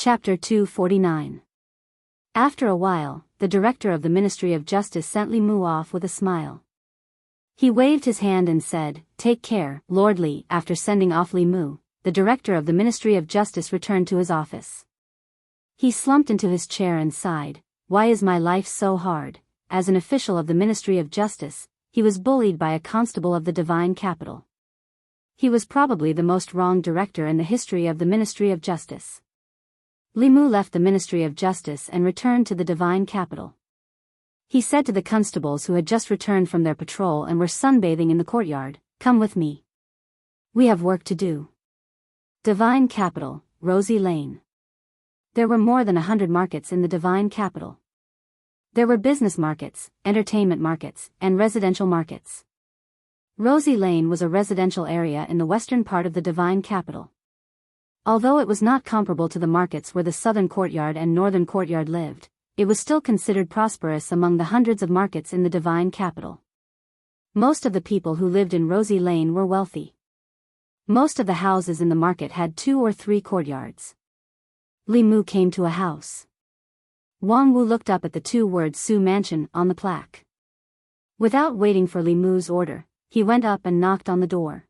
Chapter 249. After a while, the director of the Ministry of Justice sent Li Mu off with a smile. He waved his hand and said, "Take care, Lord Li." After sending off Li Mu, the director of the Ministry of Justice returned to his office. He slumped into his chair and sighed, "Why is my life so hard?" As an official of the Ministry of Justice, he was bullied by a constable of the divine capital. He was probably the most wronged director in the history of the Ministry of Justice. Li Mu left the Ministry of Justice and returned to the divine capital. He said to the constables who had just returned from their patrol and were sunbathing in the courtyard, "Come with me. We have work to do." Divine Capital, Rosy Lane. There were more than 100 markets in the divine capital. There were business markets, entertainment markets, and residential markets. Rosy Lane was a residential area in the western part of the divine capital. Although it was not comparable to the markets where the southern courtyard and northern courtyard lived, it was still considered prosperous among the hundreds of markets in the divine capital. Most of the people who lived in Rosy Lane were wealthy. Most of the houses in the market had 2 or 3 courtyards. Li Mu came to a house. Wang Wu looked up at the 2 words Su Mansion on the plaque. Without waiting for Li Mu's order, he went up and knocked on the door.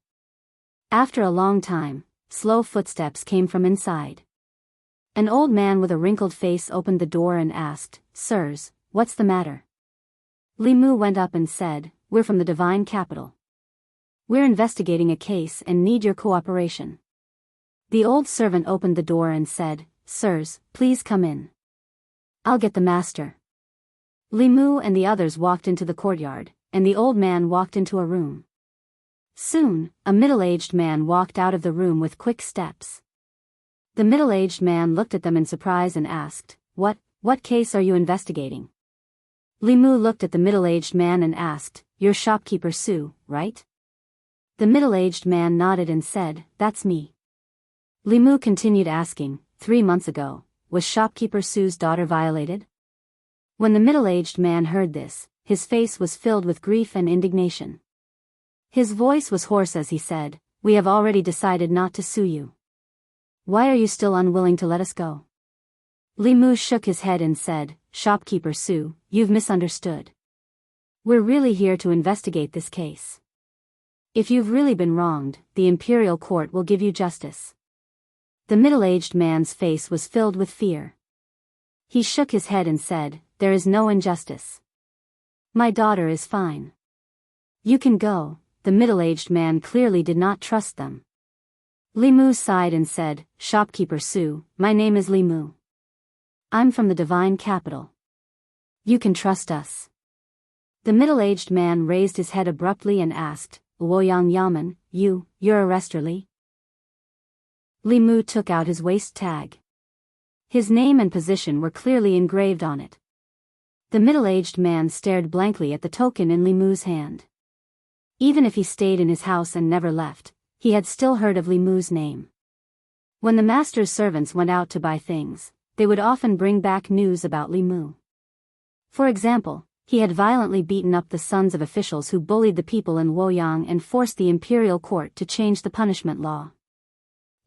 After a long time, slow footsteps came from inside. An old man with a wrinkled face opened the door and asked, "Sirs, what's the matter?" Li Mu went up and said, "We're from the divine capital. We're investigating a case and need your cooperation." The old servant opened the door and said, "Sirs, please come in. I'll get the master." Li Mu and the others walked into the courtyard, and the old man walked into a room. Soon, a middle-aged man walked out of the room with quick steps. The middle-aged man looked at them in surprise and asked, What case are you investigating?" Li Mu looked at the middle-aged man and asked, "You're shopkeeper Su, right?" The middle-aged man nodded and said, "That's me." Li Mu continued asking, 3 months ago, was shopkeeper Su's daughter violated?" When the middle-aged man heard this, his face was filled with grief and indignation. His voice was hoarse as he said, "We have already decided not to sue you. Why are you still unwilling to let us go?" Li Mu shook his head and said, "Shopkeeper Su, you've misunderstood. We're really here to investigate this case. If you've really been wronged, the imperial court will give you justice." The middle-aged man's face was filled with fear. He shook his head and said, "There is no injustice. My daughter is fine. You can go." The middle-aged man clearly did not trust them. Li Mu sighed and said, "Shopkeeper Su, my name is Li Mu. I'm from the divine capital. You can trust us." The middle-aged man raised his head abruptly and asked, "Luoyang Yamen, you're a arrestor Li?" Li Mu took out his waist tag. His name and position were clearly engraved on it. The middle-aged man stared blankly at the token in Li Mu's hand. Even if he stayed in his house and never left, he had still heard of Li Mu's name. When the master's servants went out to buy things, they would often bring back news about Li Mu. For example, he had violently beaten up the sons of officials who bullied the people in Luoyang and forced the imperial court to change the punishment law.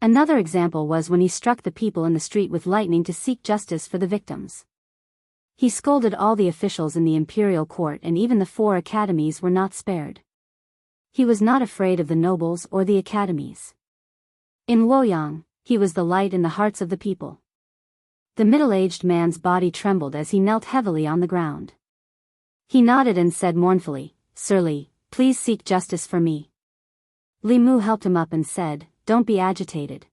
Another example was when he struck the people in the street with lightning to seek justice for the victims. He scolded all the officials in the imperial court, and even the 4 academies were not spared. He was not afraid of the nobles or the academies. In Luoyang, he was the light in the hearts of the people. The middle-aged man's body trembled as he knelt heavily on the ground. He nodded and said mournfully, "Sir Li, please seek justice for me." Li Mu helped him up and said, "Don't be agitated.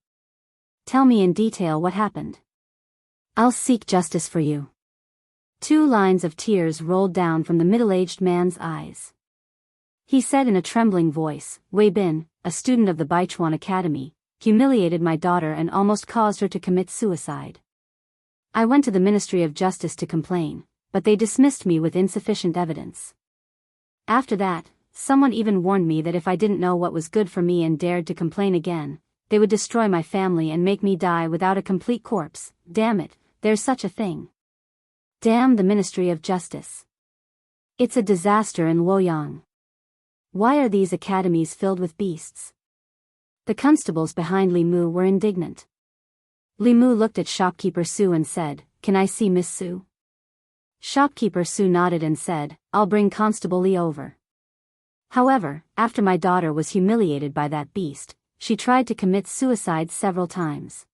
Tell me in detail what happened. I'll seek justice for you." 2 lines of tears rolled down from the middle-aged man's eyes. He said in a trembling voice, "Wei Bin, a student of the Baichuan Academy, humiliated my daughter and almost caused her to commit suicide. I went to the Ministry of Justice to complain, but they dismissed me with insufficient evidence. After that, someone even warned me that if I didn't know what was good for me and dared to complain again, they would destroy my family and make me die without a complete corpse. Damn it, there's such a thing. Damn the Ministry of Justice. It's a disaster in Luoyang. Why are these academies filled with beasts?" The constables behind Li Mu were indignant. Li Mu looked at shopkeeper Su and said, "Can I see Miss Su?" Shopkeeper Su nodded and said, "I'll bring Constable Li over." However, after my daughter was humiliated by that beast, she tried to commit suicide several times.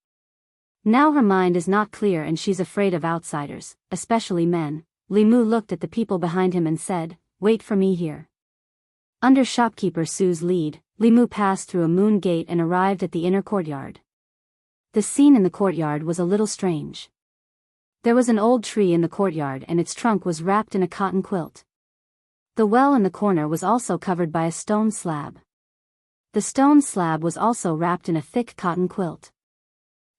Now her mind is not clear and she's afraid of outsiders, especially men. Li Mu looked at the people behind him and said, "Wait for me here." Under shopkeeper Su's lead, Li Mu passed through a moon gate and arrived at the inner courtyard. The scene in the courtyard was a little strange. There was an old tree in the courtyard and its trunk was wrapped in a cotton quilt. The well in the corner was also covered by a stone slab. The stone slab was also wrapped in a thick cotton quilt.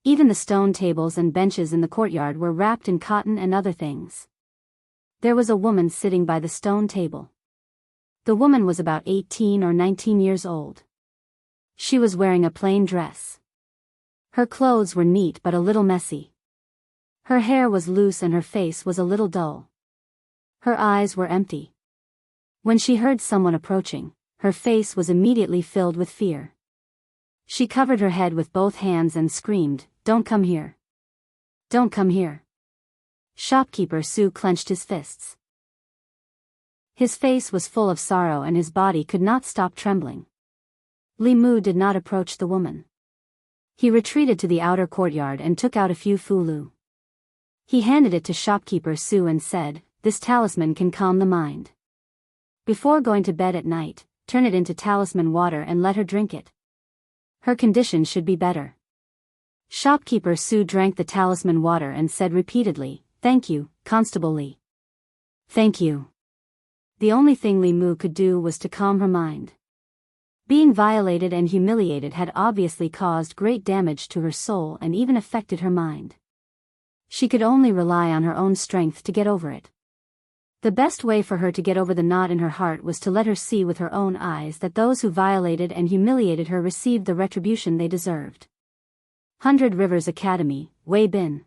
Even the stone tables and benches in the courtyard were wrapped in cotton and other things. There was a woman sitting by the stone table. The woman was about 18 or 19 years old. She was wearing a plain dress. Her clothes were neat but a little messy. Her hair was loose and her face was a little dull. Her eyes were empty. When she heard someone approaching, her face was immediately filled with fear. She covered her head with both hands and screamed, "Don't come here! Don't come here!" Shopkeeper Su clenched his fists. His face was full of sorrow and his body could not stop trembling. Li Mu did not approach the woman. He retreated to the outer courtyard and took out a few fulu. He handed it to shopkeeper Su and said, "This talisman can calm the mind. Before going to bed at night, turn it into talisman water and let her drink it. Her condition should be better." Shopkeeper Su drank the talisman water and said repeatedly, "Thank you, Constable Li. Thank you." The only thing Li Mu could do was to calm her mind. Being violated and humiliated had obviously caused great damage to her soul and even affected her mind. She could only rely on her own strength to get over it. The best way for her to get over the knot in her heart was to let her see with her own eyes that those who violated and humiliated her received the retribution they deserved. 100 Rivers Academy, Wei Bin.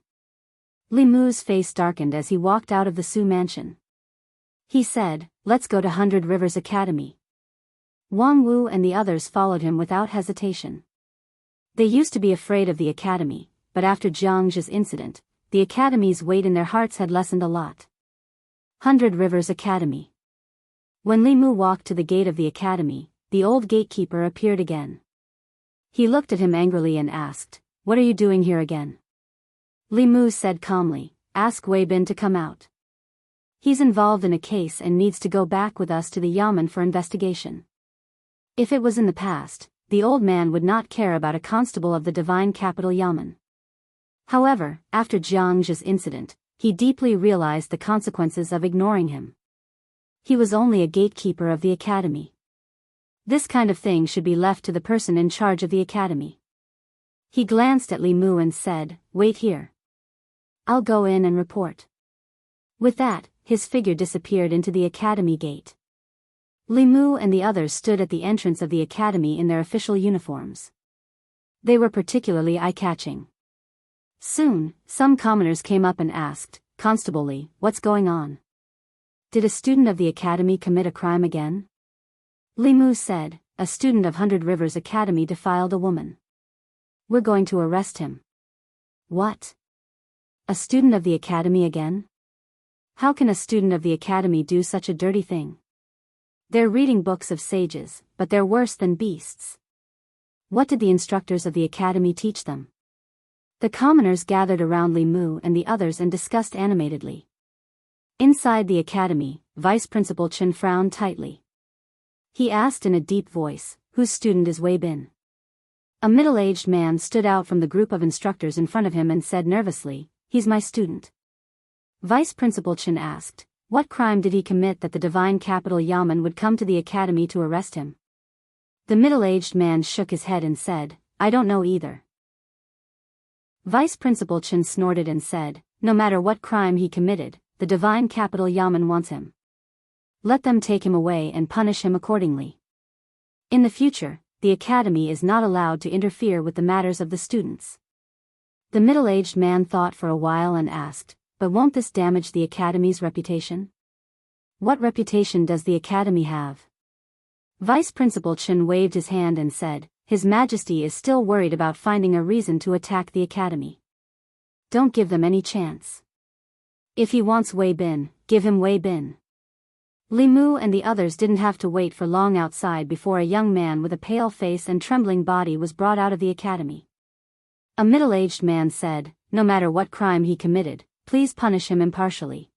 Li Mu's face darkened as he walked out of the Su mansion. He said, "Let's go to 100 Rivers Academy." Wang Wu and the others followed him without hesitation. They used to be afraid of the academy, but after Jianghu's incident, the academy's weight in their hearts had lessened a lot. 100 Rivers Academy. When Li Mu walked to the gate of the academy, the old gatekeeper appeared again. He looked at him angrily and asked, "What are you doing here again?" Li Mu said calmly, "Ask Wei Bin to come out. He's involved in a case and needs to go back with us to the Yamen for investigation." If it was in the past, the old man would not care about a constable of the divine capital Yamen. However, after Jianghu's incident, he deeply realized the consequences of ignoring him. He was only a gatekeeper of the academy. This kind of thing should be left to the person in charge of the academy. He glanced at Li Mu and said, "Wait here. I'll go in and report." With that, his figure disappeared into the academy gate. Li Mu and the others stood at the entrance of the academy in their official uniforms. They were particularly eye-catching. Soon, some commoners came up and asked, "Constable Li, what's going on? Did a student of the academy commit a crime again?" Li Mu said, "A student of 100 Rivers Academy defiled a woman. We're going to arrest him." "What? A student of the academy again? How can a student of the academy do such a dirty thing? They're reading books of sages, but they're worse than beasts. What did the instructors of the academy teach them?" The commoners gathered around Li Mu and the others and discussed animatedly. Inside the academy, Vice Principal Chen frowned tightly. He asked in a deep voice, "Whose student is Wei Bin?" A middle-aged man stood out from the group of instructors in front of him and said nervously, "He's my student." Vice Principal Chen asked, "What crime did he commit that the divine capital Yamen would come to the academy to arrest him?" The middle-aged man shook his head and said, "I don't know either." Vice Principal Chen snorted and said, "No matter what crime he committed, the divine capital Yamen wants him. Let them take him away and punish him accordingly. In the future, the academy is not allowed to interfere with the matters of the students." The middle-aged man thought for a while and asked, "But won't this damage the academy's reputation?" "What reputation does the academy have?" Vice Principal Chen waved his hand and said, "His Majesty is still worried about finding a reason to attack the academy. Don't give them any chance. If he wants Wei Bin, give him Wei Bin. Li Mu and the others didn't have to wait for long outside before a young man with a pale face and trembling body was brought out of the academy. A middle-aged man said, no matter what crime he committed, please punish him impartially.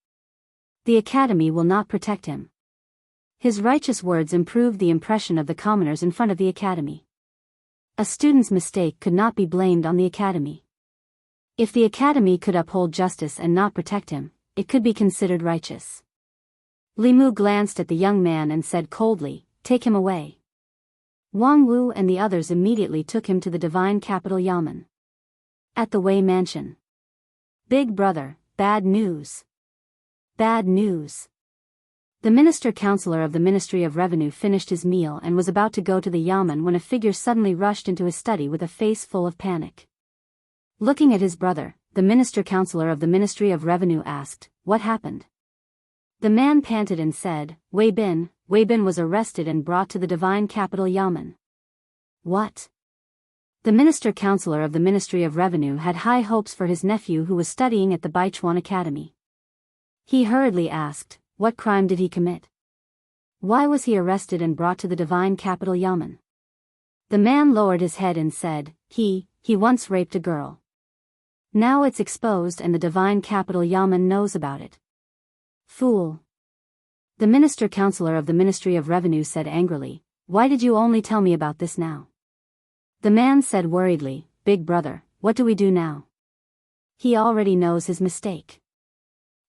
The academy will not protect him. His righteous words improved the impression of the commoners in front of the academy. A student's mistake could not be blamed on the academy. If the academy could uphold justice and not protect him, it could be considered righteous. Li Mu glanced at the young man and said coldly, take him away. Wang Wu and the others immediately took him to the divine capital Yamen. At the Wei mansion. Big brother, bad news. Bad news. The minister-counselor of the Ministry of Revenue finished his meal and was about to go to the Yamen when a figure suddenly rushed into his study with a face full of panic. Looking at his brother, the minister-counselor of the Ministry of Revenue asked, what happened? The man panted and said, Wei Bin was arrested and brought to the divine capital Yamen. What? The minister-counselor of the Ministry of Revenue had high hopes for his nephew who was studying at the Baichuan Academy. He hurriedly asked, what crime did he commit? Why was he arrested and brought to the divine capital Yamen? The man lowered his head and said, he once raped a girl. Now it's exposed and the divine capital Yamen knows about it. Fool. The minister-counselor of the Ministry of Revenue said angrily, why did you only tell me about this now? The man said worriedly, big brother, what do we do now? He already knows his mistake.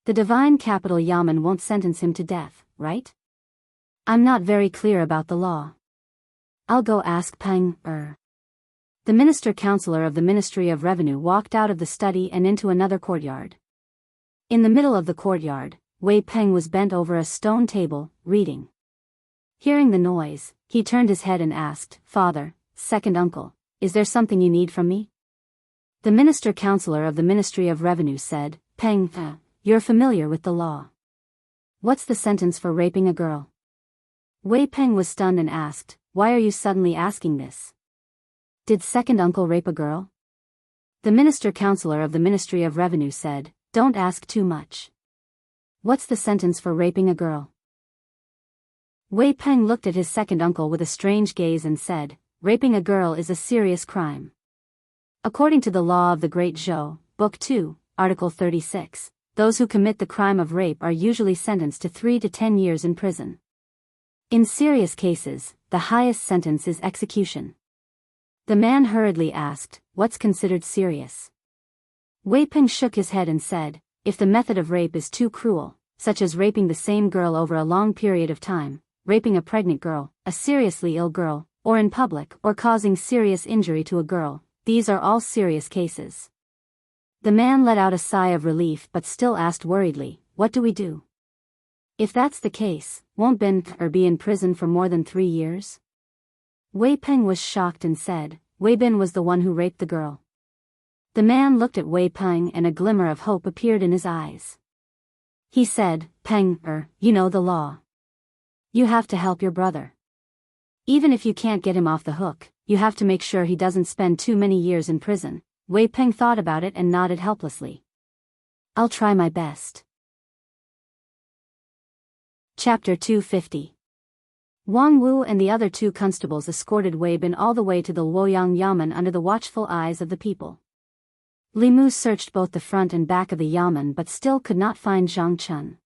The divine capital Yamen won't sentence him to death, right? I'm not very clear about the law. I'll go ask Peng Er. The minister-counselor of the Ministry of Revenue walked out of the study and into another courtyard. In the middle of the courtyard, Wei Peng was bent over a stone table, reading. Hearing the noise, he turned his head and asked, Father, second uncle, is there something you need from me? The minister-counselor of the Ministry of Revenue said, Peng, you're familiar with the law. What's the sentence for raping a girl? Wei Peng was stunned and asked, why are you suddenly asking this? Did second uncle rape a girl? The minister-counselor of the Ministry of Revenue said, don't ask too much. What's the sentence for raping a girl? Wei Peng looked at his second uncle with a strange gaze and said, raping a girl is a serious crime. According to the law of the Great Zhou, Book 2, Article 36, those who commit the crime of rape are usually sentenced to 3 to 10 years in prison. In serious cases, the highest sentence is execution. The man hurriedly asked, what's considered serious? Wei Peng shook his head and said, if the method of rape is too cruel, such as raping the same girl over a long period of time, raping a pregnant girl, a seriously ill girl, or in public, or causing serious injury to a girl, these are all serious cases. The man let out a sigh of relief but still asked worriedly, what do we do? If that's the case, won't Bin Er be in prison for more than 3 years? Wei Peng was shocked and said, Wei Bin was the one who raped the girl. The man looked at Wei Peng and a glimmer of hope appeared in his eyes. He said, Peng Er, you know the law. You have to help your brother. Even if you can't get him off the hook, you have to make sure he doesn't spend too many years in prison. Wei Peng thought about it and nodded helplessly. I'll try my best. Chapter 250. Wang Wu and the other 2 constables escorted Wei Bin all the way to the Luoyang Yamen under the watchful eyes of the people. Li Mu searched both the front and back of the Yamen but still could not find Zhang Chun.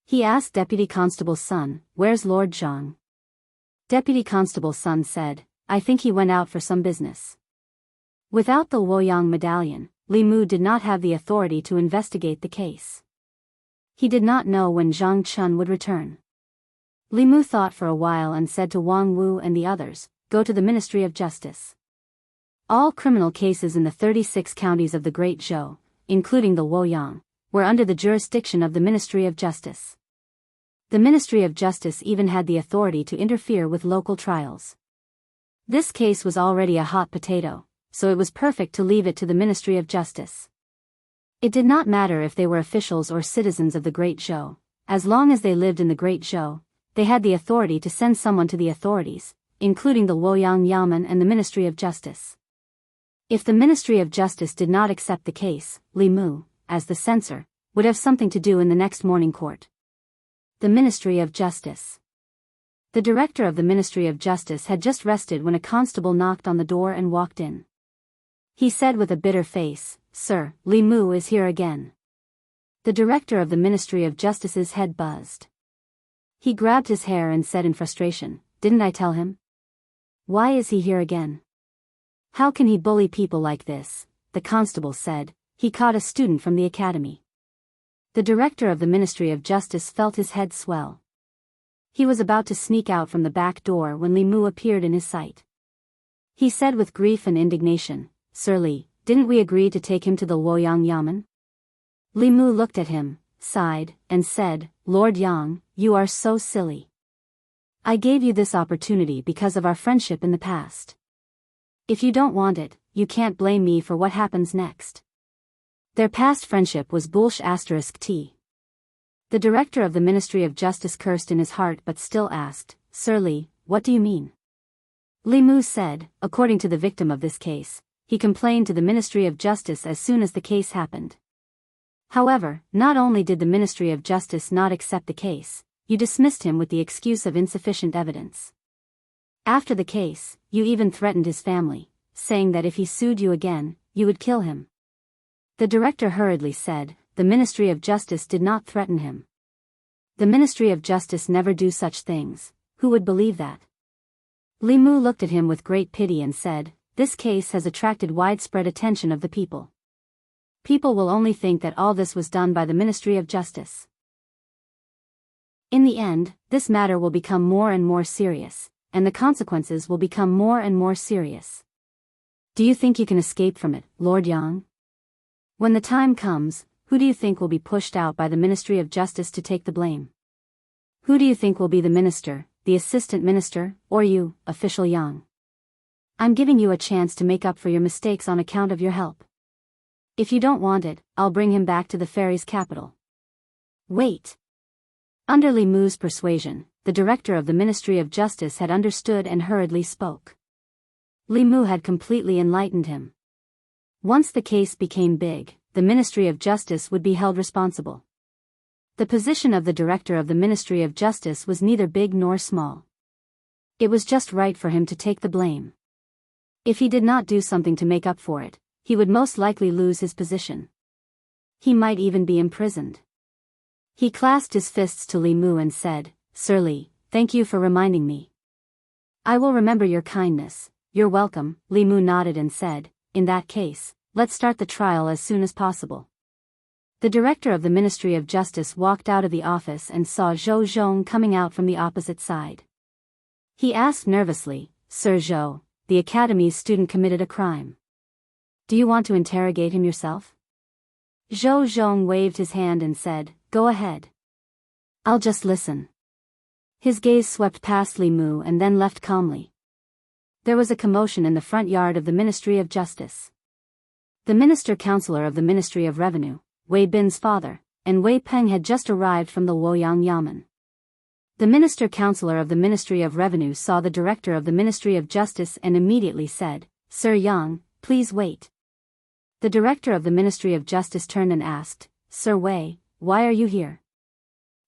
He asked Deputy Constable's son, where's Lord Zhang? Deputy Constable's son said, I think he went out for some business. Without the Luoyang medallion, Li Mu did not have the authority to investigate the case. He did not know when Zhang Chun would return. Li Mu thought for a while and said to Wang Wu and the others, go to the Ministry of Justice. All criminal cases in the 36 counties of the Great Zhou, including the Luoyang, were under the jurisdiction of the Ministry of Justice. The Ministry of Justice even had the authority to interfere with local trials. This case was already a hot potato, so it was perfect to leave it to the Ministry of Justice. It did not matter if they were officials or citizens of the Great Zhou, as long as they lived in the Great Zhou, they had the authority to send someone to the authorities, including the Luoyang Yamen and the Ministry of Justice. If the Ministry of Justice did not accept the case, Li Mu, as the censor, would have something to do in the next morning court. The Ministry of Justice. The director of the Ministry of Justice had just rested when a constable knocked on the door and walked in. He said with a bitter face, "Sir, Li Mu is here again." The director of the Ministry of Justice's head buzzed. He grabbed his hair and said in frustration, "Didn't I tell him? Why is he here again? How can he bully people like this?" The constable said. He caught a student from the academy. The director of the Ministry of Justice felt his head swell. He was about to sneak out from the back door when Li Mu appeared in his sight. He said with grief and indignation, "Sir Li, didn't we agree to take him to the Luoyang Yamen?" Li Mu looked at him, sighed, and said, "Lord Yang, you are so silly. I gave you this opportunity because of our friendship in the past. If you don't want it, you can't blame me for what happens next." Their past friendship was **T. The director of the Ministry of Justice cursed in his heart but still asked, "Sir Li, what do you mean?" Li Mu said, according to the victim of this case, he complained to the Ministry of Justice as soon as the case happened. However, not only did the Ministry of Justice not accept the case, you dismissed him with the excuse of insufficient evidence. After the case, you even threatened his family, saying that if he sued you again, you would kill him. The director hurriedly said, "The Ministry of Justice did not threaten him. The Ministry of Justice never do such things. Who would believe that?" Li Mu looked at him with great pity and said, "This case has attracted widespread attention of the people. People will only think that all this was done by the Ministry of Justice. In the end, this matter will become more and more serious, and the consequences will become more and more serious. Do you think you can escape from it, Lord Yang? When the time comes, who do you think will be pushed out by the Ministry of Justice to take the blame? Who do you think will be the minister, the assistant minister, or you, official Yang? I'm giving you a chance to make up for your mistakes on account of your help. If you don't want it, I'll bring him back to the fairy's capital." Wait. Under Li Mu's persuasion, the director of the Ministry of Justice had understood and hurriedly spoke. Li Mu had completely enlightened him. Once the case became big, the Ministry of Justice would be held responsible. The position of the director of the Ministry of Justice was neither big nor small. It was just right for him to take the blame. If he did not do something to make up for it, he would most likely lose his position. He might even be imprisoned. He clasped his fists to Li Mu and said, "Sir Li, thank you for reminding me. I will remember your kindness." "You're welcome," Li Mu nodded and said, "In that case, let's start the trial as soon as possible." The director of the Ministry of Justice walked out of the office and saw Zhou Zhong coming out from the opposite side. He asked nervously, "Sir Zhou, the academy's student committed a crime. Do you want to interrogate him yourself?" Zhou Zhong waved his hand and said, "Go ahead. I'll just listen." His gaze swept past Li Mu and then left calmly. There was a commotion in the front yard of the Ministry of Justice. The minister-counselor of the Ministry of Revenue, Wei Bin's father, and Wei Peng had just arrived from the Luoyang Yamen. The minister-counselor of the Ministry of Revenue saw the director of the Ministry of Justice and immediately said, "Sir Yang, please wait." The director of the Ministry of Justice turned and asked, "Sir Wei, why are you here?"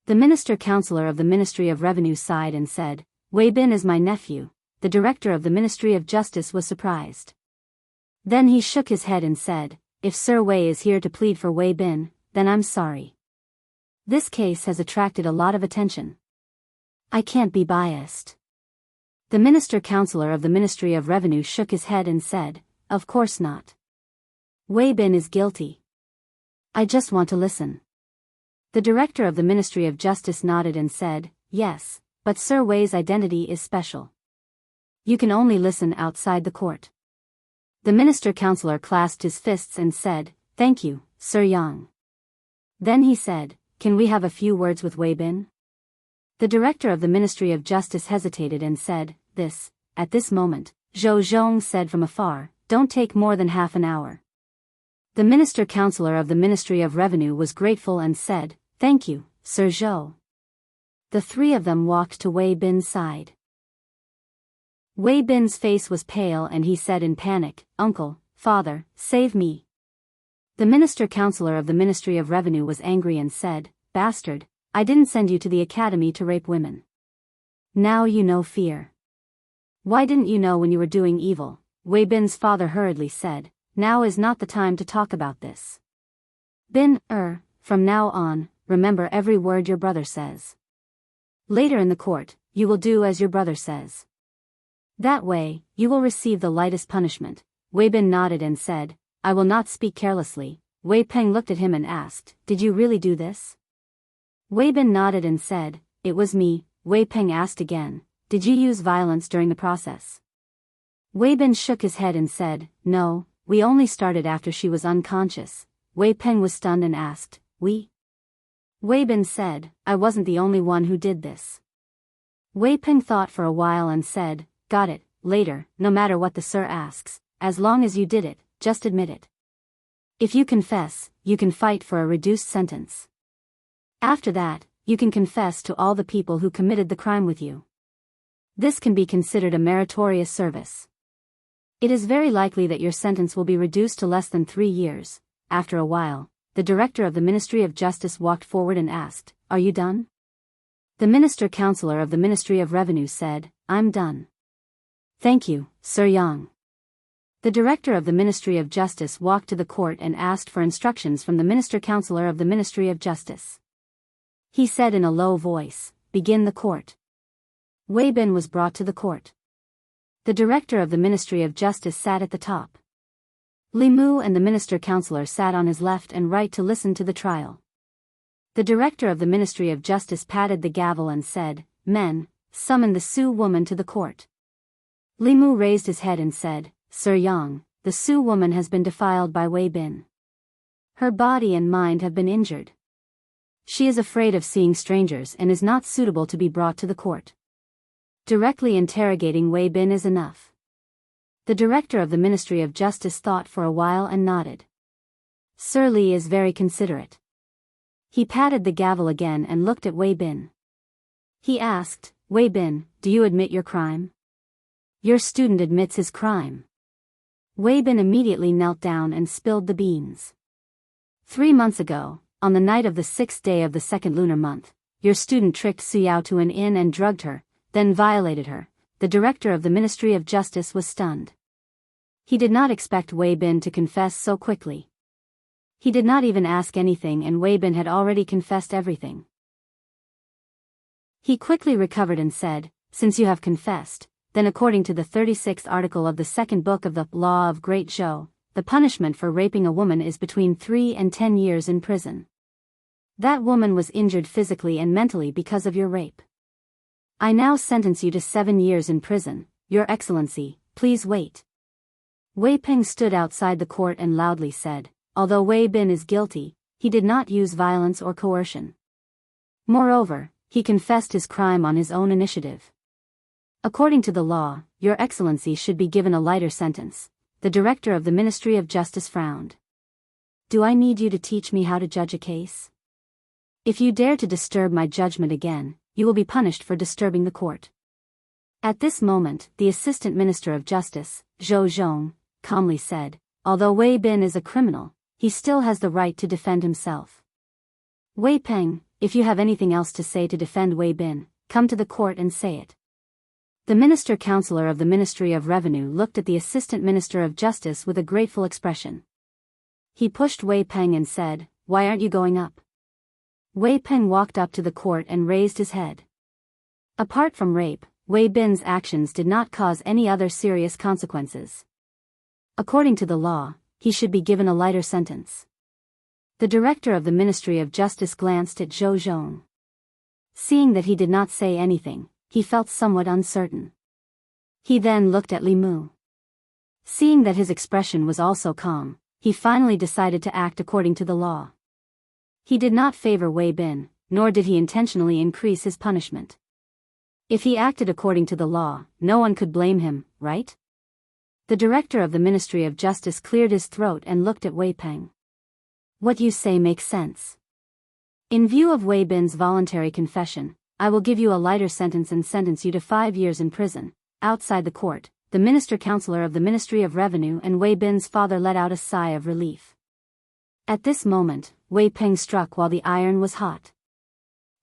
The minister-counselor of the Ministry of Revenue sighed and said, "Wei Bin is my nephew." The director of the Ministry of Justice was surprised. Then he shook his head and said, "If Sir Wei is here to plead for Wei Bin, then I'm sorry. This case has attracted a lot of attention. I can't be biased." The minister-counselor of the Ministry of Revenue shook his head and said, "Of course not. Wei Bin is guilty. I just want to listen." The director of the Ministry of Justice nodded and said, "Yes, but Sir Wei's identity is special. You can only listen outside the court." The minister-counselor clasped his fists and said, "Thank you, Sir Yang." Then he said, "Can we have a few words with Wei Bin?" The director of the Ministry of Justice hesitated and said, At this moment, Zhou Zhong said from afar, "Don't take more than half an hour." The minister-counselor of the Ministry of Revenue was grateful and said, "Thank you, Sir Zhou." The three of them walked to Wei Bin's side. Wei Bin's face was pale and he said in panic, "Uncle, "Father, save me." The minister-counselor of the Ministry of Revenue was angry and said, "Bastard, I didn't send you to the academy to rape women. Now you know fear. Why didn't you know when you were doing evil?" Wei Bin's father hurriedly said, "Now is not the time to talk about this. Bin, from now on, remember every word your brother says. Later in the court, you will do as your brother says. That way, you will receive the lightest punishment." Wei Bin nodded and said, "I will not speak carelessly." Wei Peng looked at him and asked, "Did you really do this?" Wei Bin nodded and said, "It was me." Wei Peng asked again, "Did you use violence during the process?" Wei Bin shook his head and said, "No, we only started after she was unconscious." Wei Peng was stunned and asked, "We?" Wei Bin said, "I wasn't the only one who did this." Wei Peng thought for a while and said, "Got it, later, no matter what the sir asks, as long as you did it, just admit it. If you confess, you can fight for a reduced sentence. After that, you can confess to all the people who committed the crime with you. This can be considered a meritorious service. It is very likely that your sentence will be reduced to less than 3 years. After a while, the director of the Ministry of Justice walked forward and asked, "Are you done?" The minister-counselor of the Ministry of Revenue said, "I'm done." "Thank you, Sir Yang." The director of the Ministry of Justice walked to the court and asked for instructions from the minister-counselor of the Ministry of Justice. He said in a low voice, "Begin the court." Wei Bin was brought to the court. The director of the Ministry of Justice sat at the top. Li Mu and the minister-counselor sat on his left and right to listen to the trial. The director of the Ministry of Justice patted the gavel and said, "Men, summon the Sioux woman to the court." Li Mu raised his head and said, "Sir Yang, the Sioux woman has been defiled by Wei Bin. Her body and mind have been injured. She is afraid of seeing strangers and is not suitable to be brought to the court. Directly interrogating Wei Bin is enough." The director of the Ministry of Justice thought for a while and nodded. "Sir Li is very considerate." He patted the gavel again and looked at Wei Bin. He asked, "Wei Bin, do you admit your crime?" "Your student admits his crime." Wei Bin immediately knelt down and spilled the beans. 3 months ago, on the night of the 6th day of the 2nd lunar month, your student tricked Suyao to an inn and drugged her, then violated her. The director of the Ministry of Justice was stunned. He did not expect Wei Bin to confess so quickly. He did not even ask anything and Wei Bin had already confessed everything. He quickly recovered and said, "Since you have confessed, then according to the 36th article of the 2nd book of the Law of Great Zhou, the punishment for raping a woman is between 3 and 10 years in prison. That woman was injured physically and mentally because of your rape. I now sentence you to 7 years in prison. Your Excellency, please wait." Wei Peng stood outside the court and loudly said, "Although Wei Bin is guilty, he did not use violence or coercion. Moreover, he confessed his crime on his own initiative. According to the law, Your Excellency should be given a lighter sentence." The director of the Ministry of Justice frowned. "Do I need you to teach me how to judge a case? If you dare to disturb my judgment again, you will be punished for disturbing the court." At this moment, the Assistant Minister of Justice, Zhou Zhong, calmly said, "Although Wei Bin is a criminal, he still has the right to defend himself. Wei Peng, if you have anything else to say to defend Wei Bin, come to the court and say it." The minister-counselor of the Ministry of Revenue looked at the Assistant Minister of Justice with a grateful expression. He pushed Wei Peng and said, "Why aren't you going up?" Wei Peng walked up to the court and raised his head. Apart from rape, Wei Bin's actions did not cause any other serious consequences. According to the law, he should be given a lighter sentence. The director of the Ministry of Justice glanced at Zhou Zhong. Seeing that he did not say anything, he felt somewhat uncertain. He then looked at Li Mu. Seeing that his expression was also calm, he finally decided to act according to the law. He did not favor Wei Bin, nor did he intentionally increase his punishment. If he acted according to the law, no one could blame him, right? The director of the Ministry of Justice cleared his throat and looked at Wei Peng. "What you say makes sense. In view of Wei Bin's voluntary confession, I will give you a lighter sentence and sentence you to 5 years in prison." Outside the court, the minister-counselor of the Ministry of Revenue and Wei Bin's father let out a sigh of relief. At this moment, Wei Peng struck while the iron was hot.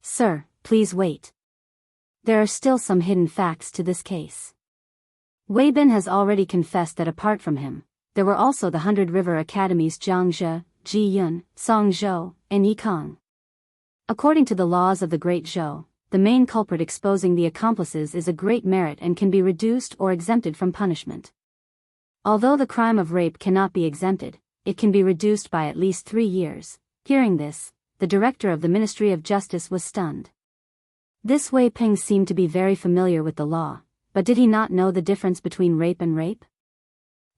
"Sir, please wait. There are still some hidden facts to this case. Wei Bin has already confessed that apart from him, there were also the 100 River Academies Jianghu, Jiyun, Songzhou, and Yikang. According to the laws of the Great Zhou, the main culprit exposing the accomplices is a great merit and can be reduced or exempted from punishment. Although the crime of rape cannot be exempted, it can be reduced by at least 3 years. Hearing this, the director of the Ministry of Justice was stunned. This Wei Peng seemed to be very familiar with the law, but did he not know the difference between rape and rape?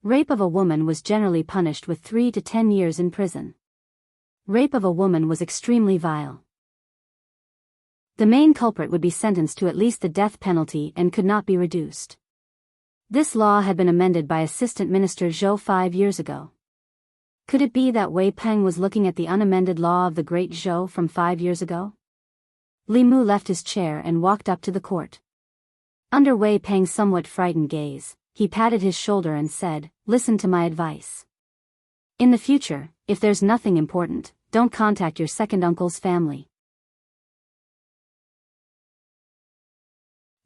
Rape of a woman was generally punished with 3 to 10 years in prison. Rape of a woman was extremely vile. The main culprit would be sentenced to at least the death penalty and could not be reduced. This law had been amended by Assistant Minister Zhou 5 years ago. Could it be that Wei Peng was looking at the unamended law of the Great Zhou from 5 years ago? Li Mu left his chair and walked up to the court. Under Wei Peng's somewhat frightened gaze, he patted his shoulder and said, "Listen to my advice. In the future, if there's nothing important, don't contact your second uncle's family."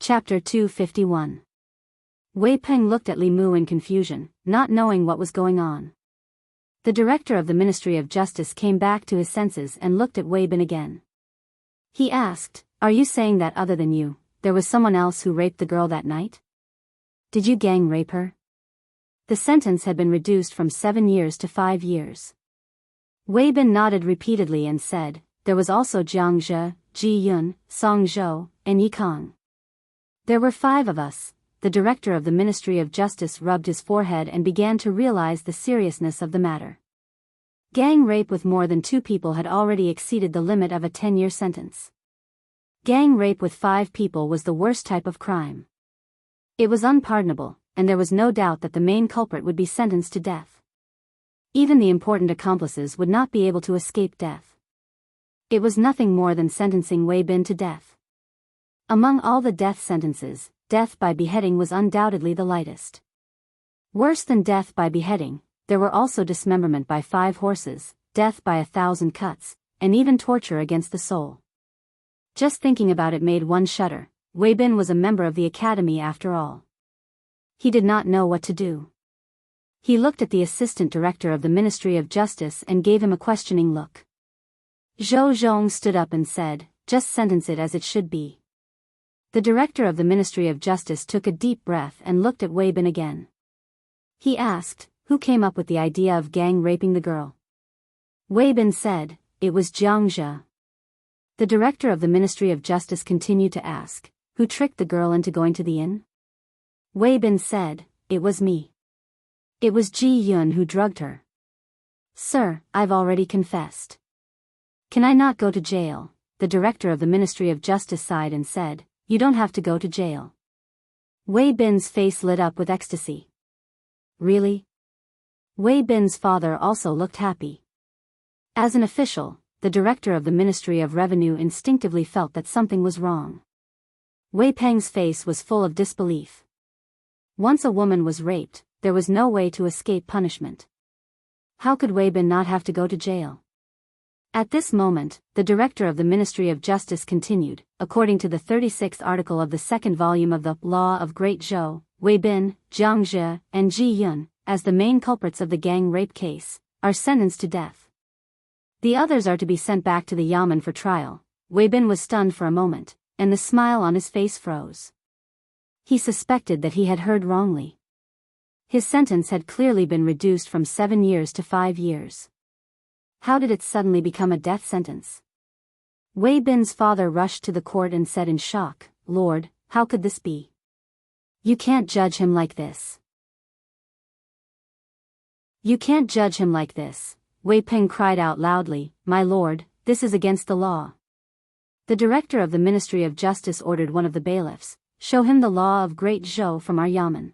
Chapter 251. Wei Peng looked at Li Mu in confusion, not knowing what was going on. The director of the Ministry of Justice came back to his senses and looked at Wei Bin again. He asked, "Are you saying that other than you, there was someone else who raped the girl that night? Did you gang rape her?" The sentence had been reduced from 7 years to 5 years. Wei Bin nodded repeatedly and said, "There was also Jianghu, Jiyun, Songzhou, and Yikang. There were 5 of us." The director of the Ministry of Justice rubbed his forehead and began to realize the seriousness of the matter. Gang rape with more than 2 people had already exceeded the limit of a 10-year sentence. Gang rape with 5 people was the worst type of crime. It was unpardonable, and there was no doubt that the main culprit would be sentenced to death. Even the important accomplices would not be able to escape death. It was nothing more than sentencing Wei Bin to death. Among all the death sentences, death by beheading was undoubtedly the lightest. Worse than death by beheading, there were also dismemberment by 5 horses, death by 1,000 cuts, and even torture against the soul. Just thinking about it made one shudder. Wei Bin was a member of the academy after all. He did not know what to do. He looked at the assistant director of the Ministry of Justice and gave him a questioning look. Zhou Zhong stood up and said, "Just sentence it as it should be." The director of the Ministry of Justice took a deep breath and looked at Wei Bin again. He asked, "Who came up with the idea of gang raping the girl?" Wei Bin said, "It was Jianghu." The director of the Ministry of Justice continued to ask, "Who tricked the girl into going to the inn?" Wei Bin said, "It was me. It was Ji Yun who drugged her." "Sir, I've already confessed. Can I not go to jail?" The director of the Ministry of Justice sighed and said, "You don't have to go to jail." Wei Bin's face lit up with ecstasy. "Really?" Wei Bin's father also looked happy. As an official, the director of the Ministry of Revenue instinctively felt that something was wrong. Wei Peng's face was full of disbelief. Once a woman was raped, there was no way to escape punishment. How could Wei Bin not have to go to jail? At this moment, the director of the Ministry of Justice continued, "According to the 36th article of the 2nd volume of the Law of Great Zhou, Wei Bin, Jianghu, and Ji Yun, as the main culprits of the gang rape case, are sentenced to death. The others are to be sent back to the Yamen for trial." Wei Bin was stunned for a moment, and the smile on his face froze. He suspected that he had heard wrongly. His sentence had clearly been reduced from 7 years to 5 years. How did it suddenly become a death sentence? Wei Bin's father rushed to the court and said in shock, "Lord, how could this be? You can't judge him like this. You can't judge him like this." Wei Peng cried out loudly, "My lord, this is against the law." The director of the Ministry of Justice ordered one of the bailiffs, "Show him the law of Great Zhou from our Yamen."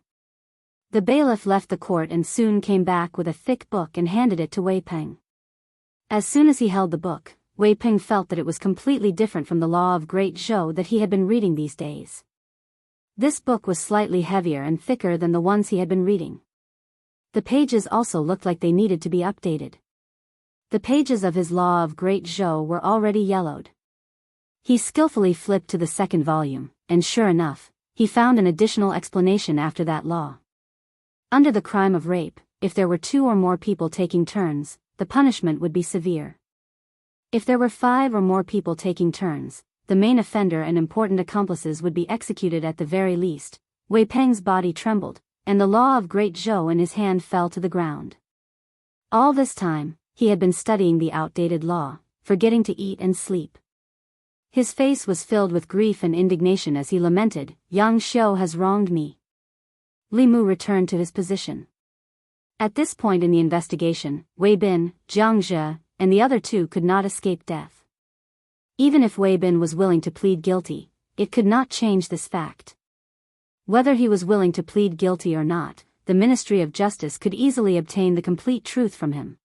The bailiff left the court and soon came back with a thick book and handed it to Wei Peng. As soon as he held the book, Wei Peng felt that it was completely different from the law of Great Zhou that he had been reading these days. This book was slightly heavier and thicker than the ones he had been reading. The pages also looked like they needed to be updated. The pages of his Law of Great Zhou were already yellowed. He skillfully flipped to the second volume, and sure enough, he found an additional explanation after that law. Under the crime of rape, if there were 2 or more people taking turns, the punishment would be severe. If there were 5 or more people taking turns, the main offender and important accomplices would be executed at the very least. Wei Peng's body trembled, and the Law of Great Zhou in his hand fell to the ground. All this time, he had been studying the outdated law, forgetting to eat and sleep. His face was filled with grief and indignation as he lamented, "Yang Xiu has wronged me." Li Mu returned to his position. At this point in the investigation, Wei Bin, Jianghu, and the other 2 could not escape death. Even if Wei Bin was willing to plead guilty, it could not change this fact. Whether he was willing to plead guilty or not, the Ministry of Justice could easily obtain the complete truth from him.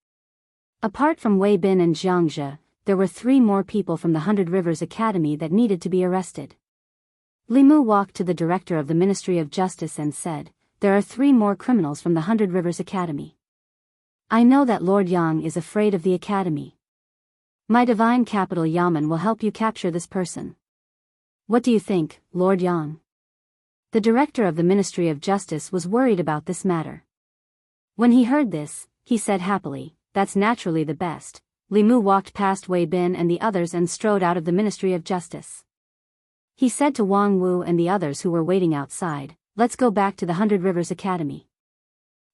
Apart from Wei Bin and Jianghu, there were 3 more people from the 100 Rivers Academy that needed to be arrested. Li Mu walked to the director of the Ministry of Justice and said, "There are 3 more criminals from the 100 Rivers Academy. I know that Lord Yang is afraid of the Academy. My divine capital Yamen will help you capture this person. What do you think, Lord Yang?" The director of the Ministry of Justice was worried about this matter. When he heard this, he said happily, "That's naturally the best." Li Mu walked past Wei Bin and the others and strode out of the Ministry of Justice. He said to Wang Wu and the others who were waiting outside, "Let's go back to the 100 Rivers Academy."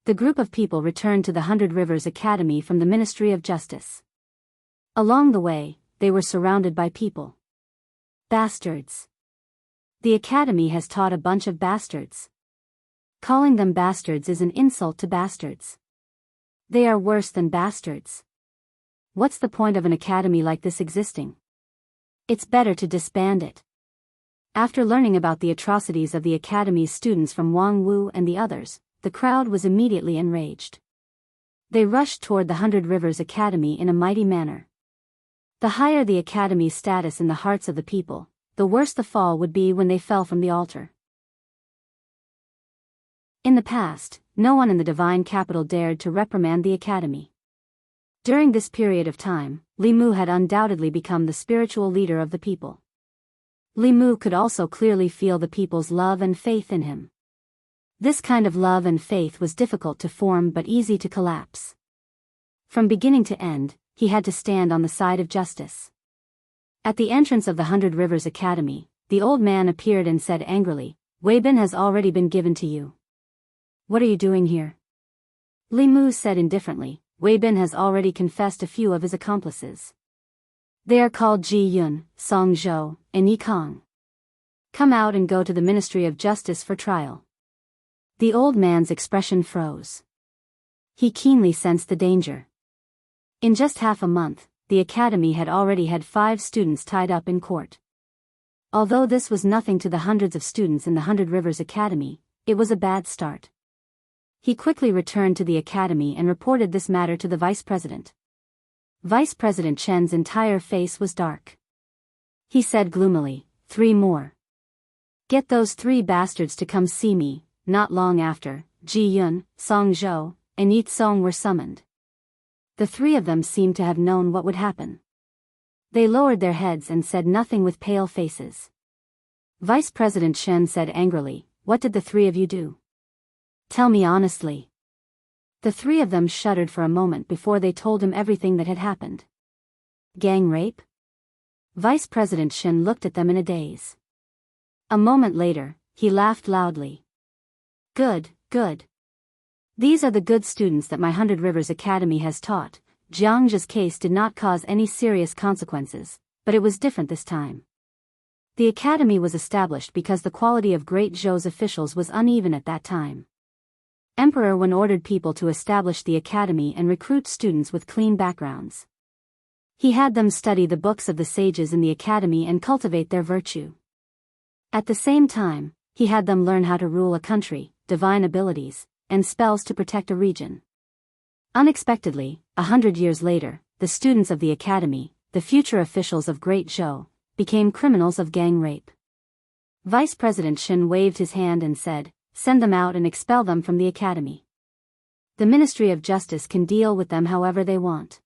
The group of people returned to the 100 Rivers Academy from the Ministry of Justice. Along the way, they were surrounded by people. Bastards. The Academy has taught a bunch of bastards. Calling them bastards is an insult to bastards. They are worse than bastards. What's the point of an academy like this existing? It's better to disband it. After learning about the atrocities of the academy's students from Wang Wu and the others, the crowd was immediately enraged. They rushed toward the 100 Rivers Academy in a mighty manner. The higher the academy's status in the hearts of the people, the worse the fall would be when they fell from the altar. In the past, no one in the divine capital dared to reprimand the academy. During this period of time, Li Mu had undoubtedly become the spiritual leader of the people. Li Mu could also clearly feel the people's love and faith in him. This kind of love and faith was difficult to form but easy to collapse. From beginning to end, he had to stand on the side of justice. At the entrance of the 100 Rivers Academy, the old man appeared and said angrily, "Wei Bin has already been given to you. What are you doing here?" Li Mu said indifferently, "Wei Bin has already confessed a few of his accomplices. They are called Ji Yun, Song Zhou, and Yi Kong. Come out and go to the Ministry of Justice for trial." The old man's expression froze. He keenly sensed the danger. In just half a month, the academy had already had 5 students tied up in court. Although this was nothing to the hundreds of students in the 100 Rivers Academy, it was a bad start. He quickly returned to the academy and reported this matter to the vice president. Vice President Chen's entire face was dark. He said gloomily, 3 more. Get those 3 bastards to come see me." Not long after, Ji Yun, Song Zhou, and Yi Tsong were summoned. The 3 of them seemed to have known what would happen. They lowered their heads and said nothing with pale faces. Vice President Chen said angrily, "What did the 3 of you do? Tell me honestly." The 3 of them shuddered for a moment before they told him everything that had happened. Gang rape? Vice President Shen looked at them in a daze. A moment later, he laughed loudly. Good, good. These are the good students that my 100 Rivers Academy has taught. Jianghu's case did not cause any serious consequences, but it was different this time. The academy was established because the quality of Great Zhou's officials was uneven at that time. Emperor Wen ordered people to establish the academy and recruit students with clean backgrounds. He had them study the books of the sages in the academy and cultivate their virtue. At the same time, he had them learn how to rule a country, divine abilities, and spells to protect a region. Unexpectedly, 100 years later, the students of the academy, the future officials of Great Zhou, became criminals of gang rape. Vice President Shen waved his hand and said, "Send them out and expel them from the academy. The Ministry of Justice can deal with them however they want."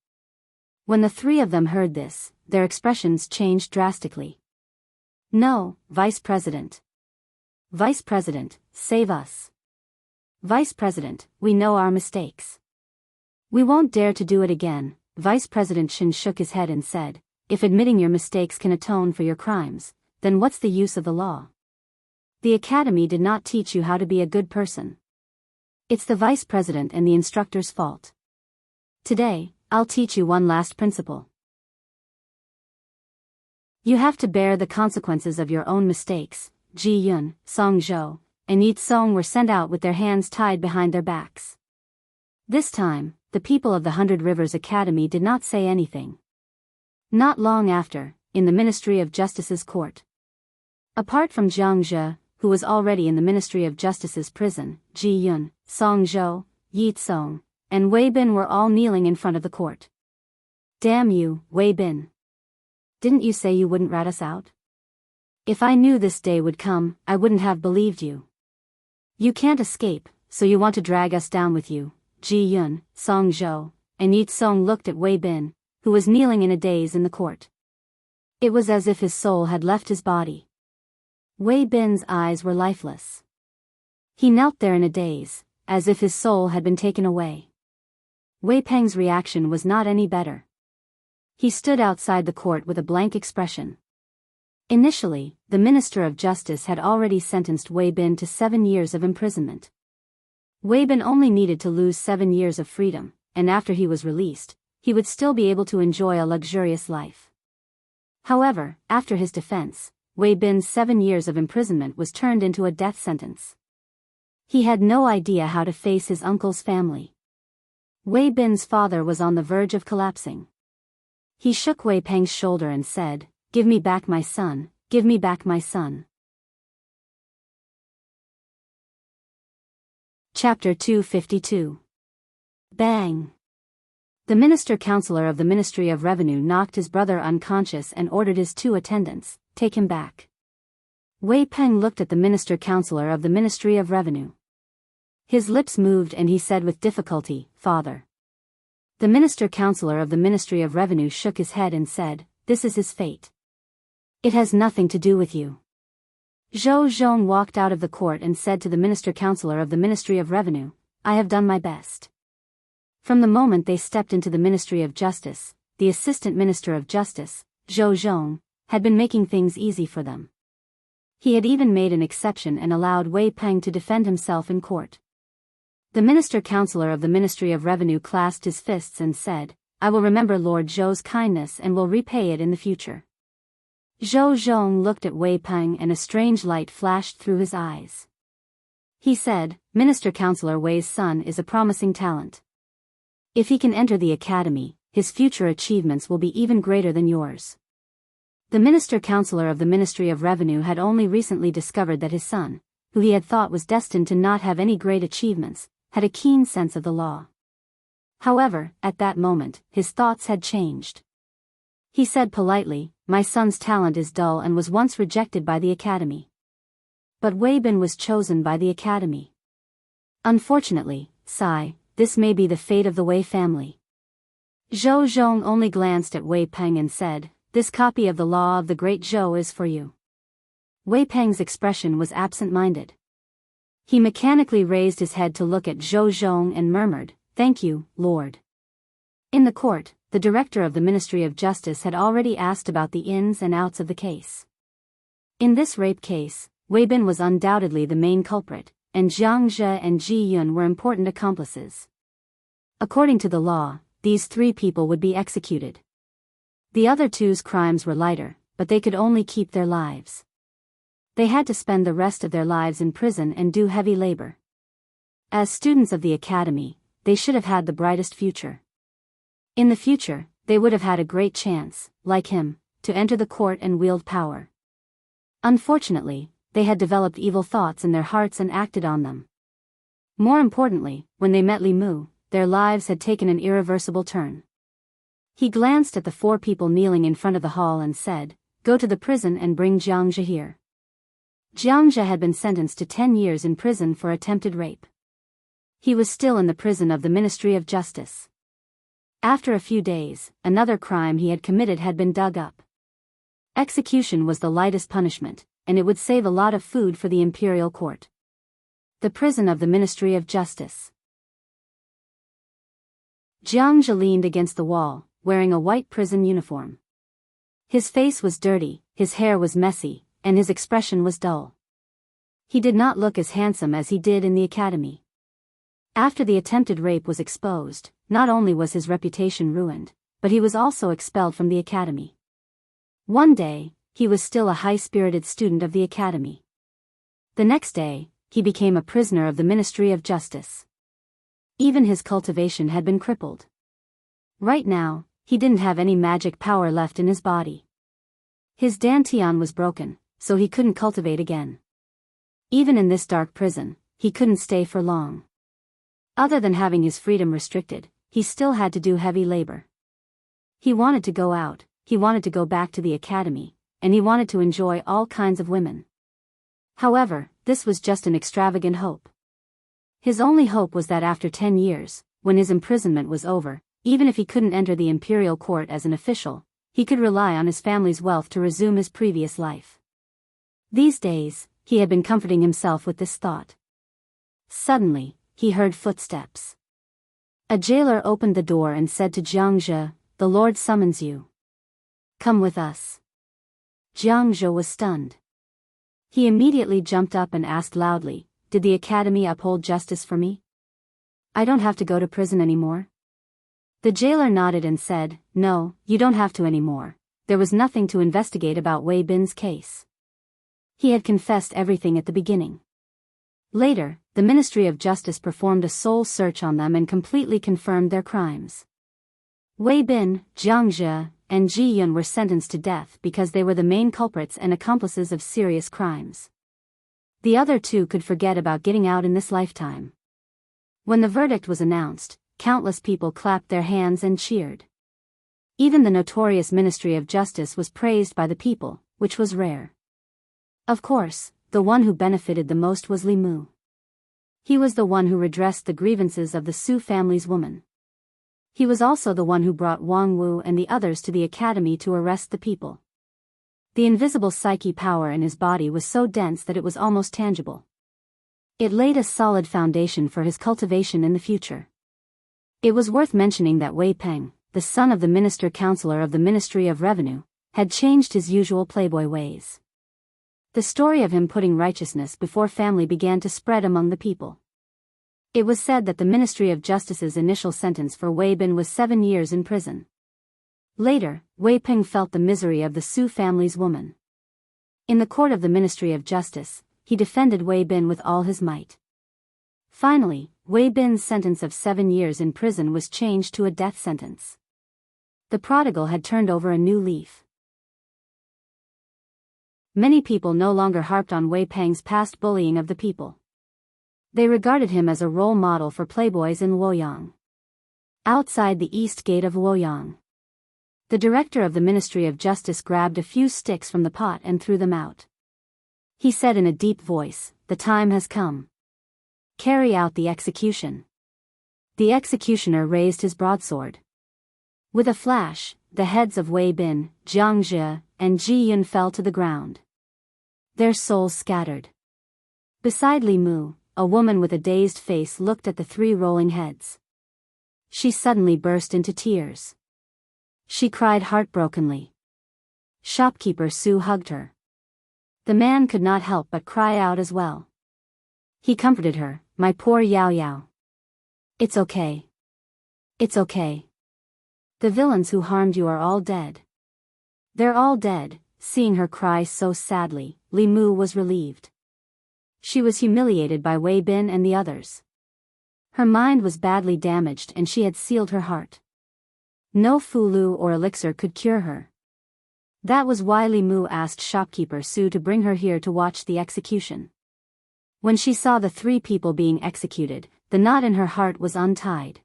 When the three of them heard this, their expressions changed drastically. "No, Vice President. Vice President, save us. Vice President, we know our mistakes. We won't dare to do it again." Vice President Shen shook his head and said, "If admitting your mistakes can atone for your crimes, then what's the use of the law? The academy did not teach you how to be a good person. It's the vice president and the instructor's fault. Today, I'll teach you one last principle. You have to bear the consequences of your own mistakes." Ji Yun, Song Zhou, and Yi Tsong were sent out with their hands tied behind their backs. This time, the people of the Hundred Rivers Academy did not say anything. Not long after, in the Ministry of Justice's court. Apart from Jianghu, who was already in the Ministry of Justice's prison, Ji Yun, Song Zhou, Yi Tsong, and Wei Bin were all kneeling in front of the court. "Damn you, Wei Bin. Didn't you say you wouldn't rat us out? If I knew this day would come, I wouldn't have believed you. You can't escape, so you want to drag us down with you." Ji Yun, Song Zhou, and Yi Tsong looked at Wei Bin, who was kneeling in a daze in the court. It was as if his soul had left his body. Wei Bin's eyes were lifeless. He knelt there in a daze, as if his soul had been taken away. Wei Peng's reaction was not any better. He stood outside the court with a blank expression. Initially, the Minister of Justice had already sentenced Wei Bin to 7 years of imprisonment. Wei Bin only needed to lose 7 years of freedom, and after he was released, he would still be able to enjoy a luxurious life. However, after his defense, Wei Bin's 7 years of imprisonment was turned into a death sentence. He had no idea how to face his uncle's family. Wei Bin's father was on the verge of collapsing. He shook Wei Peng's shoulder and said, "Give me back my son, give me back my son." Chapter 252. Bang! The Minister-Counselor of the Ministry of Revenue knocked his brother unconscious and ordered his 2 attendants, "Take him back." Wei Peng looked at the Minister-Counselor of the Ministry of Revenue. His lips moved and he said with difficulty, "Father." The Minister-Counselor of the Ministry of Revenue shook his head and said, "This is his fate. It has nothing to do with you." Zhou Zhong walked out of the court and said to the Minister-Counselor of the Ministry of Revenue, "I have done my best." From the moment they stepped into the Ministry of Justice, the Assistant Minister of Justice, Zhou Zhong, had been making things easy for them. He had even made an exception and allowed Wei Peng to defend himself in court. The Minister-Counselor of the Ministry of Revenue clasped his fists and said, "I will remember Lord Zhou's kindness and will repay it in the future." Zhou Zhong looked at Wei Peng and a strange light flashed through his eyes. He said, "Minister-Counselor Wei's son is a promising talent. If he can enter the academy, his future achievements will be even greater than yours." The Minister-Counselor of the Ministry of Revenue had only recently discovered that his son, who he had thought was destined to not have any great achievements, had a keen sense of the law. However, at that moment, his thoughts had changed. He said politely, "My son's talent is dull and was once rejected by the academy. But Wei Bin was chosen by the academy. Unfortunately, Sai, this may be the fate of the Wei family." Zhou Zhong only glanced at Wei Peng and said, "This copy of the law of the great Zhou is for you." Wei Peng's expression was absent-minded. He mechanically raised his head to look at Zhou Zhong and murmured, "Thank you, Lord." In the court, the director of the Ministry of Justice had already asked about the ins and outs of the case. In this rape case, Wei Bin was undoubtedly the main culprit, and Jianghu and Ji Yun were important accomplices. According to the law, these 3 people would be executed. The other 2's crimes were lighter, but they could only keep their lives. They had to spend the rest of their lives in prison and do heavy labor. As students of the academy, they should have had the brightest future. In the future, they would have had a great chance, like him, to enter the court and wield power. Unfortunately, they had developed evil thoughts in their hearts and acted on them. More importantly, when they met Li Mu, their lives had taken an irreversible turn. He glanced at the 4 people kneeling in front of the hall and said, "Go to the prison and bring Jianghu here." Xianxia had been sentenced to 10 years in prison for attempted rape. He was still in the prison of the Ministry of Justice. After a few days, another crime he had committed had been dug up. Execution was the lightest punishment, and it would save a lot of food for the imperial court. The prison of the Ministry of Justice. Jianghu leaned against the wall, wearing a white prison uniform. His face was dirty, his hair was messy, and his expression was dull. He did not look as handsome as he did in the academy. After the attempted rape was exposed, not only was his reputation ruined, but he was also expelled from the academy. One day, he was still a high-spirited student of the academy. The next day, he became a prisoner of the Ministry of Justice. Even his cultivation had been crippled. Right now, he didn't have any magic power left in his body. His dantian was broken, so he couldn't cultivate again. Even in this dark prison, he couldn't stay for long. Other than having his freedom restricted, he still had to do heavy labor. He wanted to go out, he wanted to go back to the academy, and he wanted to enjoy all kinds of women. However, this was just an extravagant hope. His only hope was that after 10 years, when his imprisonment was over, even if he couldn't enter the imperial court as an official, he could rely on his family's wealth to resume his previous life. These days, he had been comforting himself with this thought. Suddenly, he heard footsteps. A jailer opened the door and said to Jianghu, "The Lord summons you. Come with us." Jianghu was stunned. He immediately jumped up and asked loudly, "Did the academy uphold justice for me? I don't have to go to prison anymore?" The jailer nodded and said, "No, you don't have to anymore. There was nothing to investigate about Wei Bin's case. He had confessed everything at the beginning. Later, the Ministry of Justice performed a soul search on them and completely confirmed their crimes. Wei Bin, Jianghu, and Ji Yun were sentenced to death because they were the main culprits and accomplices of serious crimes. The other two could forget about getting out in this lifetime." When the verdict was announced, countless people clapped their hands and cheered. Even the notorious Ministry of Justice was praised by the people, which was rare. Of course, the one who benefited the most was Li Mu. He was the one who redressed the grievances of the Su family's woman. He was also the one who brought Wang Wu and the others to the academy to arrest the people. The invisible psyche power in his body was so dense that it was almost tangible. It laid a solid foundation for his cultivation in the future. It was worth mentioning that Wei Peng, the son of the minister-counselor of the Ministry of Revenue, had changed his usual playboy ways. The story of him putting righteousness before family began to spread among the people. It was said that the Ministry of Justice's initial sentence for Wei Bin was 7 years in prison. Later, Wei Peng felt the misery of the Su family's woman. In the court of the Ministry of Justice, he defended Wei Bin with all his might. Finally, Wei Bin's sentence of 7 years in prison was changed to a death sentence. The prodigal had turned over a new leaf. Many people no longer harped on Wei Peng's past bullying of the people. They regarded him as a role model for playboys in Luoyang. Outside the east gate of Luoyang, the director of the Ministry of Justice grabbed a few sticks from the pot and threw them out. He said in a deep voice, "The time has come. Carry out the execution." The executioner raised his broadsword. With a flash, the heads of Wei Bin, Jianghu, and Ji Yun fell to the ground. Their souls scattered. Beside Li Mu, a woman with a dazed face looked at the 3 rolling heads. She suddenly burst into tears. She cried heartbrokenly. Shopkeeper Su hugged her. The man could not help but cry out as well. He comforted her, "My poor Yao Yao. It's okay. It's okay. The villains who harmed you are all dead." "They're all dead." Seeing her cry so sadly, Li Mu was relieved. She was humiliated by Wei Bin and the others. Her mind was badly damaged and she had sealed her heart. No fulu or elixir could cure her. That was why Li Mu asked shopkeeper Su to bring her here to watch the execution. When she saw the 3 people being executed, the knot in her heart was untied.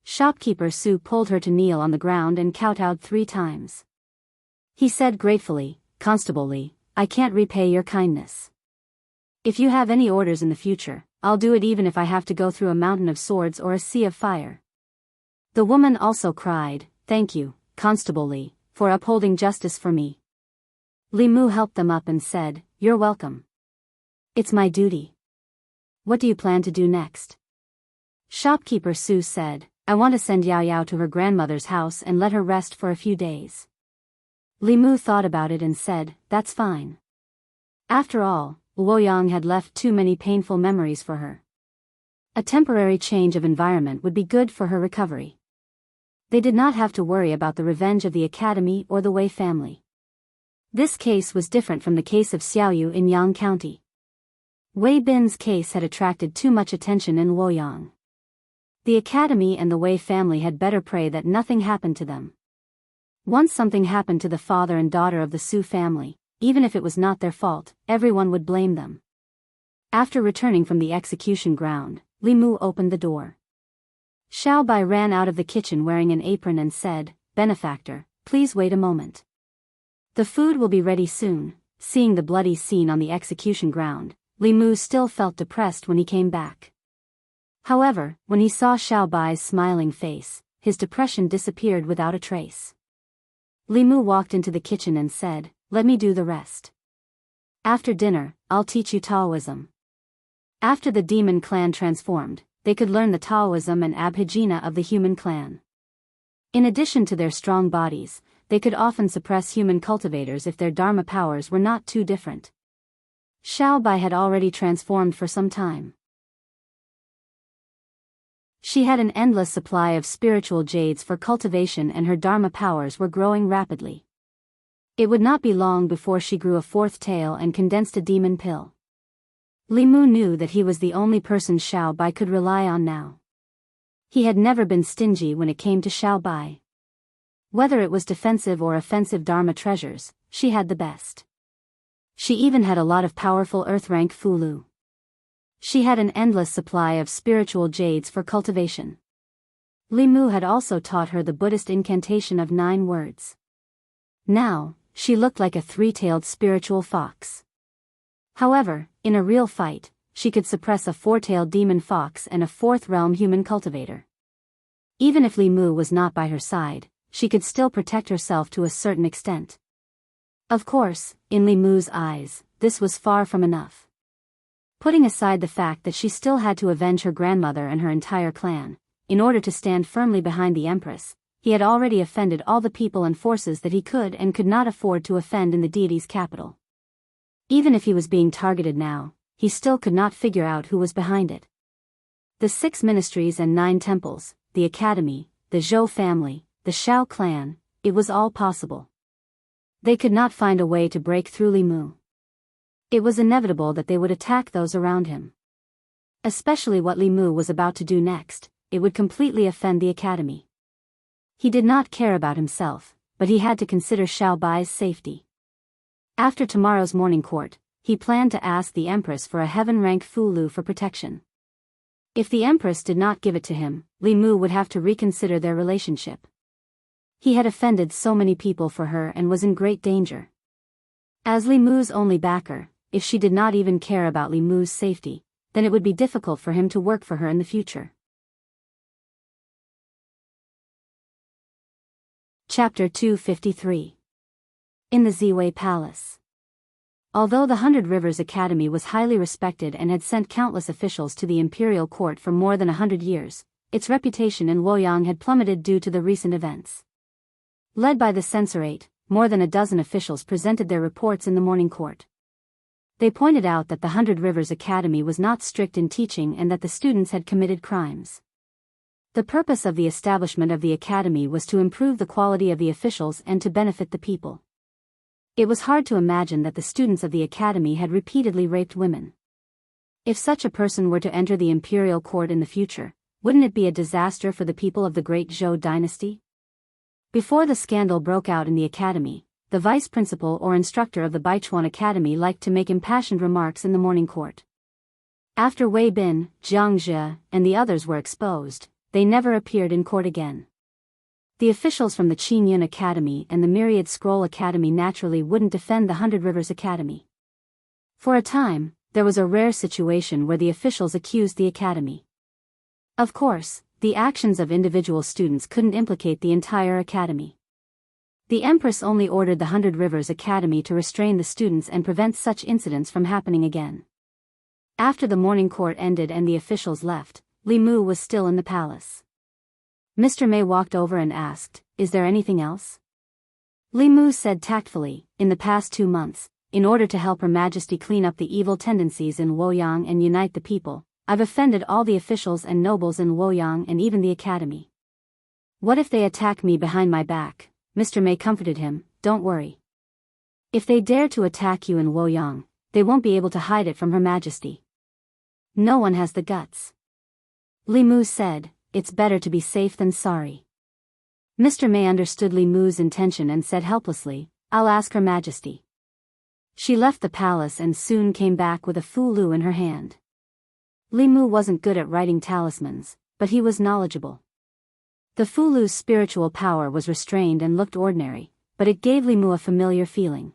Shopkeeper Su pulled her to kneel on the ground and kowtowed 3 times. He said gratefully, "Constable Li, I can't repay your kindness. If you have any orders in the future, I'll do it even if I have to go through a mountain of swords or a sea of fire. The woman also cried, "Thank you, Constable Li, for upholding justice for me." Li Mu helped them up and said, "You're welcome. It's my duty. What do you plan to do next?" Shopkeeper Su said, "I want to send Yao Yao to her grandmother's house and let her rest for a few days." Li Mu thought about it and said, "That's fine." After all, Luoyang had left too many painful memories for her. A temporary change of environment would be good for her recovery. They did not have to worry about the revenge of the academy or the Wei family. This case was different from the case of Xiaoyu in Yang County. Wei Bin's case had attracted too much attention in Luoyang. The academy and the Wei family had better pray that nothing happened to them. Once something happened to the father and daughter of the Su family, even if it was not their fault, everyone would blame them. After returning from the execution ground, Li Mu opened the door. Xiao Bai ran out of the kitchen wearing an apron and said, "Benefactor, please wait a moment. The food will be ready soon." Seeing the bloody scene on the execution ground, Li Mu still felt depressed when he came back. However, when he saw Xiao Bai's smiling face, his depression disappeared without a trace. Li Mu walked into the kitchen and said, "Let me do the rest. After dinner, I'll teach you Taoism." After the demon clan transformed, they could learn the Taoism and Abhijna of the human clan. In addition to their strong bodies, they could often suppress human cultivators if their Dharma powers were not too different. Xiao Bai had already transformed for some time. She had an endless supply of spiritual jades for cultivation and her Dharma powers were growing rapidly. It would not be long before she grew a fourth tail and condensed a demon pill. Li Mu knew that he was the only person Xiao Bai could rely on now. He had never been stingy when it came to Xiao Bai. Whether it was defensive or offensive Dharma treasures, she had the best. She even had a lot of powerful earth-rank Fulu. She had an endless supply of spiritual jades for cultivation. Li Mu had also taught her the Buddhist incantation of 9 words. Now, she looked like a 3-tailed spiritual fox. However, in a real fight, she could suppress a 4-tailed demon fox and a 4th realm human cultivator. Even if Li Mu was not by her side, she could still protect herself to a certain extent. Of course, in Li Mu's eyes, this was far from enough. Putting aside the fact that she still had to avenge her grandmother and her entire clan, in order to stand firmly behind the Empress, he had already offended all the people and forces that he could and could not afford to offend in the deity's capital. Even if he was being targeted now, he still could not figure out who was behind it. The 6 ministries and 9 temples, the academy, the Zhou family, the Xiao clan, it was all possible. They could not find a way to break through Li Mu. It was inevitable that they would attack those around him. Especially what Li Mu was about to do next, it would completely offend the academy. He did not care about himself, but he had to consider Xiao Bai's safety. After tomorrow's morning court, he planned to ask the Empress for a heaven-rank Fulu for protection. If the Empress did not give it to him, Li Mu would have to reconsider their relationship. He had offended so many people for her and was in great danger. As Li Mu's only backer, if she did not even care about Li Mu's safety, then it would be difficult for him to work for her in the future. Chapter 253. In the Ziwei Palace. Although the Hundred Rivers Academy was highly respected and had sent countless officials to the imperial court for more than 100 years, its reputation in Luoyang had plummeted due to the recent events. Led by the censorate, more than a dozen officials presented their reports in the morning court. They pointed out that the Hundred Rivers Academy was not strict in teaching and that the students had committed crimes. The purpose of the establishment of the academy was to improve the quality of the officials and to benefit the people. It was hard to imagine that the students of the academy had repeatedly raped women. If such a person were to enter the imperial court in the future, wouldn't it be a disaster for the people of the great Zhou dynasty? Before the scandal broke out in the academy, the vice principal or instructor of the Baichuan Academy liked to make impassioned remarks in the morning court. After Wei Bin, Jianghu, and the others were exposed, they never appeared in court again. The officials from the Qingyun Academy and the Myriad Scroll Academy naturally wouldn't defend the Hundred Rivers Academy. For a time, there was a rare situation where the officials accused the academy. Of course, the actions of individual students couldn't implicate the entire academy. The Empress only ordered the 100 Rivers Academy to restrain the students and prevent such incidents from happening again. After the morning court ended and the officials left, Li Mu was still in the palace. Mr. Mei walked over and asked, "Is there anything else?" Li Mu said tactfully, "In the past 2 months, in order to help Her Majesty clean up the evil tendencies in Luoyang and unite the people, I've offended all the officials and nobles in Luoyang and even the academy. What if they attack me behind my back?" Mr. Mei comforted him, "Don't worry. If they dare to attack you in Luoyang, they won't be able to hide it from Her Majesty. No one has the guts." Li Mu said, "It's better to be safe than sorry." Mr. Mei understood Li Mu's intention and said helplessly, "I'll ask Her Majesty." She left the palace and soon came back with a fulu in her hand. Li Mu wasn't good at writing talismans, but he was knowledgeable. The fulu's spiritual power was restrained and looked ordinary, but it gave Li Mu a familiar feeling.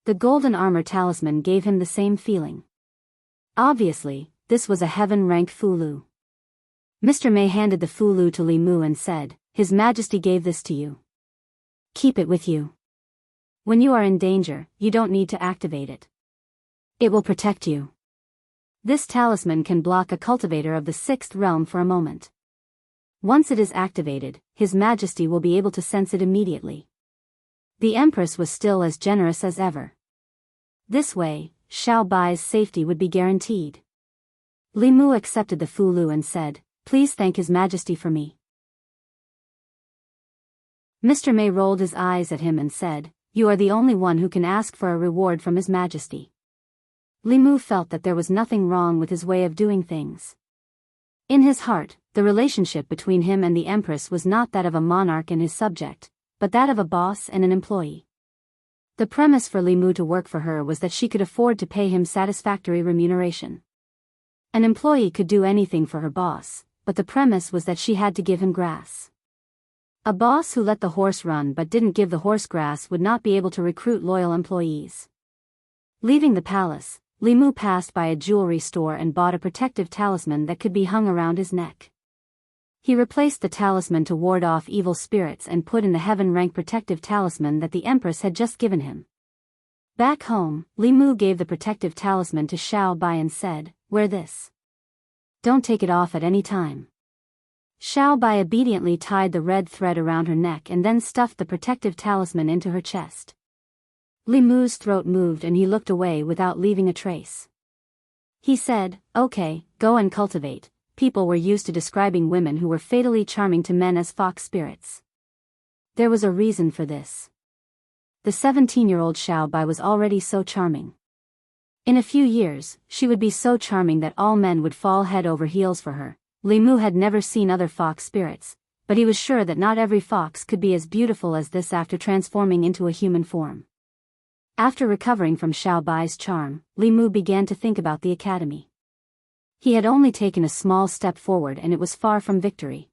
The golden armor talisman gave him the same feeling. Obviously, this was a heaven-rank fulu. Mr. Mei handed the fulu to Li Mu and said, "His Majesty gave this to you. Keep it with you. When you are in danger, you don't need to activate it. It will protect you. This talisman can block a cultivator of the 6th realm for a moment. Once it is activated, His Majesty will be able to sense it immediately." The Empress was still as generous as ever. This way, Xiao Bai's safety would be guaranteed. Li Mu accepted the fulu and said, "Please thank His Majesty for me." Mr. Mei rolled his eyes at him and said, "You are the only one who can ask for a reward from His Majesty." Li Mu felt that there was nothing wrong with his way of doing things. In his heart, the relationship between him and the Empress was not that of a monarch and his subject, but that of a boss and an employee. The premise for Li Mu to work for her was that she could afford to pay him satisfactory remuneration. An employee could do anything for her boss, but the premise was that she had to give him grass. A boss who let the horse run but didn't give the horse grass would not be able to recruit loyal employees. Leaving the palace, Li Mu passed by a jewelry store and bought a protective talisman that could be hung around his neck. He replaced the talisman to ward off evil spirits and put in the heaven-rank protective talisman that the Empress had just given him. Back home, Li Mu gave the protective talisman to Xiao Bai and said, "Wear this. Don't take it off at any time." Xiao Bai obediently tied the red thread around her neck and then stuffed the protective talisman into her chest. Li Mu's throat moved and he looked away without leaving a trace. He said, "Okay, go and cultivate." People were used to describing women who were fatally charming to men as fox spirits. There was a reason for this. The 17-year-old Xiao Bai was already so charming. In a few years, she would be so charming that all men would fall head over heels for her. Li Mu had never seen other fox spirits, but he was sure that not every fox could be as beautiful as this after transforming into a human form. After recovering from Xiao Bai's charm, Li Mu began to think about the academy. He had only taken a small step forward and it was far from victory.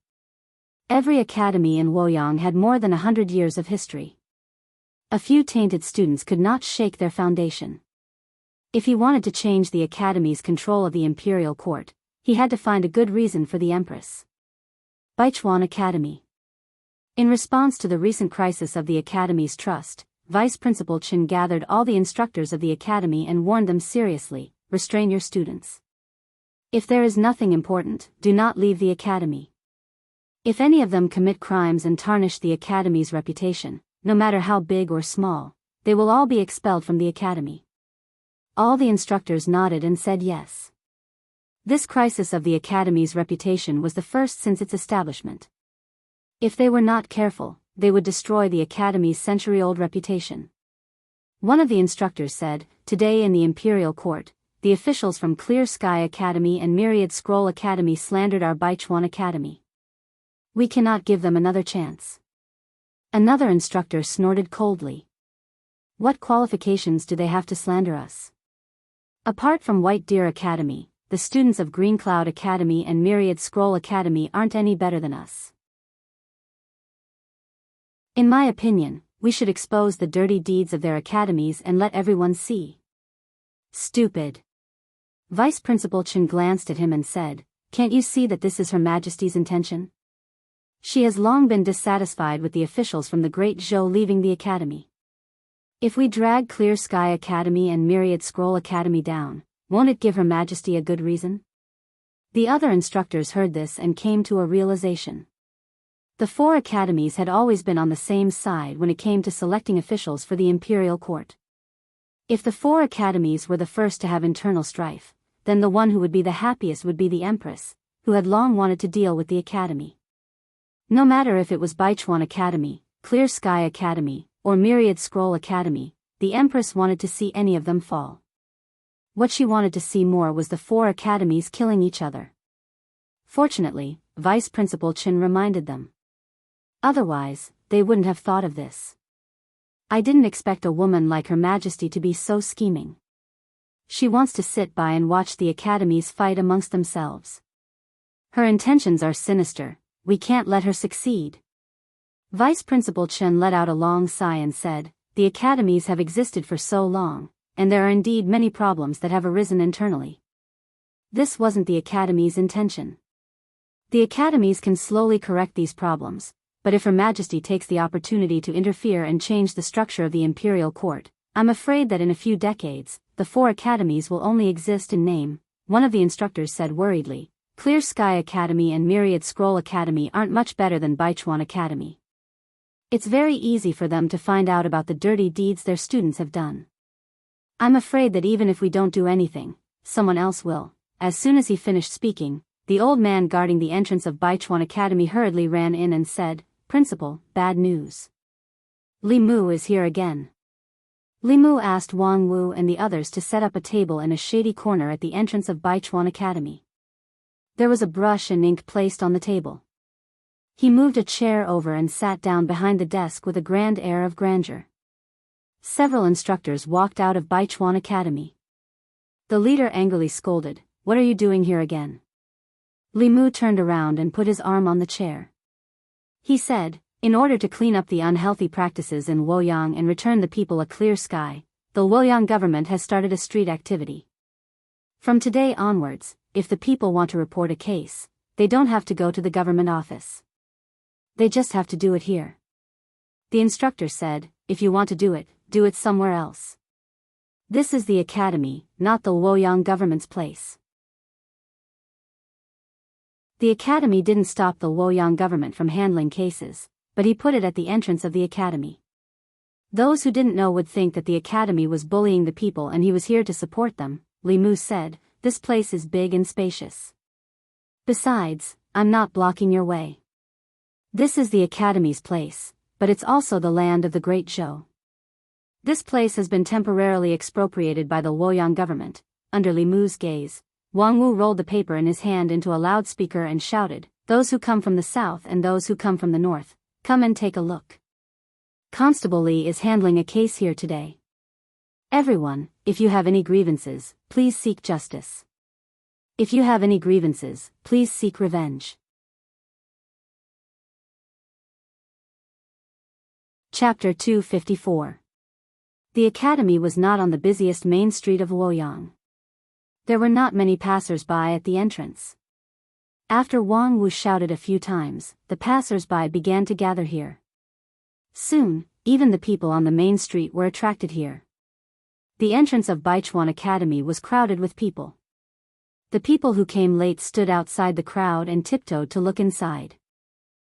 Every academy in Luoyang had more than 100 years of history. A few tainted students could not shake their foundation. If he wanted to change the academy's control of the imperial court, he had to find a good reason for the Empress. Baichuan Academy. In response to the recent crisis of the academy's trust, Vice Principal Chen gathered all the instructors of the academy and warned them seriously, "Restrain your students. If there is nothing important, do not leave the academy. If any of them commit crimes and tarnish the academy's reputation, no matter how big or small, they will all be expelled from the academy." All the instructors nodded and said yes. This crisis of the academy's reputation was the first since its establishment. If they were not careful, they would destroy the academy's century-old reputation. One of the instructors said, "Today in the imperial court, the officials from Clear Sky Academy and Myriad Scroll Academy slandered our Baichuan Academy. We cannot give them another chance." Another instructor snorted coldly. "What qualifications do they have to slander us? Apart from White Deer Academy, the students of Green Cloud Academy and Myriad Scroll Academy aren't any better than us. In my opinion, we should expose the dirty deeds of their academies and let everyone see." "Stupid. Vice Principal Chen glanced at him and said, "Can't you see that this is Her Majesty's intention? She has long been dissatisfied with the officials from the Great Zhou leaving the academy. If we drag Clear Sky Academy and Myriad Scroll Academy down, won't it give Her Majesty a good reason?" The other instructors heard this and came to a realization. The four academies had always been on the same side when it came to selecting officials for the imperial court. If the four academies were the first to have internal strife, then the one who would be the happiest would be the Empress, who had long wanted to deal with the academy. No matter if it was Baichuan Academy, Clear Sky Academy, or Myriad Scroll Academy, the Empress wanted to see any of them fall. What she wanted to see more was the four academies killing each other. Fortunately, Vice Principal Chen reminded them. Otherwise, they wouldn't have thought of this. "I didn't expect a woman like Her Majesty to be so scheming. She wants to sit by and watch the academies fight amongst themselves. Her intentions are sinister, we can't let her succeed." Vice Principal Chen let out a long sigh and said, "The academies have existed for so long, and there are indeed many problems that have arisen internally. This wasn't the academy's intention. The academies can slowly correct these problems, but if Her Majesty takes the opportunity to interfere and change the structure of the imperial court, I'm afraid that in a few decades, the four academies will only exist in name," one of the instructors said worriedly. "Clear Sky Academy and Myriad Scroll Academy aren't much better than Baichuan Academy. It's very easy for them to find out about the dirty deeds their students have done. I'm afraid that even if we don't do anything, someone else will." As soon as he finished speaking, the old man guarding the entrance of Baichuan Academy hurriedly ran in and said, "Principal, bad news. Li Mu is here again." Li Mu asked Wang Wu and the others to set up a table in a shady corner at the entrance of Baichuan Academy. There was a brush and ink placed on the table. He moved a chair over and sat down behind the desk with a grand air of grandeur. Several instructors walked out of Baichuan Academy. The leader angrily scolded, "What are you doing here again?" Li Mu turned around and put his arm on the chair. He said, "In order to clean up the unhealthy practices in Luoyang and return the people a clear sky, the Luoyang government has started a street activity. From today onwards, if the people want to report a case, they don't have to go to the government office. They just have to do it here." The instructor said, "If you want to do it somewhere else. This is the academy, not the Luoyang government's place." The academy didn't stop the Luoyang government from handling cases, but he put it at the entrance of the academy. Those who didn't know would think that the academy was bullying the people and he was here to support them. Li Mu said, "This place is big and spacious. Besides, I'm not blocking your way. This is the academy's place, but it's also the land of the Great Zhou. This place has been temporarily expropriated by the Luoyang government." Under Li Mu's gaze, Wang Wu rolled the paper in his hand into a loudspeaker and shouted, "Those who come from the south and those who come from the north, come and take a look. Constable Li is handling a case here today. Everyone, if you have any grievances, please seek justice. If you have any grievances, please seek revenge." Chapter 254. The academy was not on the busiest main street of Luoyang. There were not many passers-by at the entrance. After Wang Wu shouted a few times, the passers-by began to gather here. Soon, even the people on the main street were attracted here. The entrance of Baichuan Academy was crowded with people. The people who came late stood outside the crowd and tiptoed to look inside.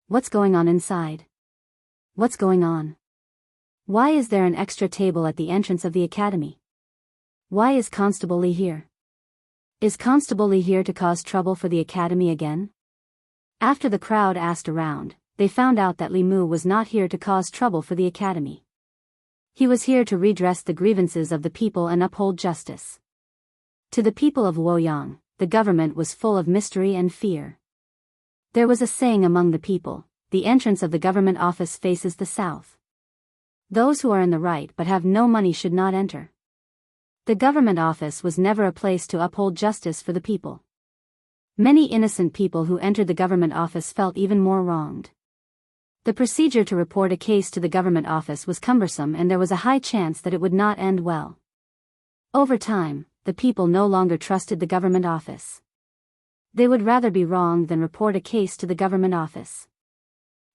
What's going on inside? What's going on? Why is there an extra table at the entrance of the academy? Why is Constable Li here? Is Constable Li here to cause trouble for the academy again? After the crowd asked around, they found out that Li Mu was not here to cause trouble for the academy. He was here to redress the grievances of the people and uphold justice. To the people of Luoyang, the government was full of mystery and fear. There was a saying among the people, "The entrance of the government office faces the south. Those who are in the right but have no money should not enter." The government office was never a place to uphold justice for the people. Many innocent people who entered the government office felt even more wronged. The procedure to report a case to the government office was cumbersome and there was a high chance that it would not end well. Over time, the people no longer trusted the government office. They would rather be wronged than report a case to the government office.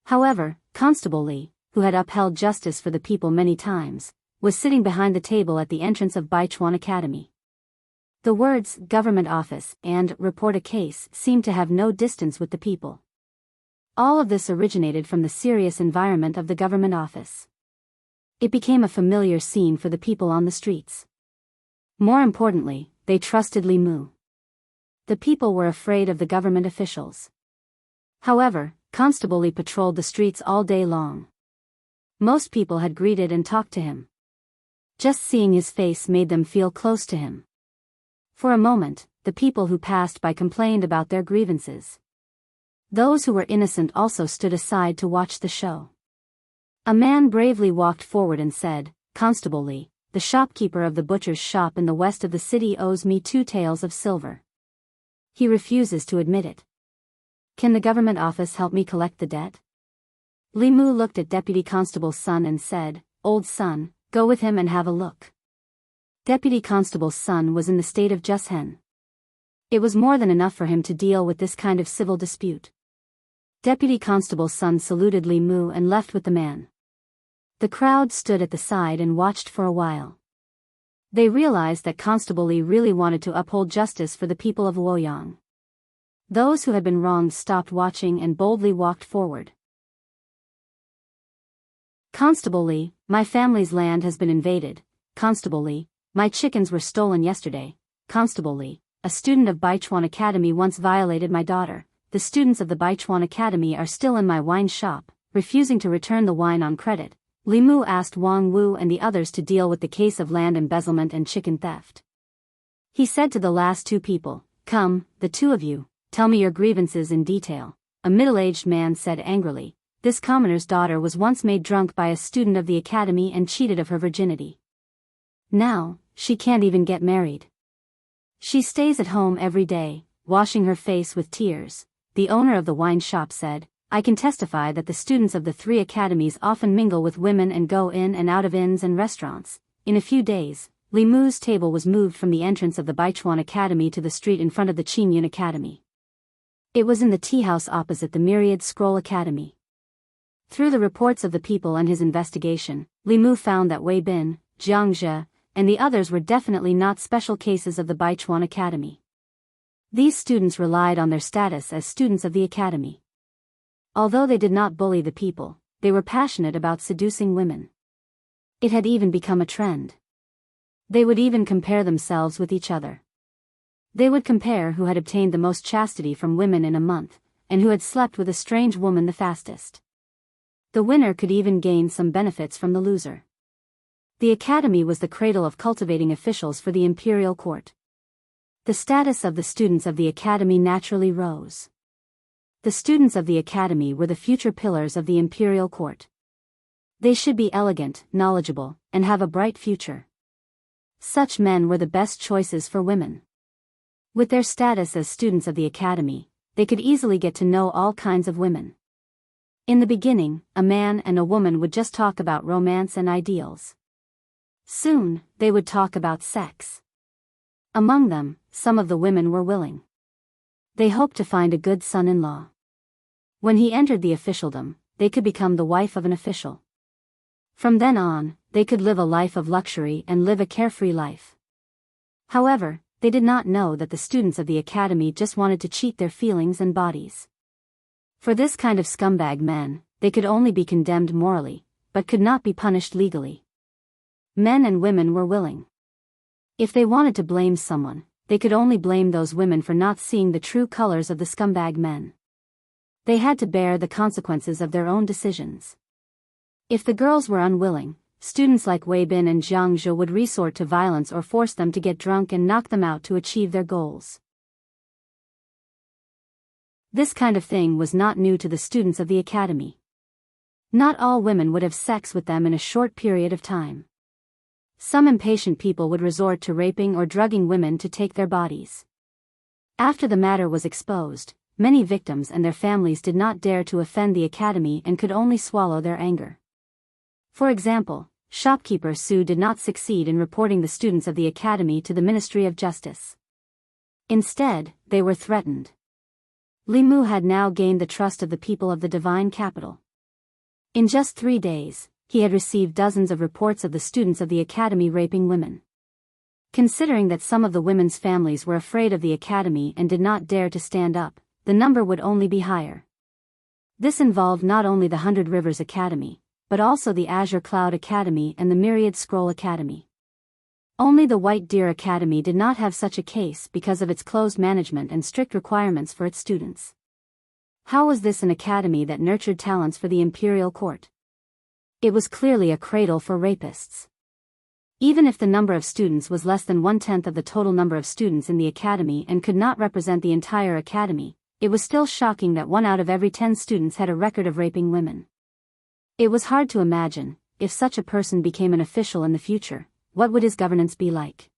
However, Constable Li, who had upheld justice for the people many times, was sitting behind the table at the entrance of Baichuan Academy. The words government office and report a case seemed to have no distance with the people. All of this originated from the serious environment of the government office. It became a familiar scene for the people on the streets. More importantly, they trusted Li Mu. The people were afraid of the government officials. However, Constable Li patrolled the streets all day long. Most people had greeted and talked to him. Just seeing his face made them feel close to him. For a moment, the people who passed by complained about their grievances. Those who were innocent also stood aside to watch the show. A man bravely walked forward and said, "Constable Li, the shopkeeper of the butcher's shop in the west of the city owes me 2 taels of silver. He refuses to admit it. Can the government office help me collect the debt?" Li Mu looked at Deputy Constable's son and said, "Old son, go with him and have a look." Deputy Constable's son was in the state of Jushen. It was more than enough for him to deal with this kind of civil dispute. Deputy Constable's son saluted Li Mu and left with the man. The crowd stood at the side and watched for a while. They realized that Constable Li really wanted to uphold justice for the people of Luoyang. Those who had been wronged stopped watching and boldly walked forward. "Constable Li, my family's land has been invaded. Constable Li, my chickens were stolen yesterday. Constable Li, a student of Baichuan Academy once violated my daughter. The students of the Baichuan Academy are still in my wine shop, refusing to return the wine on credit." Li Mu asked Wang Wu and the others to deal with the case of land embezzlement and chicken theft. He said to the last 2 people, "Come, the 2 of you, tell me your grievances in detail." A middle-aged man said angrily, "This commoner's daughter was once made drunk by a student of the academy and cheated of her virginity. Now, she can't even get married. She stays at home every day, washing her face with tears." The owner of the wine shop said, "I can testify that the students of the 3 academies often mingle with women and go in and out of inns and restaurants." In a few days, Li Mu's table was moved from the entrance of the Baichuan Academy to the street in front of the Qingyun Academy. It was in the tea house opposite the Myriad Scroll Academy. Through the reports of the people and his investigation, Li Mu found that Wei Bin, Jianghu, and the others were definitely not special cases of the Baichuan Academy. These students relied on their status as students of the academy. Although they did not bully the people, they were passionate about seducing women. It had even become a trend. They would even compare themselves with each other. They would compare who had obtained the most chastity from women in a month, and who had slept with a strange woman the fastest. The winner could even gain some benefits from the loser. The academy was the cradle of cultivating officials for the imperial court. The status of the students of the academy naturally rose. The students of the academy were the future pillars of the imperial court. They should be elegant, knowledgeable, and have a bright future. Such men were the best choices for women. With their status as students of the academy, they could easily get to know all kinds of women. In the beginning, a man and a woman would just talk about romance and ideals. Soon, they would talk about sex. Among them, some of the women were willing. They hoped to find a good son-in-law. When he entered the officialdom, they could become the wife of an official. From then on, they could live a life of luxury and live a carefree life. However, they did not know that the students of the academy just wanted to cheat their feelings and bodies. For this kind of scumbag men, they could only be condemned morally, but could not be punished legally. Men and women were willing. If they wanted to blame someone, they could only blame those women for not seeing the true colors of the scumbag men. They had to bear the consequences of their own decisions. If the girls were unwilling, students like Wei Bin and Jianghu would resort to violence or force them to get drunk and knock them out to achieve their goals. This kind of thing was not new to the students of the academy. Not all women would have sex with them in a short period of time. Some impatient people would resort to raping or drugging women to take their bodies. After the matter was exposed, many victims and their families did not dare to offend the academy and could only swallow their anger. For example, shopkeeper Su did not succeed in reporting the students of the academy to the Ministry of Justice. Instead, they were threatened. Li Mu had now gained the trust of the people of the divine capital. In just 3 days, he had received dozens of reports of the students of the academy raping women. Considering that some of the women's families were afraid of the academy and did not dare to stand up, the number would only be higher. This involved not only the 100 Rivers Academy, but also the Azure Cloud Academy and the Myriad Scroll Academy. Only the White Deer Academy did not have such a case because of its closed management and strict requirements for its students. How was this an academy that nurtured talents for the imperial court? It was clearly a cradle for rapists. Even if the number of students was less than 1/10 of the total number of students in the academy and could not represent the entire academy, it was still shocking that 1 out of every 10 students had a record of raping women. It was hard to imagine, if such a person became an official in the future, what would his governance be like?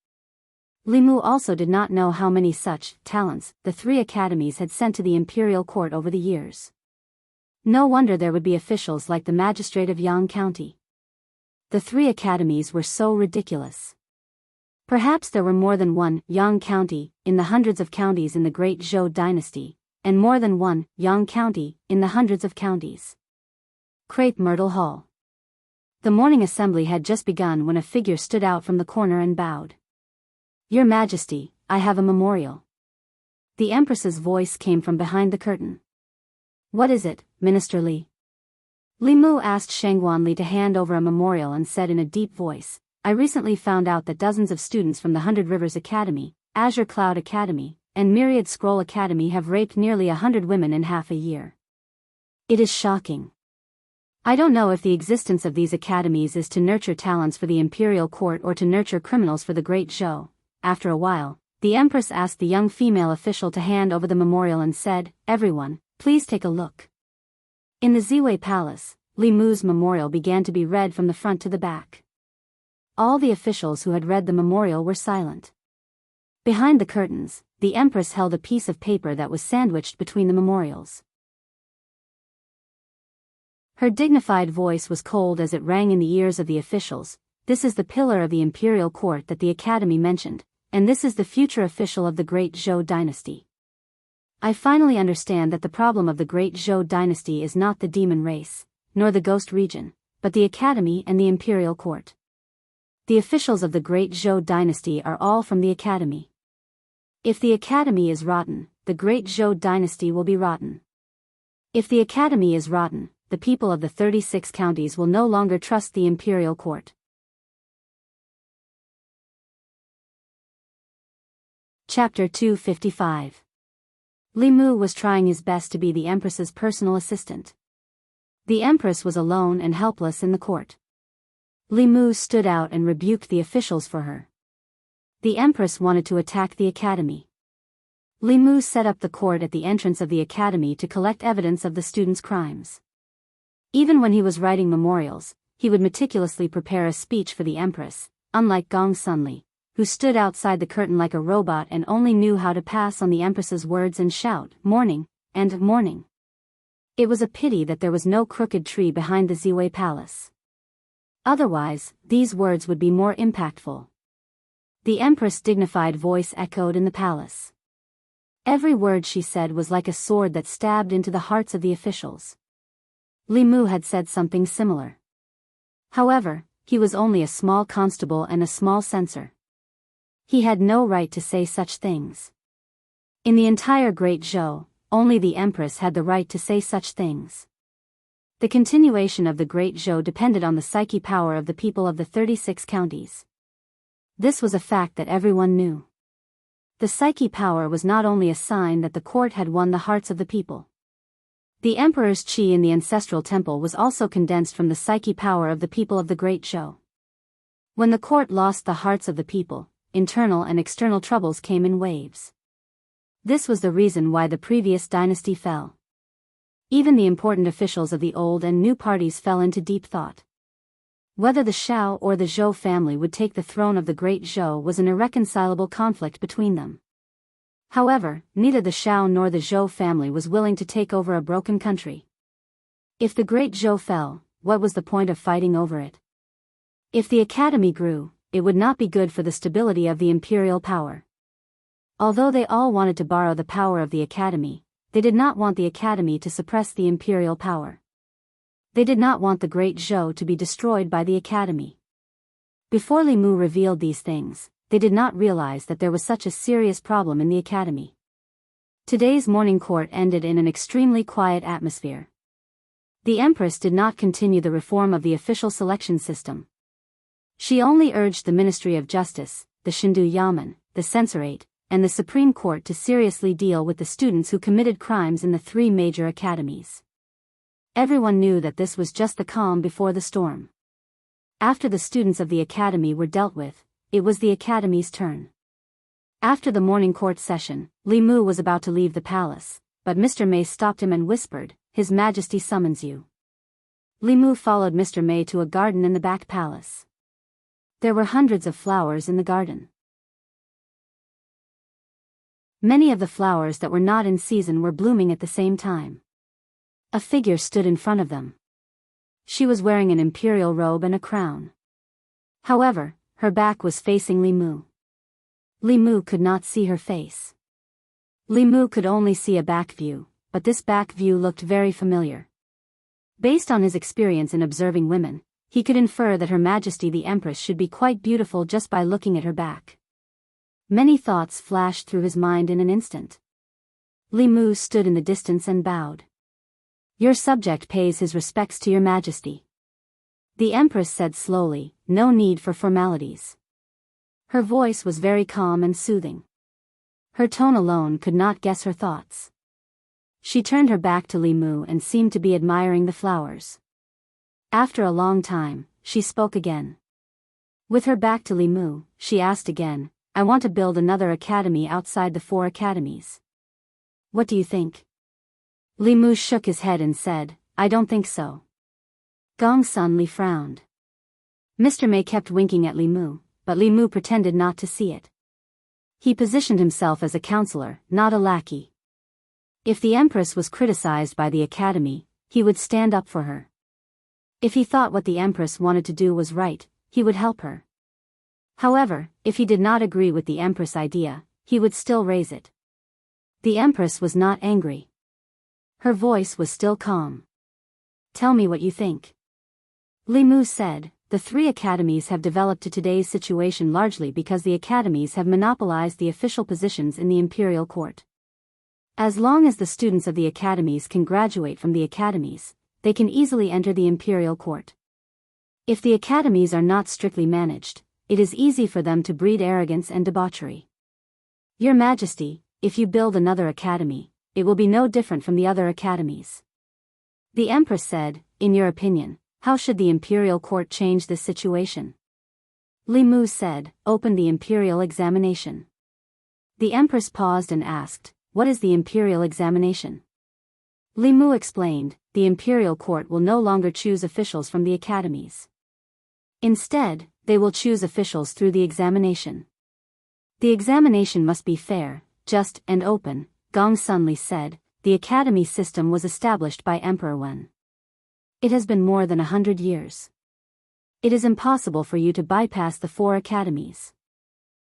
Li Mu also did not know how many such talents the 3 academies had sent to the imperial court over the years. No wonder there would be officials like the magistrate of Yang County. The 3 academies were so ridiculous. Perhaps there were more than one Yang County in the hundreds of counties in the Great Zhou dynasty, and more than one Yang County in the hundreds of counties. Crepe Myrtle Hall. The morning assembly had just begun when a figure stood out from the corner and bowed. "Your Majesty, I have a memorial." The Empress's voice came from behind the curtain. "What is it, Minister Li?" Li Mu asked Shangguan Li to hand over a memorial and said in a deep voice, "I recently found out that dozens of students from the 100 Rivers Academy, Azure Cloud Academy, and Myriad Scroll Academy have raped nearly 100 women in half a year. It is shocking. I don't know if the existence of these academies is to nurture talents for the imperial court or to nurture criminals for the Great Zhou." After a while, the Empress asked the young female official to hand over the memorial and said, "Everyone, please take a look." In the Ziwei Palace, Li Mu's memorial began to be read from the front to the back. All the officials who had read the memorial were silent. Behind the curtains, the Empress held a piece of paper that was sandwiched between the memorials. Her dignified voice was cold as it rang in the ears of the officials. "This is the pillar of the imperial court that the academy mentioned, and this is the future official of the Great Zhou dynasty. I finally understand that the problem of the Great Zhou dynasty is not the demon race, nor the ghost region, but the academy and the imperial court. The officials of the Great Zhou dynasty are all from the academy. If the academy is rotten, the Great Zhou dynasty will be rotten. If the academy is rotten, the people of the 36 counties will no longer trust the imperial court." Chapter 255. Li Mu was trying his best to be the Empress's personal assistant. The Empress was alone and helpless in the court. Li Mu stood out and rebuked the officials for her. The Empress wanted to attack the academy. Li Mu set up the court at the entrance of the academy to collect evidence of the students' crimes. Even when he was writing memorials, he would meticulously prepare a speech for the Empress, unlike Gong Sunli, who stood outside the curtain like a robot and only knew how to pass on the Empress's words and shout, "Morning," and "Morning." It was a pity that there was no crooked tree behind the Ziwei Palace. Otherwise, these words would be more impactful. The Empress' dignified voice echoed in the palace. Every word she said was like a sword that stabbed into the hearts of the officials. Li Mu had said something similar. However, he was only a small constable and a small censor. He had no right to say such things. In the entire Great Zhou, only the Empress had the right to say such things. The continuation of the Great Zhou depended on the psyche power of the people of the 36 counties. This was a fact that everyone knew. The psyche power was not only a sign that the court had won the hearts of the people. The Emperor's qi in the ancestral temple was also condensed from the psyche power of the people of the Great Zhou. When the court lost the hearts of the people, internal and external troubles came in waves. This was the reason why the previous dynasty fell. Even the important officials of the old and new parties fell into deep thought. Whether the Shao or the Zhou family would take the throne of the Great Zhou was an irreconcilable conflict between them. However, neither the Shao nor the Zhou family was willing to take over a broken country. If the Great Zhou fell, what was the point of fighting over it? If the academy grew, it would not be good for the stability of the imperial power. Although they all wanted to borrow the power of the academy, they did not want the academy to suppress the imperial power. They did not want the great Zhou to be destroyed by the academy. Before Li Mu revealed these things, they did not realize that there was such a serious problem in the academy. Today's morning court ended in an extremely quiet atmosphere. The Empress did not continue the reform of the official selection system. She only urged the Ministry of Justice, the Shindu Yamen, the Censorate, and the Supreme Court to seriously deal with the students who committed crimes in the three major academies. Everyone knew that this was just the calm before the storm. After the students of the academy were dealt with, it was the academy's turn. After the morning court session, Li Mu was about to leave the palace, but Mr. Mei stopped him and whispered, "His Majesty summons you." Li Mu followed Mr. Mei to a garden in the back palace. There were hundreds of flowers in the garden. Many of the flowers that were not in season were blooming at the same time. A figure stood in front of them. She was wearing an imperial robe and a crown. However, her back was facing Li Mu. Li Mu could not see her face. Li Mu could only see a back view, but this back view looked very familiar. Based on his experience in observing women, he could infer that Her Majesty the Empress should be quite beautiful just by looking at her back. Many thoughts flashed through his mind in an instant. Li Mu stood in the distance and bowed. "Your subject pays his respects to Your Majesty." The Empress said slowly, "No need for formalities." Her voice was very calm and soothing. Her tone alone could not guess her thoughts. She turned her back to Li Mu and seemed to be admiring the flowers. After a long time, she spoke again. With her back to Li Mu, she asked again, "I want to build another academy outside the four academies. What do you think?" Li Mu shook his head and said, "I don't think so." Gong Sun Li frowned. Mr. Mei kept winking at Li Mu, but Li Mu pretended not to see it. He positioned himself as a counselor, not a lackey. If the Empress was criticized by the academy, he would stand up for her. If he thought what the Empress wanted to do was right, he would help her. However, if he did not agree with the Empress' idea, he would still raise it. The Empress was not angry. Her voice was still calm. "Tell me what you think." Li Mu said, "The three academies have developed to today's situation largely because the academies have monopolized the official positions in the imperial court. As long as the students of the academies can graduate from the academies, they can easily enter the imperial court. If the academies are not strictly managed, it is easy for them to breed arrogance and debauchery. Your Majesty, if you build another academy, it will be no different from the other academies." The Empress said, "In your opinion, how should the imperial court change this situation?" Li Mu said, "Open the imperial examination." The Empress paused and asked, "What is the imperial examination?" Li Mu explained, "The imperial court will no longer choose officials from the academies. Instead, they will choose officials through the examination. The examination must be fair, just, and open." Gong Sunli said, "The academy system was established by Emperor Wen. It has been more than 100 years. It is impossible for you to bypass the four academies.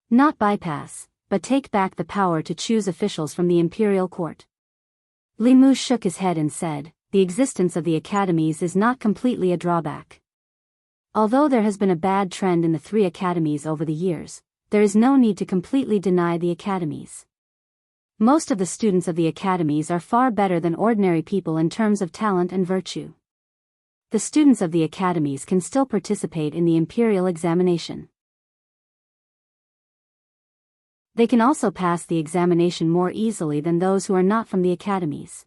Not bypass, but take back the power to choose officials from the imperial court." Li Mu shook his head and said, "The existence of the academies is not completely a drawback. Although there has been a bad trend in the three academies over the years, there is no need to completely deny the academies. Most of the students of the academies are far better than ordinary people in terms of talent and virtue. The students of the academies can still participate in the imperial examination. They can also pass the examination more easily than those who are not from the academies.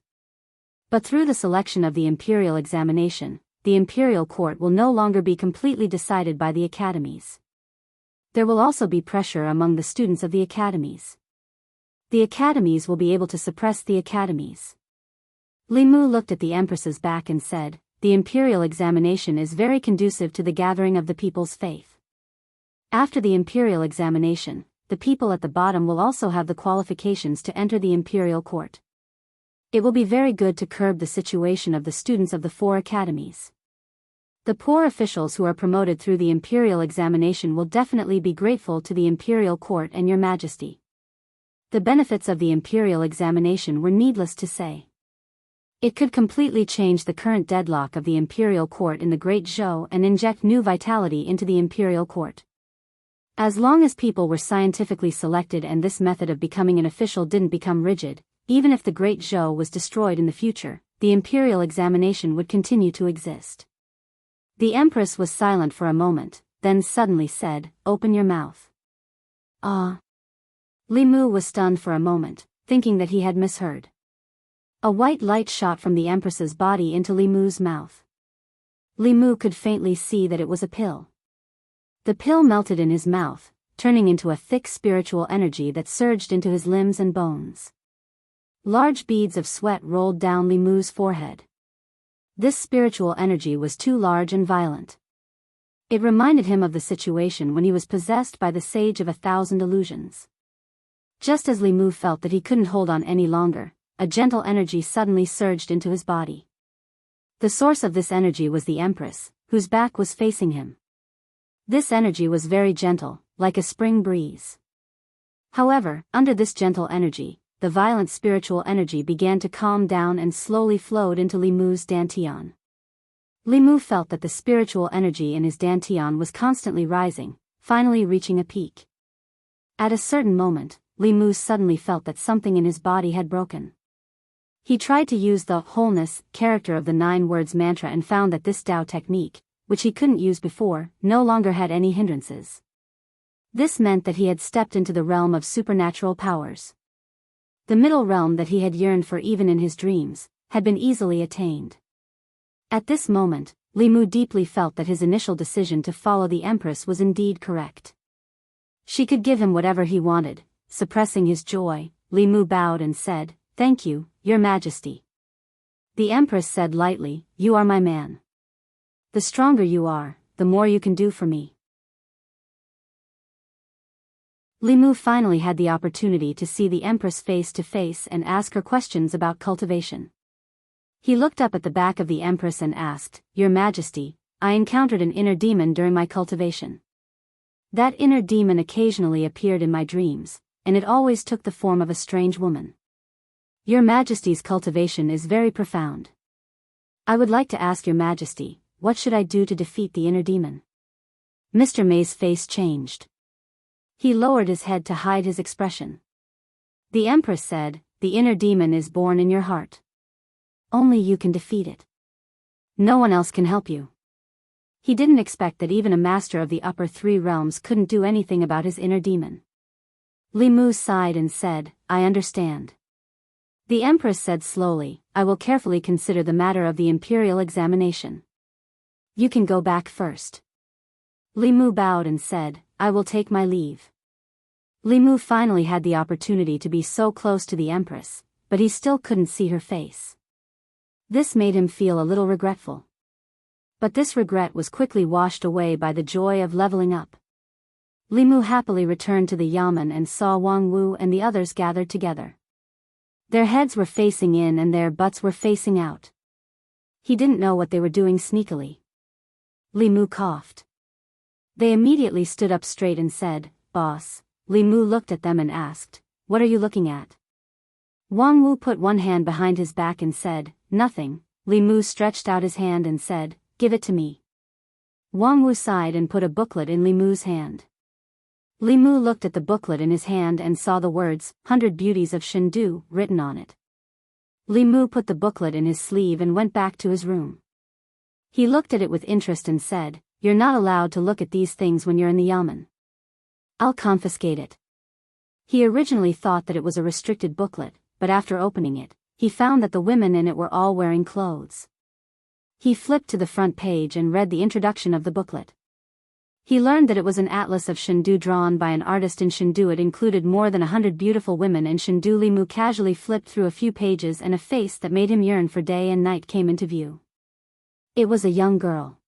But through the selection of the imperial examination, the imperial court will no longer be completely decided by the academies. There will also be pressure among the students of the academies. The academies will be able to suppress the academies." Li Mu looked at the Empress's back and said, "The imperial examination is very conducive to the gathering of the people's faith. After the imperial examination, the people at the bottom will also have the qualifications to enter the imperial court. It will be very good to curb the situation of the students of the four academies. The poor officials who are promoted through the imperial examination will definitely be grateful to the imperial court and your majesty. The benefits of the imperial examination were needless to say. It could completely change the current deadlock of the imperial court in the Great Zhou and inject new vitality into the imperial court. As long as people were scientifically selected and this method of becoming an official didn't become rigid, even if the Great Zhou was destroyed in the future, the imperial examination would continue to exist. The Empress was silent for a moment, then suddenly said, "Open your mouth." Ah. Li Mu was stunned for a moment, thinking that he had misheard. A white light shot from the Empress's body into Li Mu's mouth. Li Mu could faintly see that it was a pill. The pill melted in his mouth, turning into a thick spiritual energy that surged into his limbs and bones. Large beads of sweat rolled down Li Mu's forehead. This spiritual energy was too large and violent. It reminded him of the situation when he was possessed by the Sage of 1,000 Illusions. Just as Li Mu felt that he couldn't hold on any longer, a gentle energy suddenly surged into his body. The source of this energy was the Empress, whose back was facing him. This energy was very gentle, like a spring breeze. However, under this gentle energy, the violent spiritual energy began to calm down and slowly flowed into Li Mu's dantian. Li Mu felt that the spiritual energy in his dantian was constantly rising, finally reaching a peak. At a certain moment, Li Mu suddenly felt that something in his body had broken. He tried to use the wholeness character of the 9 words mantra and found that this Tao technique, which he couldn't use before, no longer had any hindrances. This meant that he had stepped into the realm of supernatural powers. The middle realm that he had yearned for even in his dreams, had been easily attained. At this moment, Li Mu deeply felt that his initial decision to follow the Empress was indeed correct. She could give him whatever he wanted. Suppressing his joy, Li Mu bowed and said, "Thank you, Your Majesty." The Empress said lightly, "You are my man. The stronger you are, the more you can do for me." Li Mu finally had the opportunity to see the Empress face to face and ask her questions about cultivation. He looked up at the back of the Empress and asked, "Your Majesty, I encountered an inner demon during my cultivation. That inner demon occasionally appeared in my dreams, and it always took the form of a strange woman. Your Majesty's cultivation is very profound. I would like to ask Your Majesty, what should I do to defeat the inner demon?" Mr. May's face changed. He lowered his head to hide his expression. The Empress said, "The inner demon is born in your heart. Only you can defeat it. No one else can help you." He didn't expect that even a master of the upper 3 realms couldn't do anything about his inner demon. Li Mu sighed and said, "I understand." The Empress said slowly, "I will carefully consider the matter of the imperial examination. You can go back first." Li Mu bowed and said, "I will take my leave." Li Mu finally had the opportunity to be so close to the Empress, but he still couldn't see her face. This made him feel a little regretful. But this regret was quickly washed away by the joy of leveling up. Li Mu happily returned to the yamen and saw Wang Wu and the others gathered together. Their heads were facing in and their butts were facing out. He didn't know what they were doing sneakily. Li Mu coughed. They immediately stood up straight and said, "Boss." Li Mu looked at them and asked, "What are you looking at?" Wang Wu put one hand behind his back and said, "Nothing." Li Mu stretched out his hand and said, "Give it to me." Wang Wu sighed and put a booklet in Li Mu's hand. Li Mu looked at the booklet in his hand and saw the words, "100 Beauties of Shendu," written on it. Li Mu put the booklet in his sleeve and went back to his room. He looked at it with interest and said, "You're not allowed to look at these things when you're in the yamen. I'll confiscate it." He originally thought that it was a restricted booklet, but after opening it, he found that the women in it were all wearing clothes. He flipped to the front page and read the introduction of the booklet. He learned that it was an atlas of Shendu drawn by an artist in Shendu. It included more than 100 beautiful women in Shendu. Li Mu casually flipped through a few pages and a face that made him yearn for day and night came into view. It was a young girl.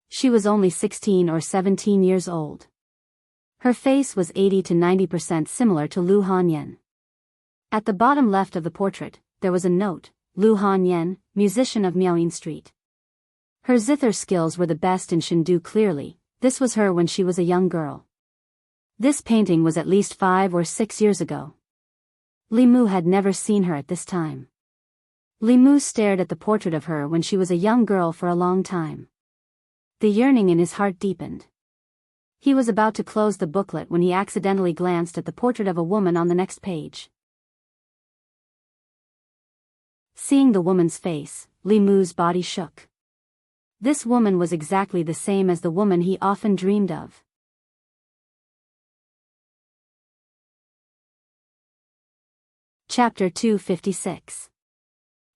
She was only 16 or 17 years old. Her face was 80 to 90% similar to Lu Hanyan. At the bottom left of the portrait, there was a note, "Lu Hanyan, musician of Miaoyin Street." Her zither skills were the best in Shindu. Clearly, this was her when she was a young girl. This painting was at least 5 or 6 years ago. Li Mu had never seen her at this time. Li Mu stared at the portrait of her when she was a young girl for a long time. The yearning in his heart deepened. He was about to close the booklet when he accidentally glanced at the portrait of a woman on the next page. Seeing the woman's face, Li Mu's body shook. This woman was exactly the same as the woman he often dreamed of. Chapter 256.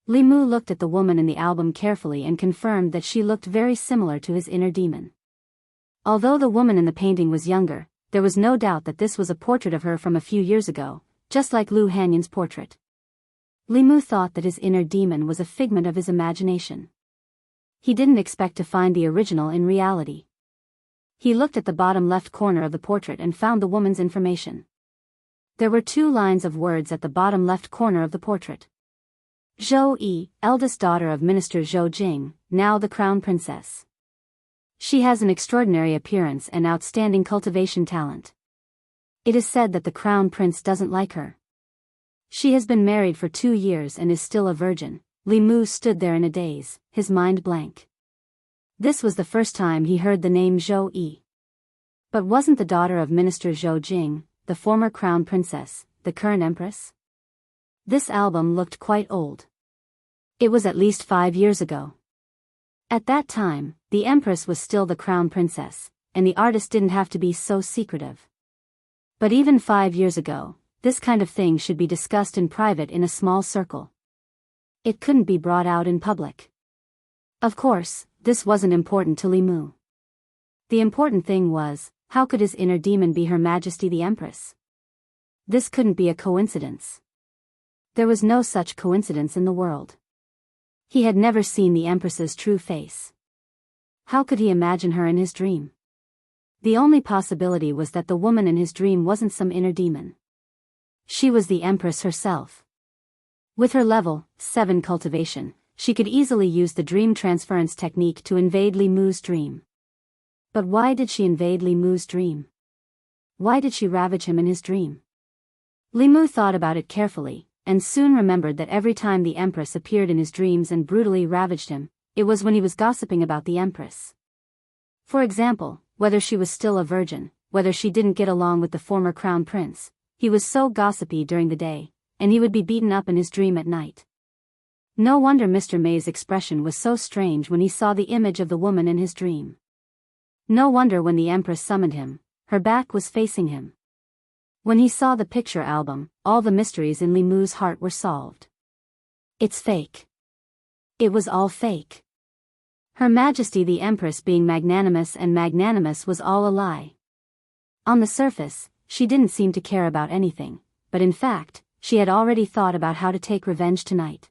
Li Mu looked at the woman in the album carefully and confirmed that she looked very similar to his inner demon. Although the woman in the painting was younger, there was no doubt that this was a portrait of her from a few years ago, just like Lu Hanyan's portrait. Li Mu thought that his inner demon was a figment of his imagination. He didn't expect to find the original in reality. He looked at the bottom left corner of the portrait and found the woman's information. There were 2 lines of words at the bottom left corner of the portrait. Zhou Yi, eldest daughter of Minister Zhou Jing, now the crown princess. She has an extraordinary appearance and outstanding cultivation talent. It is said that the crown prince doesn't like her. She has been married for 2 years and is still a virgin. Li Mu stood there in a daze, his mind blank. This was the first time he heard the name Zhou Yi. But wasn't the daughter of Minister Zhou Jing, the former crown princess, the current empress? This album looked quite old. It was at least 5 years ago. At that time, the empress was still the crown princess, and the artist didn't have to be so secretive. But even 5 years ago, this kind of thing should be discussed in private in a small circle. It couldn't be brought out in public. Of course, this wasn't important to Li Mu. The important thing was, how could his inner demon be Her Majesty the Empress? This couldn't be a coincidence. There was no such coincidence in the world. He had never seen the Empress's true face. How could he imagine her in his dream? The only possibility was that the woman in his dream wasn't some inner demon. She was the Empress herself. With her level 7 cultivation, she could easily use the dream transference technique to invade Li Mu's dream. But why did she invade Li Mu's dream? Why did she ravage him in his dream? Li Mu thought about it carefully, and soon remembered that every time the Empress appeared in his dreams and brutally ravaged him, it was when he was gossiping about the Empress. For example, whether she was still a virgin, whether she didn't get along with the former crown prince, he was so gossipy during the day, and he would be beaten up in his dream at night. No wonder Mr. May's expression was so strange when he saw the image of the woman in his dream. No wonder when the Empress summoned him, her back was facing him. When he saw the picture album, all the mysteries in Li Mu's heart were solved. It's fake. It was all fake. Her Majesty the Empress being magnanimous and magnanimous was all a lie. On the surface, she didn't seem to care about anything, but in fact, she had already thought about how to take revenge tonight.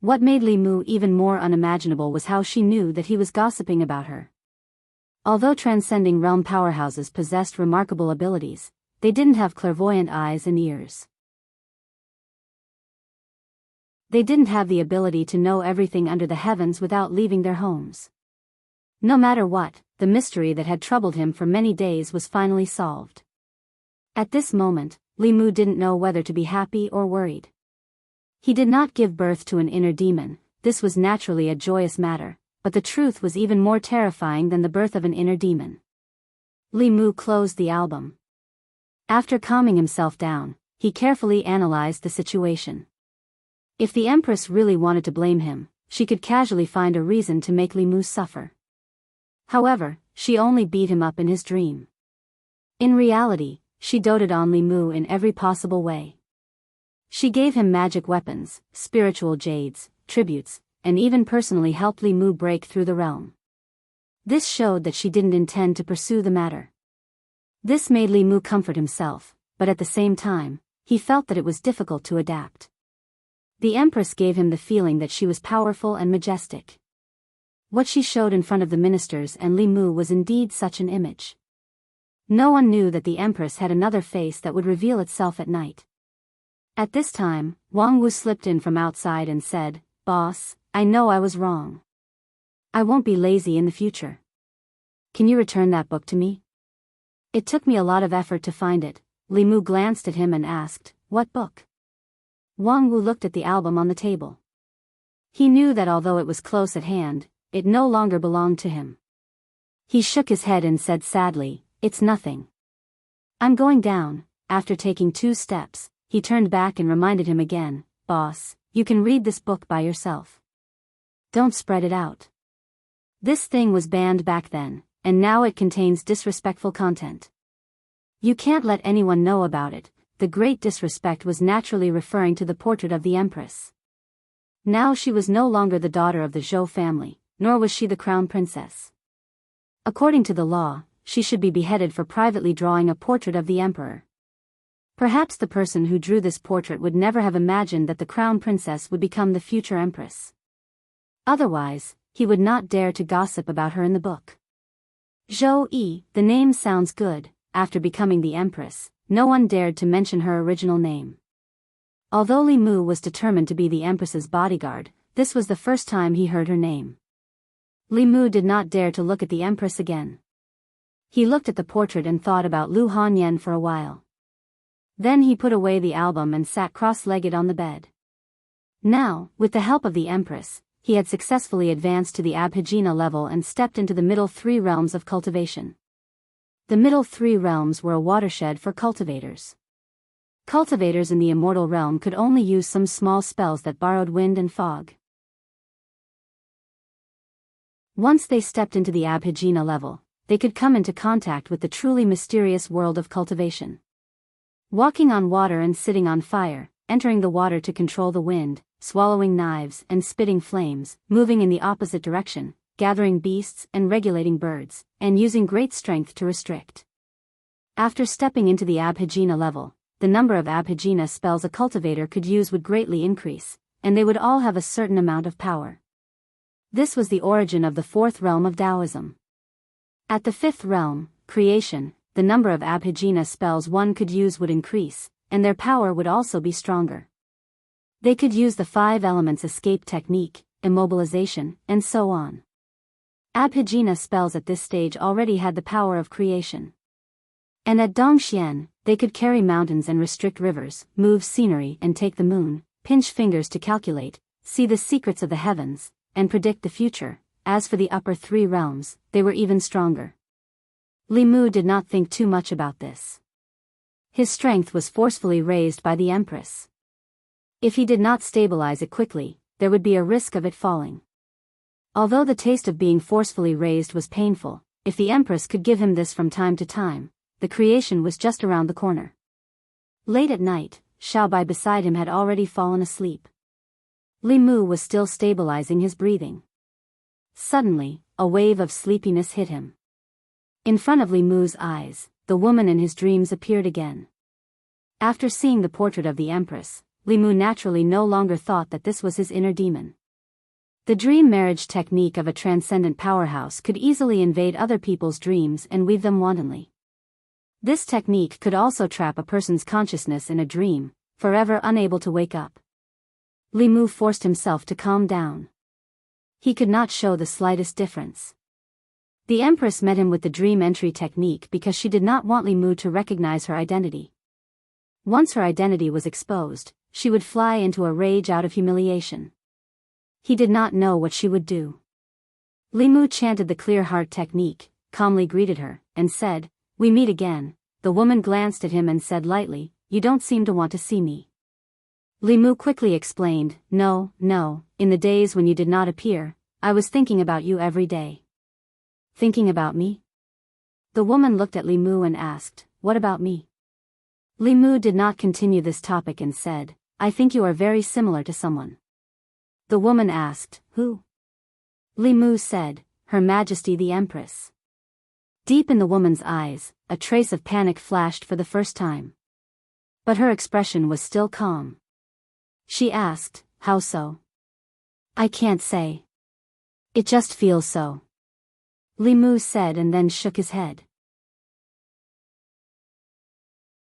What made Li Mu even more unimaginable was how she knew that he was gossiping about her. Although transcending realm powerhouses possessed remarkable abilities, they didn't have clairvoyant eyes and ears. They didn't have the ability to know everything under the heavens without leaving their homes. No matter what, the mystery that had troubled him for many days was finally solved. At this moment, Li Mu didn't know whether to be happy or worried. He did not give birth to an inner demon. This was naturally a joyous matter, but the truth was even more terrifying than the birth of an inner demon. Li Mu closed the album. After calming himself down, he carefully analyzed the situation. If the Empress really wanted to blame him, she could casually find a reason to make Li Mu suffer. However, she only beat him up in his dream. In reality, she doted on Li Mu in every possible way. She gave him magic weapons, spiritual jades, tributes, and even personally helped Li Mu break through the realm. This showed that she didn't intend to pursue the matter. This made Li Mu comfort himself, but at the same time, he felt that it was difficult to adapt. The Empress gave him the feeling that she was powerful and majestic. What she showed in front of the ministers and Li Mu was indeed such an image. No one knew that the Empress had another face that would reveal itself at night. At this time, Wang Wu slipped in from outside and said, "Boss, I know I was wrong. I won't be lazy in the future. Can you return that book to me? It took me a lot of effort to find it. Li Mu glanced at him and asked, what book? Wang Wu looked at the album on the table. He knew that although it was close at hand, it no longer belonged to him. He shook his head and said sadly, it's nothing. I'm going down. After taking 2 steps, he turned back and reminded him again, boss, you can read this book by yourself. Don't spread it out. This thing was banned back then, and now it contains disrespectful content. You can't let anyone know about it. The great disrespect was naturally referring to the portrait of the empress. Now she was no longer the daughter of the Zhou family, nor was she the crown princess. According to the law, she should be beheaded for privately drawing a portrait of the emperor. Perhaps the person who drew this portrait would never have imagined that the crown princess would become the future empress. Otherwise, he would not dare to gossip about her in the book. Zhou Yi, the name sounds good. After becoming the empress, no one dared to mention her original name. Although Li Mu was determined to be the empress's bodyguard, this was the first time he heard her name. Li Mu did not dare to look at the empress again. He looked at the portrait and thought about Lu Hanyan for a while. Then he put away the album and sat cross-legged on the bed. Now, with the help of the empress, he had successfully advanced to the Abhijna level and stepped into the middle 3 realms of cultivation. The middle 3 realms were a watershed for cultivators. Cultivators in the immortal realm could only use some small spells that borrowed wind and fog. Once they stepped into the Abhijna level, they could come into contact with the truly mysterious world of cultivation. Walking on water and sitting on fire, entering the water to control the wind, swallowing knives and spitting flames, moving in the opposite direction, gathering beasts and regulating birds, and using great strength to restrict. After stepping into the Abhijna level, the number of Abhijna spells a cultivator could use would greatly increase, and they would all have a certain amount of power. This was the origin of the 4th realm of Taoism. At the 5th realm, creation, the number of Abhijna spells one could use would increase, and their power would also be stronger. They could use the 5 elements escape technique, immobilization, and so on. Abhijna spells at this stage already had the power of creation. And at Dongxian, they could carry mountains and restrict rivers, move scenery and take the moon, pinch fingers to calculate, see the secrets of the heavens, and predict the future. As for the upper 3 realms, they were even stronger. Li Mu did not think too much about this. His strength was forcefully raised by the empress. If he did not stabilize it quickly, there would be a risk of it falling. Although the taste of being forcefully raised was painful, if the empress could give him this from time to time, the creation was just around the corner. Late at night, Xiaobai beside him had already fallen asleep. Li Mu was still stabilizing his breathing. Suddenly, a wave of sleepiness hit him. In front of Li Mu's eyes, the woman in his dreams appeared again. After seeing the portrait of the empress, Li Mu naturally no longer thought that this was his inner demon. The dream marriage technique of a transcendent powerhouse could easily invade other people's dreams and weave them wantonly. This technique could also trap a person's consciousness in a dream, forever unable to wake up. Li Mu forced himself to calm down. He could not show the slightest difference. The empress met him with the dream entry technique because she did not want Li Mu to recognize her identity. Once her identity was exposed, she would fly into a rage out of humiliation. He did not know what she would do. Li Mu chanted the clear heart technique, calmly greeted her, and said, "We meet again." The woman glanced at him and said lightly, "You don't seem to want to see me." Li Mu quickly explained, No, in the days when you did not appear, I was thinking about you every day." "Thinking about me?" The woman looked at Li Mu and asked, "What about me?" Li Mu did not continue this topic and said, "I think you are very similar to someone." The woman asked, "Who?" Li Mu said, "Her Majesty the Empress." Deep in the woman's eyes, a trace of panic flashed for the first time. But her expression was still calm. She asked, "How so?" "I can't say. It just feels so," Li Mu said and then shook his head.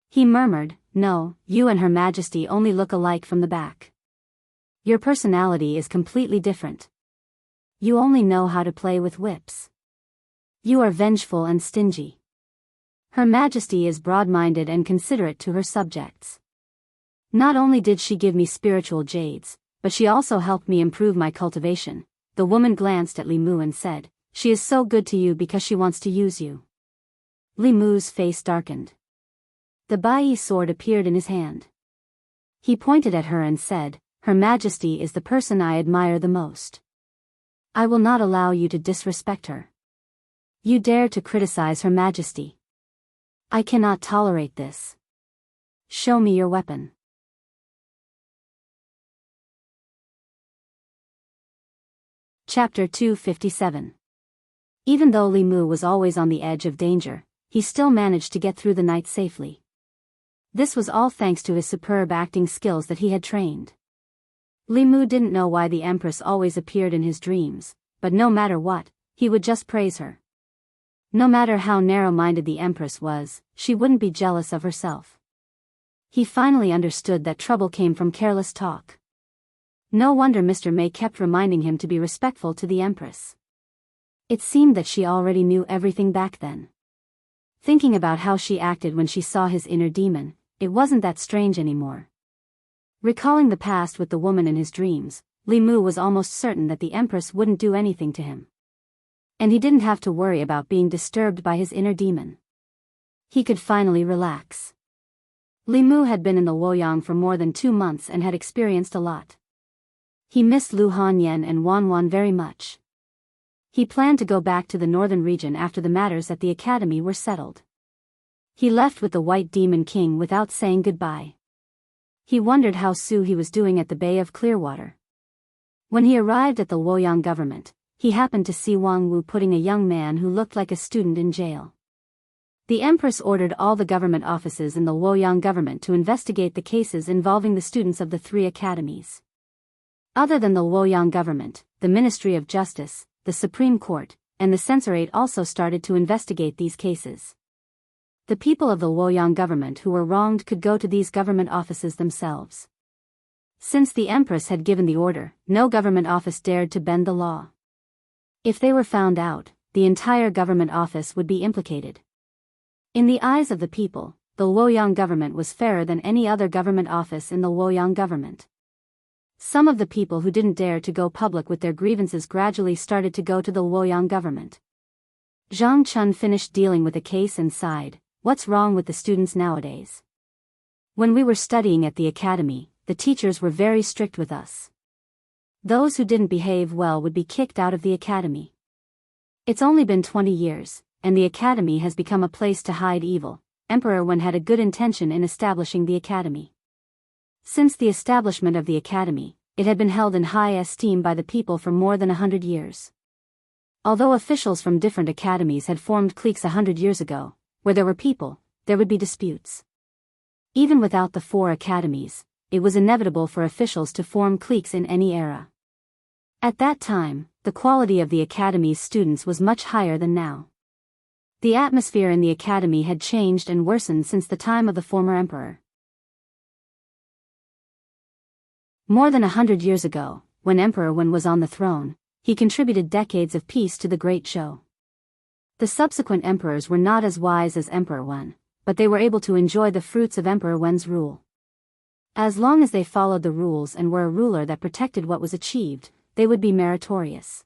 He murmured, "No, you and Her Majesty only look alike from the back. Your personality is completely different." You only know how to play with whips. You are vengeful and stingy. Her Majesty is broad-minded and considerate to her subjects. Not only did she give me spiritual jades, but she also helped me improve my cultivation." The woman glanced at Li Mu and said, "She is so good to you because she wants to use you." Li Mu's face darkened. The Bai sword appeared in his hand. He pointed at her and said, "Her Majesty is the person I admire the most. I will not allow you to disrespect her. You dare to criticize Her Majesty. I cannot tolerate this. Show me your weapon." Chapter 257. Even though Li Mu was always on the edge of danger, he still managed to get through the night safely. This was all thanks to his superb acting skills that he had trained. Li Mu didn't know why the Empress always appeared in his dreams, but no matter what, he would just praise her. No matter how narrow-minded the Empress was, she wouldn't be jealous of herself. He finally understood that trouble came from careless talk. No wonder Mr. May kept reminding him to be respectful to the Empress. It seemed that she already knew everything back then. Thinking about how she acted when she saw his inner demon, it wasn't that strange anymore. Recalling the past with the woman in his dreams, Li Mu was almost certain that the Empress wouldn't do anything to him. And he didn't have to worry about being disturbed by his inner demon. He could finally relax. Li Mu had been in the Luoyang for more than 2 months and had experienced a lot. He missed Lu Hanyan and Wan Wan very much. He planned to go back to the northern region after the matters at the academy were settled. He left with the White Demon King without saying goodbye. He wondered how he was doing at the Bay of Clearwater. When he arrived at the Luoyang government, he happened to see Wang Wu putting a young man who looked like a student in jail. The Empress ordered all the government offices in the Luoyang government to investigate the cases involving the students of the 3 academies. Other than the Luoyang government, the Ministry of Justice, the Supreme Court, and the Censorate also started to investigate these cases. The people of the Luoyang government who were wronged could go to these government offices themselves. Since the Empress had given the order, no government office dared to bend the law. If they were found out, the entire government office would be implicated. In the eyes of the people, the Luoyang government was fairer than any other government office in the Luoyang government. Some of the people who didn't dare to go public with their grievances gradually started to go to the Luoyang government. Zhang Chun finished dealing with the case and sighed, "What's wrong with the students nowadays? When we were studying at the academy, the teachers were very strict with us. Those who didn't behave well would be kicked out of the academy. It's only been 20 years, and the academy has become a place to hide evil." Emperor Wen had a good intention in establishing the academy. Since the establishment of the academy, it had been held in high esteem by the people for more than 100 years. Although officials from different academies had formed cliques 100 years ago, where there were people, there would be disputes. Even without the 4 academies, it was inevitable for officials to form cliques in any era. At that time, the quality of the academy's students was much higher than now. The atmosphere in the academy had changed and worsened since the time of the former emperor. More than 100 years ago, when Emperor Wen was on the throne, he contributed decades of peace to the Great Zhou. The subsequent emperors were not as wise as Emperor Wen, but they were able to enjoy the fruits of Emperor Wen's rule. As long as they followed the rules and were a ruler that protected what was achieved, they would be meritorious.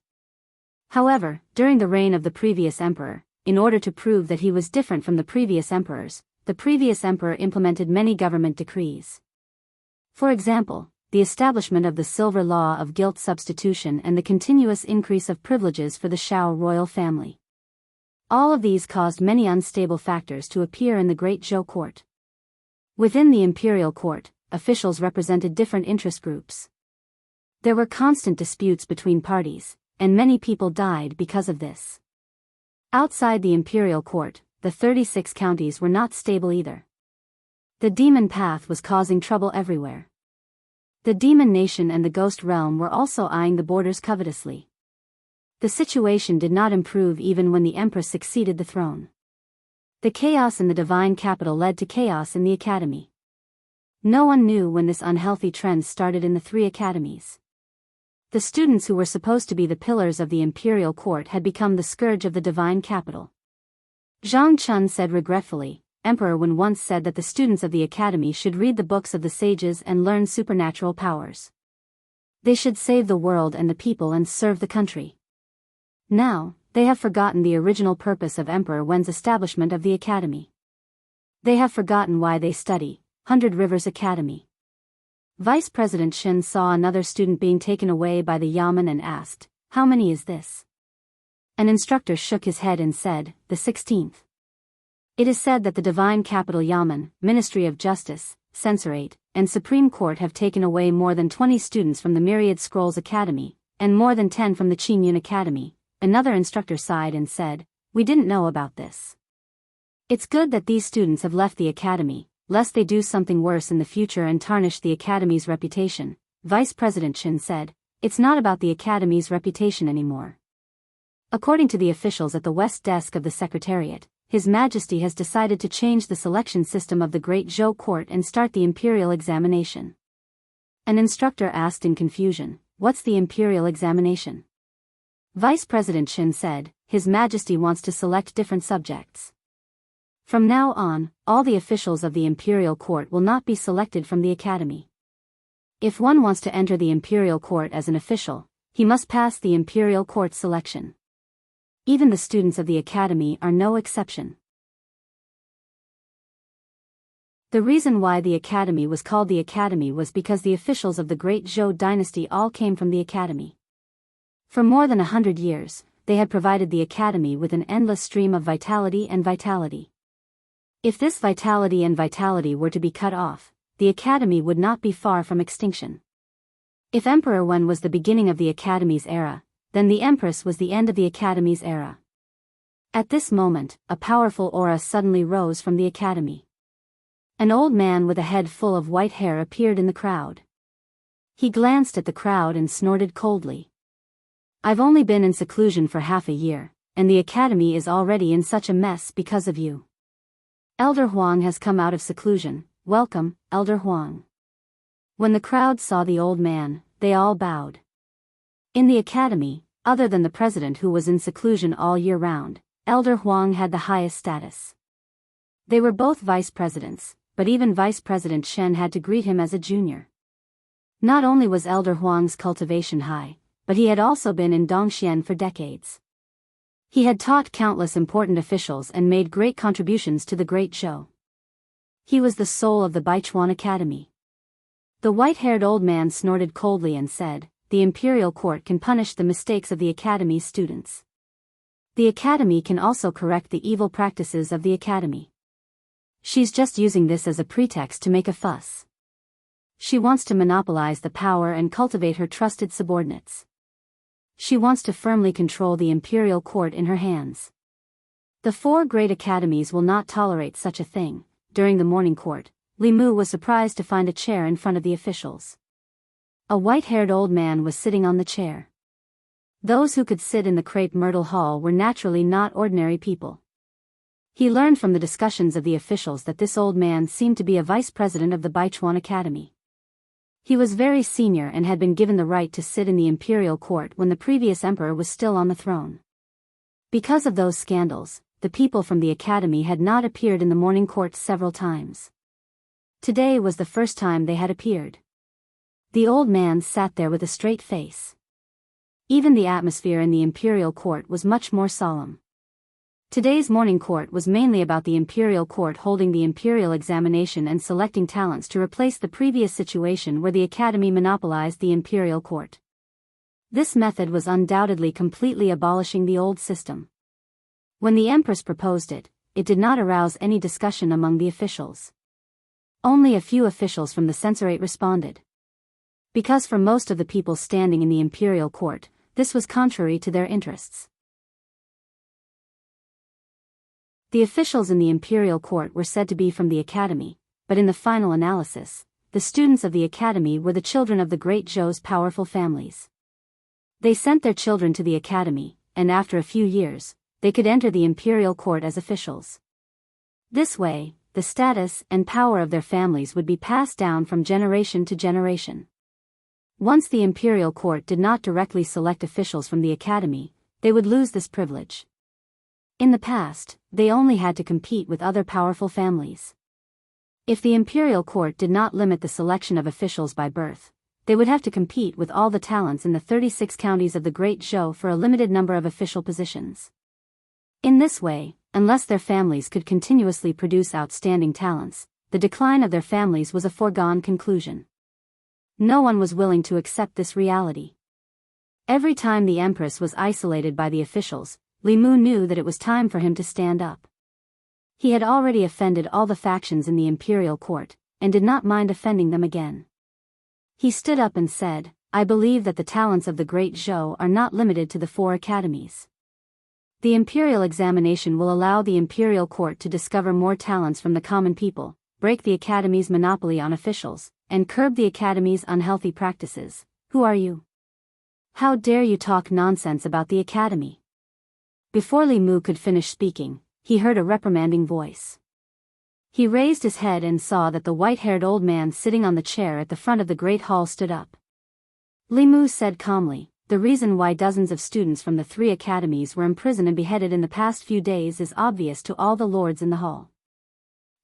However, during the reign of the previous emperor, in order to prove that he was different from the previous emperors, the previous emperor implemented many government decrees. For example, the establishment of the silver law of guilt substitution and the continuous increase of privileges for the Shao royal family. All of these caused many unstable factors to appear in the Great Zhou court. Within the imperial court, officials represented different interest groups. There were constant disputes between parties, and many people died because of this. Outside the imperial court, the 36 counties were not stable either. The demon path was causing trouble everywhere. The demon nation and the ghost realm were also eyeing the borders covetously. The situation did not improve even when the empress succeeded the throne. The chaos in the divine capital led to chaos in the academy. No one knew when this unhealthy trend started in the 3 academies. The students who were supposed to be the pillars of the imperial court had become the scourge of the divine capital. Zhang Chun said regretfully, Emperor Wen once said that the students of the academy should read the books of the sages and learn supernatural powers. They should save the world and the people and serve the country. Now, they have forgotten the original purpose of Emperor Wen's establishment of the academy. They have forgotten why they study. 100 Rivers Academy. Vice President Shen saw another student being taken away by the yamen and asked, "How many is this?" An instructor shook his head and said, "The 16th. It is said that the divine capital yamen, Ministry of Justice, Censorate, and Supreme Court have taken away more than 20 students from the Myriad Scrolls Academy, and more than 10 from the Qingyun Academy." Another instructor sighed and said, "We didn't know about this. It's good that these students have left the academy, lest they do something worse in the future and tarnish the academy's reputation." Vice President Shen said, "It's not about the academy's reputation anymore. According to the officials at the west desk of the Secretariat, His Majesty has decided to change the selection system of the Great Zhou Court and start the imperial examination." An instructor asked in confusion, "What's the imperial examination?" Vice President Shen said, "His Majesty wants to select different subjects. From now on, all the officials of the imperial court will not be selected from the academy. If one wants to enter the imperial court as an official, he must pass the imperial court selection. Even the students of the academy are no exception." The reason why the academy was called the academy was because the officials of the great Zhou dynasty all came from the academy. For more than 100 years, they had provided the academy with an endless stream of vitality and vitality. If this vitality and vitality were to be cut off, the academy would not be far from extinction. If Emperor Wen was the beginning of the academy's era, then the Empress was the end of the academy's era. At this moment, a powerful aura suddenly rose from the academy. An old man with a head full of white hair appeared in the crowd. He glanced at the crowd and snorted coldly. "I've only been in seclusion for half a year, and the academy is already in such a mess because of you. Elder Huang has come out of seclusion. Welcome, Elder Huang." When the crowd saw the old man, they all bowed. In the academy, other than the president who was in seclusion all year round, Elder Huang had the highest status. They were both vice presidents, but even Vice President Shen had to greet him as a junior. Not only was Elder Huang's cultivation high, but he had also been in Dongxian for decades. He had taught countless important officials and made great contributions to the Great Zhou. He was the soul of the Baichuan Academy. The white-haired old man snorted coldly and said, "The imperial court can punish the mistakes of the academy's students. The academy can also correct the evil practices of the academy. She's just using this as a pretext to make a fuss. She wants to monopolize the power and cultivate her trusted subordinates. She wants to firmly control the imperial court in her hands. The 4 great academies will not tolerate such a thing." During the morning court, Li Mu was surprised to find a chair in front of the officials. A white-haired old man was sitting on the chair. Those who could sit in the crepe myrtle hall were naturally not ordinary people. He learned from the discussions of the officials that this old man seemed to be a vice president of the Baichuan Academy. He was very senior and had been given the right to sit in the imperial court when the previous emperor was still on the throne. Because of those scandals, the people from the academy had not appeared in the morning court several times. Today was the first time they had appeared. The old man sat there with a straight face. Even the atmosphere in the imperial court was much more solemn. Today's morning court was mainly about the imperial court holding the imperial examination and selecting talents to replace the previous situation where the academy monopolized the imperial court. This method was undoubtedly completely abolishing the old system. When the empress proposed it, it did not arouse any discussion among the officials. Only a few officials from the censorate responded. Because for most of the people standing in the imperial court, this was contrary to their interests. The officials in the imperial court were said to be from the academy, but in the final analysis, the students of the academy were the children of the great Zhou's powerful families. They sent their children to the academy, and after a few years, they could enter the imperial court as officials. This way, the status and power of their families would be passed down from generation to generation. Once the imperial court did not directly select officials from the academy, they would lose this privilege. In the past, they only had to compete with other powerful families. If the imperial court did not limit the selection of officials by birth, they would have to compete with all the talents in the 36 counties of the Great Zhou for a limited number of official positions. In this way, unless their families could continuously produce outstanding talents, the decline of their families was a foregone conclusion. No one was willing to accept this reality. Every time the empress was isolated by the officials, Li Mu knew that it was time for him to stand up. He had already offended all the factions in the imperial court, and did not mind offending them again. He stood up and said, I believe that the talents of the Great Zhou are not limited to the 4 academies. The imperial examination will allow the imperial court to discover more talents from the common people, break the academy's monopoly on officials, and curb the academy's unhealthy practices. Who are you? How dare you talk nonsense about the academy? Before Li Mu could finish speaking, he heard a reprimanding voice. He raised his head and saw that the white-haired old man sitting on the chair at the front of the great hall stood up. Li Mu said calmly, the reason why dozens of students from the 3 academies were imprisoned and beheaded in the past few days is obvious to all the lords in the hall.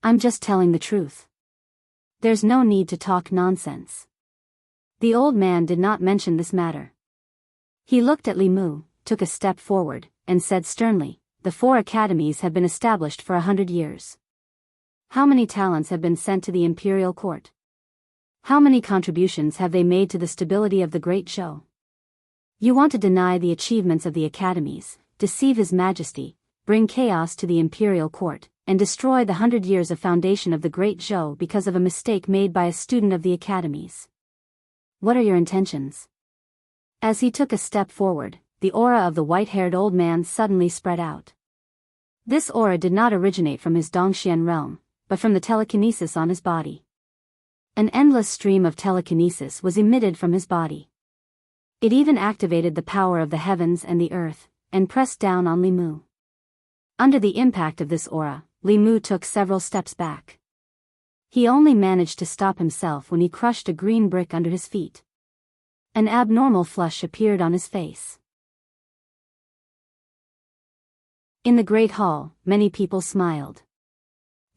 I'm just telling the truth. There's no need to talk nonsense. The old man did not mention this matter. He looked at Li Mu, took a step forward, and said sternly, the 4 academies have been established for 100 years. How many talents have been sent to the imperial court? How many contributions have they made to the stability of the Great Zhou? You want to deny the achievements of the academies, deceive His Majesty, bring chaos to the imperial court, and destroy the 100 years of foundation of the Great Zhou because of a mistake made by a student of the academies. What are your intentions? As he took a step forward, the aura of the white-haired old man suddenly spread out. This aura did not originate from his Dongxian realm, but from the telekinesis on his body. An endless stream of telekinesis was emitted from his body. It even activated the power of the heavens and the earth, and pressed down on Li Mu. Under the impact of this aura, Li Mu took several steps back. He only managed to stop himself when he crushed a green brick under his feet. An abnormal flush appeared on his face. In the Great Hall, many people smiled.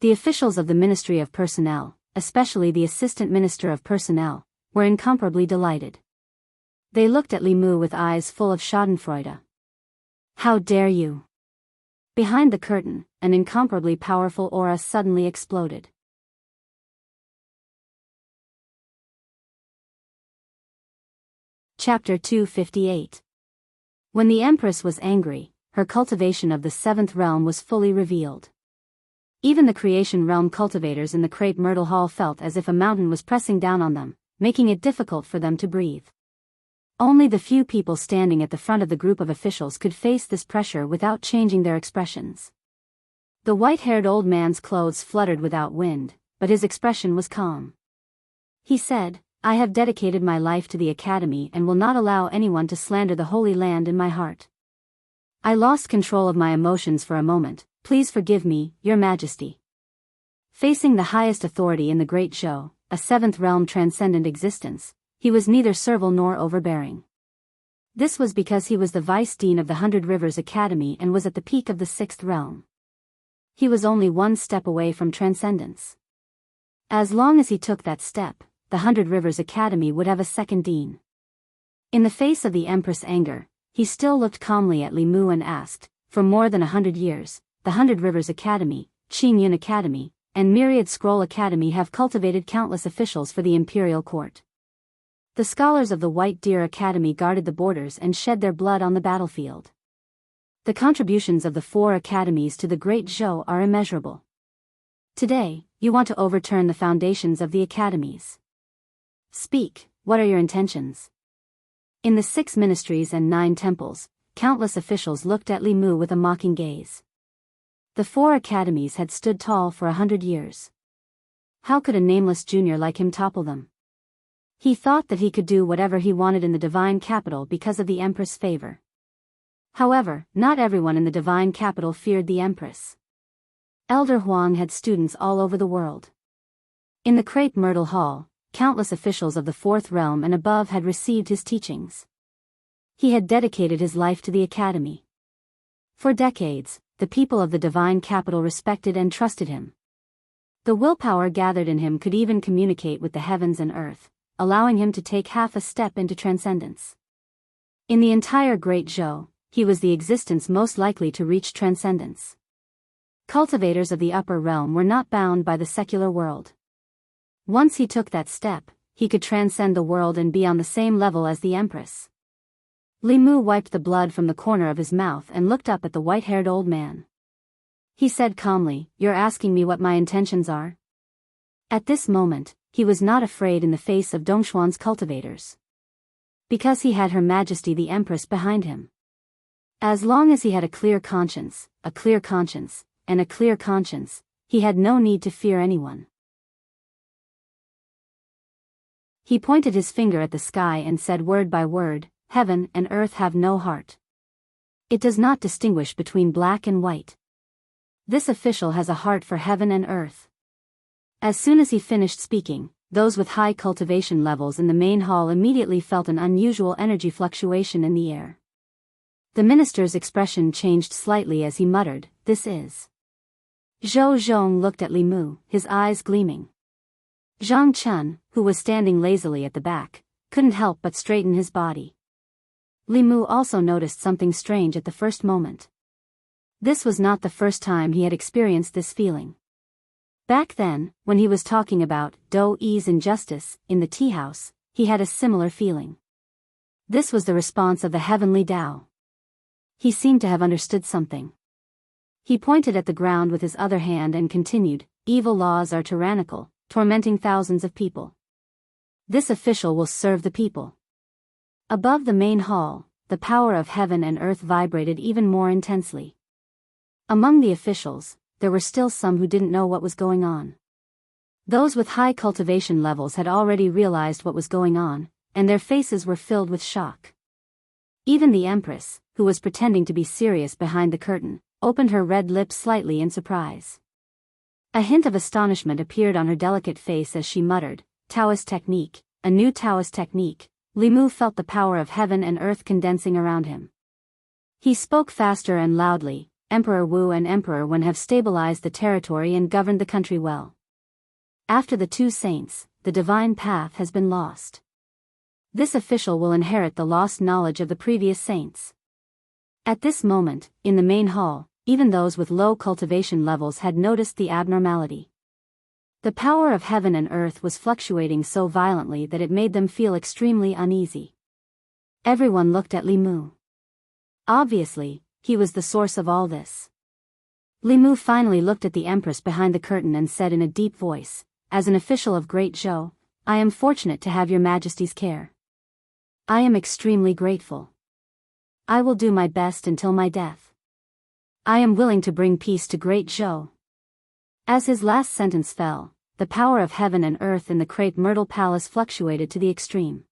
The officials of the Ministry of Personnel, especially the Assistant Minister of Personnel, were incomparably delighted. They looked at Li Mu with eyes full of schadenfreude. How dare you! Behind the curtain, an incomparably powerful aura suddenly exploded. Chapter 258. When the Empress was angry, her cultivation of the 7th realm was fully revealed. Even the creation realm cultivators in the Crepe Myrtle Hall felt as if a mountain was pressing down on them, making it difficult for them to breathe. Only the few people standing at the front of the group of officials could face this pressure without changing their expressions. The white-haired old man's clothes fluttered without wind, but his expression was calm. He said, I have dedicated my life to the academy and will not allow anyone to slander the Holy Land in my heart. I lost control of my emotions for a moment. Please forgive me, Your Majesty. Facing the highest authority in the Great Zhou, a 7th realm transcendent existence, he was neither servile nor overbearing. This was because he was the Vice Dean of the 100 Rivers Academy and was at the peak of the 6th realm. He was only one step away from transcendence. As long as he took that step, the 100 Rivers Academy would have a second dean. In the face of the Empress' anger, he still looked calmly at Li Mu and asked, for more than 100 years, the 100 Rivers Academy, Qingyun Academy, and Myriad Scroll Academy have cultivated countless officials for the imperial court. The scholars of the White Deer Academy guarded the borders and shed their blood on the battlefield. The contributions of the 4 academies to the Great Zhou are immeasurable. Today, you want to overturn the foundations of the academies. Speak, what are your intentions? In the 6 ministries and 9 temples, countless officials looked at Li Mu with a mocking gaze. The 4 academies had stood tall for 100 years. How could a nameless junior like him topple them? He thought that he could do whatever he wanted in the divine capital because of the Empress' favor. However, not everyone in the divine capital feared the Empress. Elder Huang had students all over the world. In the Crepe Myrtle Hall, countless officials of the Fourth Realm and above had received his teachings. He had dedicated his life to the academy. For decades, the people of the divine capital respected and trusted him. The willpower gathered in him could even communicate with the heavens and earth, allowing him to take half a step into transcendence. In the entire Great Zhou, he was the existence most likely to reach transcendence. Cultivators of the upper realm were not bound by the secular world. Once he took that step, he could transcend the world and be on the same level as the Empress. Li Mu wiped the blood from the corner of his mouth and looked up at the white-haired old man. He said calmly, "You're asking me what my intentions are?" At this moment, he was not afraid in the face of Dongshuan's cultivators. Because he had Her Majesty the Empress behind him. As long as he had a clear conscience, and a clear conscience, he had no need to fear anyone. He pointed his finger at the sky and said word by word, "Heaven and earth have no heart. It does not distinguish between black and white. This official has a heart for heaven and earth." As soon as he finished speaking, those with high cultivation levels in the main hall immediately felt an unusual energy fluctuation in the air. The minister's expression changed slightly as he muttered, "This is." Zhou Zhong looked at Li Mu, his eyes gleaming. Zhang Chun, who was standing lazily at the back, couldn't help but straighten his body. Li Mu also noticed something strange at the first moment. This was not the first time he had experienced this feeling. Back then, when he was talking about Daoist injustice in the tea house, he had a similar feeling. This was the response of the heavenly Tao. He seemed to have understood something. He pointed at the ground with his other hand and continued, "Evil laws are tyrannical, tormenting thousands of people. This official will serve the people." Above the main hall, the power of heaven and earth vibrated even more intensely. Among the officials, there were still some who didn't know what was going on. Those with high cultivation levels had already realized what was going on, and their faces were filled with shock. Even the Empress, who was pretending to be serious behind the curtain, opened her red lips slightly in surprise. A hint of astonishment appeared on her delicate face as she muttered, "Taoist technique, a new Taoist technique." Li Mu felt the power of heaven and earth condensing around him. He spoke faster and loudly, "Emperor Wu and Emperor Wen have stabilized the territory and governed the country well. After the two saints, the divine path has been lost. This official will inherit the lost knowledge of the previous saints." At this moment, in the main hall, even those with low cultivation levels had noticed the abnormality. The power of heaven and earth was fluctuating so violently that it made them feel extremely uneasy. Everyone looked at Li Mu. Obviously, he was the source of all this. Li Mu finally looked at the Empress behind the curtain and said in a deep voice, "As an official of Great Zhou, I am fortunate to have your Majesty's care. I am extremely grateful. I will do my best until my death. I am willing to bring peace to Great Zhou." As his last sentence fell, the power of heaven and earth in the crepe myrtle palace fluctuated to the extreme.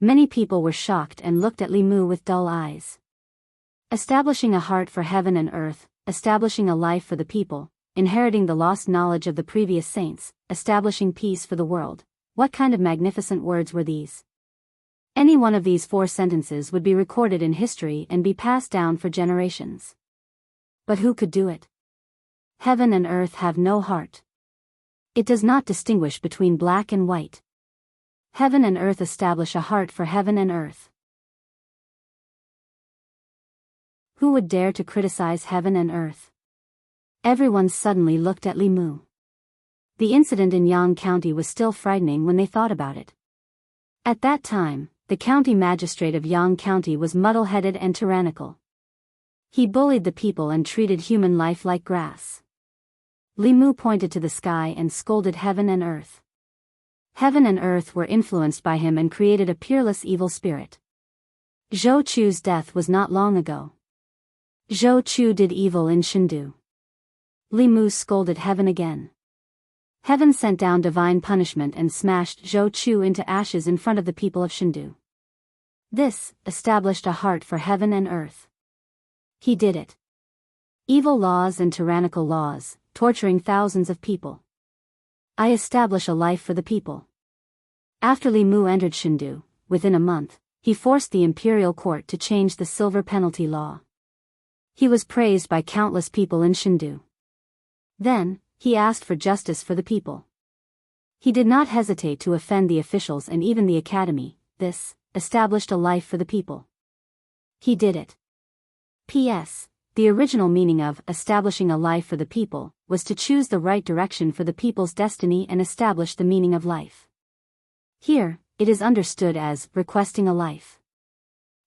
Many people were shocked and looked at Li Mu with dull eyes. Establishing a heart for heaven and earth, establishing a life for the people, inheriting the lost knowledge of the previous saints, establishing peace for the world. What kind of magnificent words were these? Any one of these 4 sentences would be recorded in history and be passed down for generations. But who could do it? Heaven and earth have no heart. It does not distinguish between black and white. Heaven and earth establish a heart for heaven and earth. Who would dare to criticize heaven and earth? Everyone suddenly looked at Li Mu. The incident in Yang County was still frightening when they thought about it. At that time, the county magistrate of Yang County was muddle-headed and tyrannical. He bullied the people and treated human life like grass. Li Mu pointed to the sky and scolded heaven and earth. Heaven and earth were influenced by him and created a peerless evil spirit. Zhou Chu's death was not long ago. Zhou Chu did evil in Chengdu. Li Mu scolded heaven again. Heaven sent down divine punishment and smashed Zhou Chu into ashes in front of the people of Chengdu. This established a heart for heaven and earth. He did it. Evil laws and tyrannical laws, torturing thousands of people. I establish a life for the people. After Li Mu entered Chengdu, within a month, he forced the imperial court to change the silver penalty law. He was praised by countless people in Chengdu. Then, he asked for justice for the people. He did not hesitate to offend the officials and even the academy. This established a life for the people. He did it. P.S. The original meaning of establishing a life for the people was to choose the right direction for the people's destiny and establish the meaning of life. Here, it is understood as requesting a life.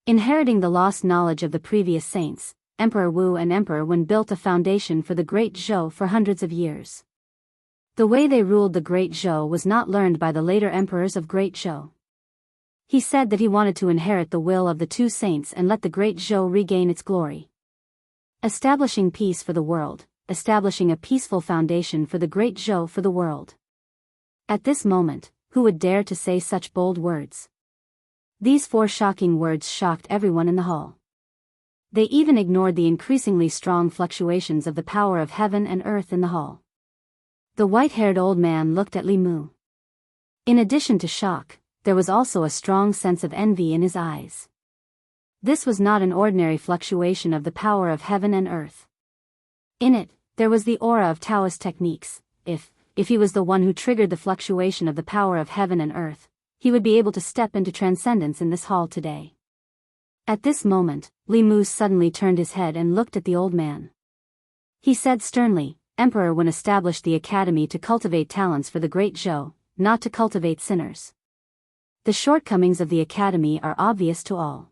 Inheriting the lost knowledge of the previous saints, Emperor Wu and Emperor Wen built a foundation for the Great Zhou for hundreds of years. The way they ruled the Great Zhou was not learned by the later emperors of Great Zhou. He said that he wanted to inherit the will of the two saints and let the Great Zhou regain its glory. Establishing peace for the world, establishing a peaceful foundation for the Great Zhou for the world. At this moment, who would dare to say such bold words? These 4 shocking words shocked everyone in the hall. They even ignored the increasingly strong fluctuations of the power of heaven and earth in the hall. The white-haired old man looked at Li Mu. In addition to shock, there was also a strong sense of envy in his eyes. This was not an ordinary fluctuation of the power of heaven and earth. In it, there was the aura of Taoist techniques. If he was the one who triggered the fluctuation of the power of heaven and earth, he would be able to step into transcendence in this hall today. At this moment, Li Mu suddenly turned his head and looked at the old man. He said sternly, Emperor Wen established the academy to cultivate talents for the Great Zhou, not to cultivate sinners. The shortcomings of the academy are obvious to all.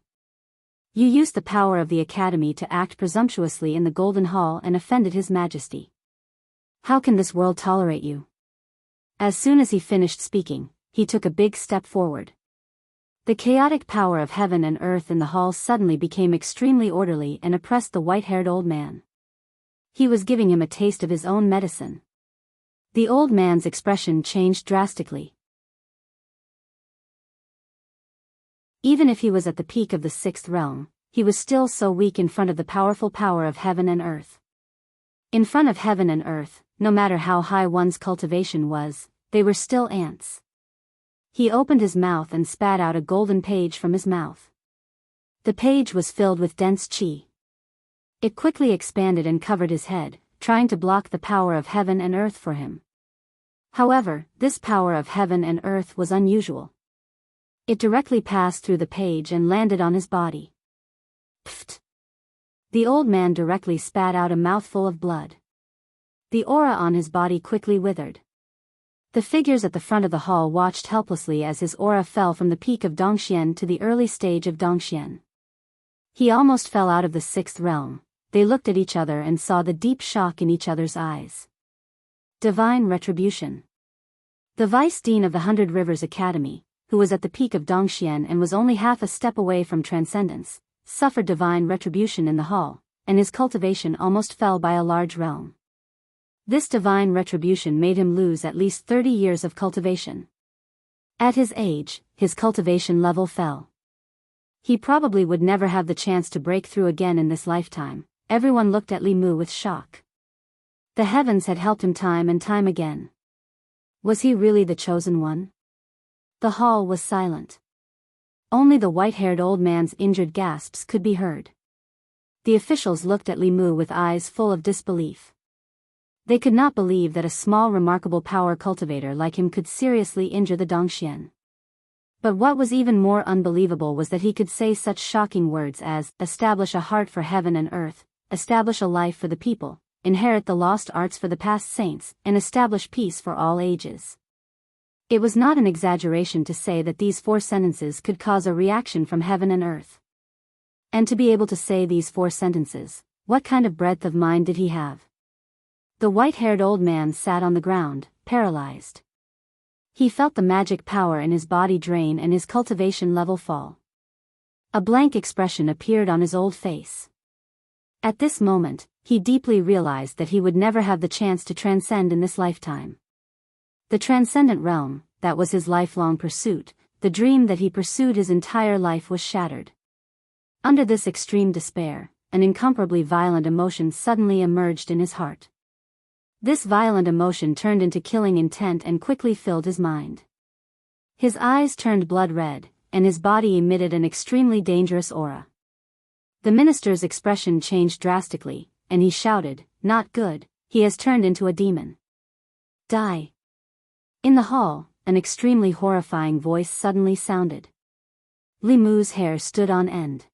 You used the power of the academy to act presumptuously in the Golden Hall and offended His Majesty. How can this world tolerate you? As soon as he finished speaking, he took a big step forward. The chaotic power of heaven and earth in the hall suddenly became extremely orderly and oppressed the white-haired old man. He was giving him a taste of his own medicine. The old man's expression changed drastically. Even if he was at the peak of the 6th realm, he was still so weak in front of the powerful power of heaven and earth. In front of heaven and earth, no matter how high one's cultivation was, they were still ants. He opened his mouth and spat out a golden page from his mouth. The page was filled with dense qi. It quickly expanded and covered his head, trying to block the power of heaven and earth for him. However, this power of heaven and earth was unusual. It directly passed through the page and landed on his body. Pfft! The old man directly spat out a mouthful of blood. The aura on his body quickly withered. The figures at the front of the hall watched helplessly as his aura fell from the peak of Dongxian to the early stage of Dongxian. He almost fell out of the 6th realm. They looked at each other and saw the deep shock in each other's eyes. Divine retribution. The vice dean of the 100 Rivers Academy, who was at the peak of Dongxian and was only half a step away from transcendence, suffered divine retribution in the hall, and his cultivation almost fell by a large realm. This divine retribution made him lose at least 30 years of cultivation. At his age, his cultivation level fell. He probably would never have the chance to break through again in this lifetime. Everyone looked at Li Mu with shock. The heavens had helped him time and time again. Was he really the chosen one? The hall was silent. Only the white-haired old man's injured gasps could be heard. The officials looked at Li Mu with eyes full of disbelief. They could not believe that a small remarkable power cultivator like him could seriously injure the Dongxian. But what was even more unbelievable was that he could say such shocking words as, establish a heart for heaven and earth, establish a life for the people, inherit the lost arts for the past saints, and establish peace for all ages. It was not an exaggeration to say that these 4 sentences could cause a reaction from heaven and earth. And to be able to say these 4 sentences, what kind of breadth of mind did he have? The white-haired old man sat on the ground, paralyzed. He felt the magic power in his body drain and his cultivation level fall. A blank expression appeared on his old face. At this moment, he deeply realized that he would never have the chance to transcend in this lifetime. The transcendent realm, that was his lifelong pursuit, the dream that he pursued his entire life was shattered. Under this extreme despair, an incomparably violent emotion suddenly emerged in his heart. This violent emotion turned into killing intent and quickly filled his mind. His eyes turned blood red, and his body emitted an extremely dangerous aura. The minister's expression changed drastically, and he shouted, "Not good, he has turned into a demon. Die!" In the hall, an extremely horrifying voice suddenly sounded. Li Mu's hair stood on end.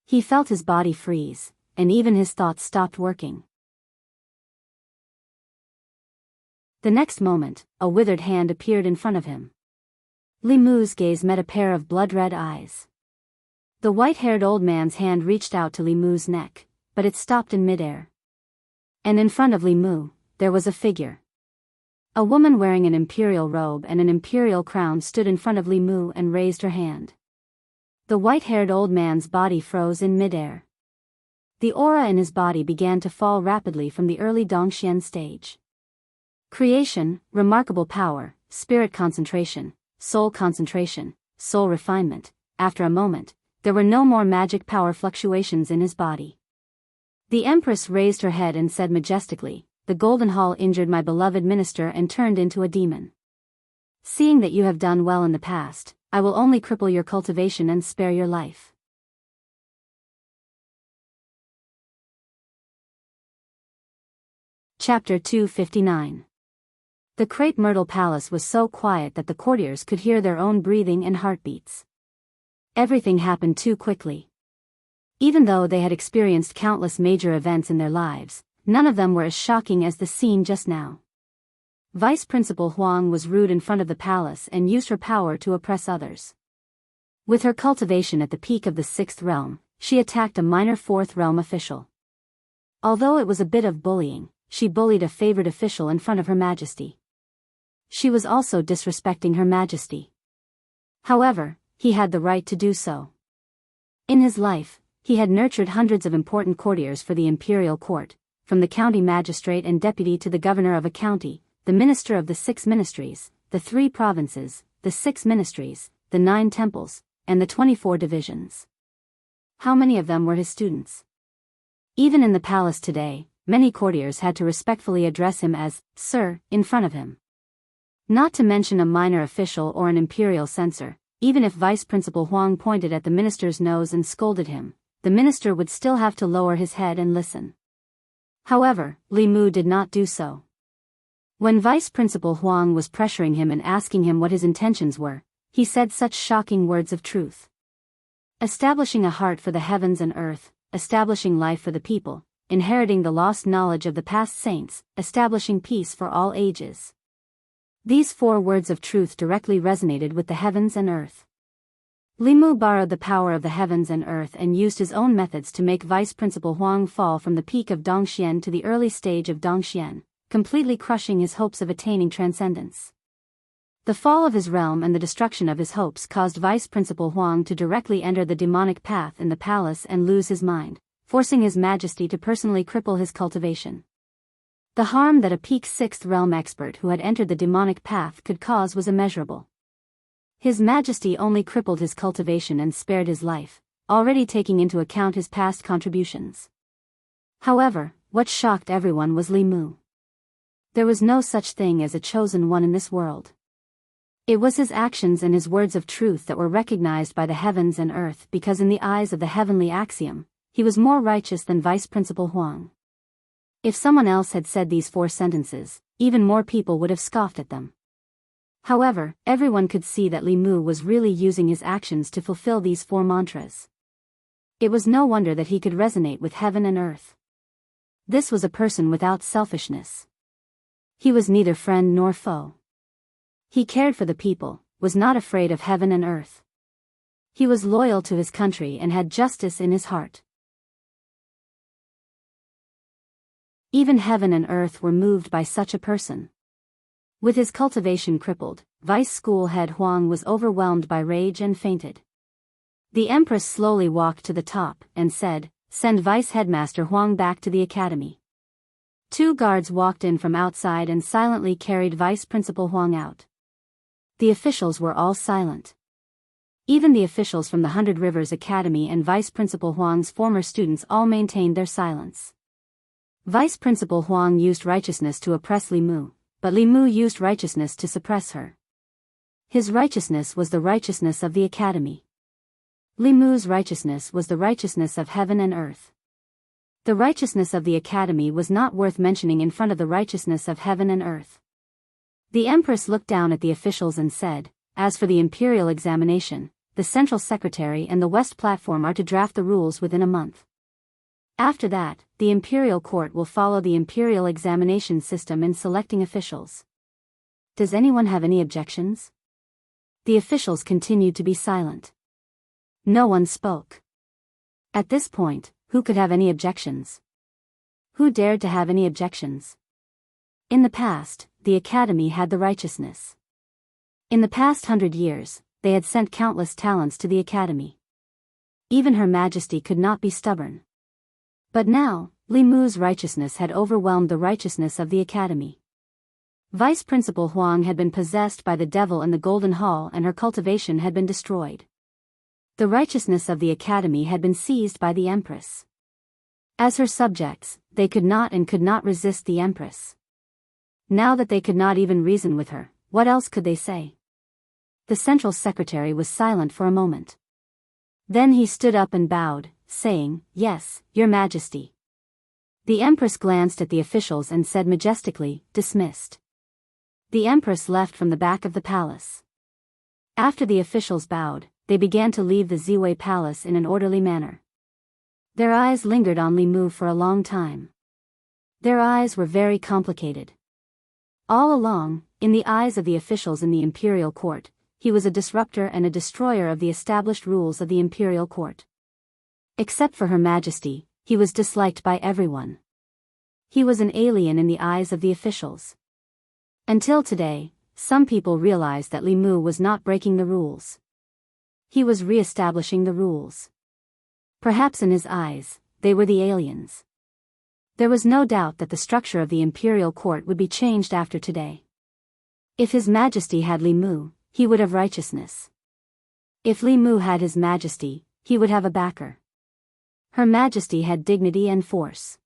He felt his body freeze, and even his thoughts stopped working. The next moment, a withered hand appeared in front of him. Li Mu's gaze met a pair of blood-red eyes. The white-haired old man's hand reached out to Li Mu's neck, but it stopped in midair. And in front of Li Mu, there was a figure. A woman wearing an imperial robe and an imperial crown stood in front of Li Mu and raised her hand. The white-haired old man's body froze in midair. The aura in his body began to fall rapidly from the early Dongxian stage. Creation, remarkable power, spirit concentration, soul refinement. After a moment, there were no more magic power fluctuations in his body. The Empress raised her head and said majestically, "The Golden Hall injured my beloved minister and turned into a demon. Seeing that you have done well in the past, I will only cripple your cultivation and spare your life." Chapter 259. The crepe myrtle palace was so quiet that the courtiers could hear their own breathing and heartbeats. Everything happened too quickly. Even though they had experienced countless major events in their lives, none of them were as shocking as the scene just now. Vice Principal Huang was rude in front of the palace and used her power to oppress others. With her cultivation at the peak of the 6th realm, she attacked a minor 4th realm official. Although it was a bit of bullying, she bullied a favored official in front of Her Majesty. She was also disrespecting Her Majesty. However, he had the right to do so. In his life, he had nurtured hundreds of important courtiers for the imperial court, from the county magistrate and deputy to the governor of a county, the minister of the 6 ministries, the 3 provinces, the 6 ministries, the 9 temples, and the 24 divisions. How many of them were his students? Even in the palace today, many courtiers had to respectfully address him as "Sir" in front of him. Not to mention a minor official or an imperial censor, even if Vice Principal Huang pointed at the minister's nose and scolded him, the minister would still have to lower his head and listen. However, Li Mu did not do so. When Vice Principal Huang was pressuring him and asking him what his intentions were, he said such shocking words of truth. Establishing a heart for the heavens and earth, establishing life for the people, inheriting the lost knowledge of the past saints, establishing peace for all ages. These 4 words of truth directly resonated with the heavens and earth. Li Mu borrowed the power of the heavens and earth and used his own methods to make Vice Principal Huang fall from the peak of Dongxian to the early stage of Dongxian, completely crushing his hopes of attaining transcendence. The fall of his realm and the destruction of his hopes caused Vice Principal Huang to directly enter the demonic path in the palace and lose his mind, forcing His Majesty to personally cripple his cultivation. The harm that a peak 6th realm expert who had entered the demonic path could cause was immeasurable. His Majesty only crippled his cultivation and spared his life, already taking into account his past contributions. However, what shocked everyone was Li Mu. There was no such thing as a chosen one in this world. It was his actions and his words of truth that were recognized by the heavens and earth because in the eyes of the heavenly axiom, he was more righteous than Vice Principal Huang. If someone else had said these 4 sentences, even more people would have scoffed at them. However, everyone could see that Li Mu was really using his actions to fulfill these 4 mantras. It was no wonder that he could resonate with heaven and earth. This was a person without selfishness. He was neither friend nor foe. He cared for the people, was not afraid of heaven and earth. He was loyal to his country and had justice in his heart. Even heaven and earth were moved by such a person. With his cultivation crippled, Vice School Head Huang was overwhelmed by rage and fainted. The Empress slowly walked to the top and said, "Send Vice Headmaster Huang back to the academy." 2 guards walked in from outside and silently carried Vice Principal Huang out. The officials were all silent. Even the officials from the 100 Rivers Academy and Vice Principal Huang's former students all maintained their silence. Vice Principal Huang used righteousness to oppress Li Mu, but Li Mu used righteousness to suppress her. His righteousness was the righteousness of the academy. Li Mu's righteousness was the righteousness of heaven and earth. The righteousness of the academy was not worth mentioning in front of the righteousness of heaven and earth. The empress looked down at the officials and said, "As for the imperial examination, the central secretary and the west platform are to draft the rules within a month. After that, the imperial court will follow the imperial examination system in selecting officials. Does anyone have any objections?" The officials continued to be silent. No one spoke. At this point, who could have any objections? Who dared to have any objections? In the past, the academy had the righteousness. In the past 100 years, they had sent countless talents to the academy. Even Her Majesty could not be stubborn. But now, Li Mu's righteousness had overwhelmed the righteousness of the academy. Vice Principal Huang had been possessed by the devil in the Golden Hall and her cultivation had been destroyed. The righteousness of the academy had been seized by the empress. As her subjects, they could not resist the empress. Now that they could not even reason with her, what else could they say? The central secretary was silent for a moment. Then he stood up and bowed, saying, "Yes, Your Majesty." The empress glanced at the officials and said majestically, "Dismissed." The empress left from the back of the palace. After the officials bowed, they began to leave the Ziwei Palace in an orderly manner. Their eyes lingered on Li Mu for a long time. Their eyes were very complicated. All along, in the eyes of the officials in the imperial court, he was a disruptor and a destroyer of the established rules of the imperial court. Except for Her Majesty, he was disliked by everyone. He was an alien in the eyes of the officials. Until today, some people realized that Li Mu was not breaking the rules. He was re-establishing the rules. Perhaps in his eyes, they were the aliens. There was no doubt that the structure of the imperial court would be changed after today. If His Majesty had Li Mu, he would have righteousness. If Li Mu had His Majesty, he would have a backer. Her Majesty had dignity and force.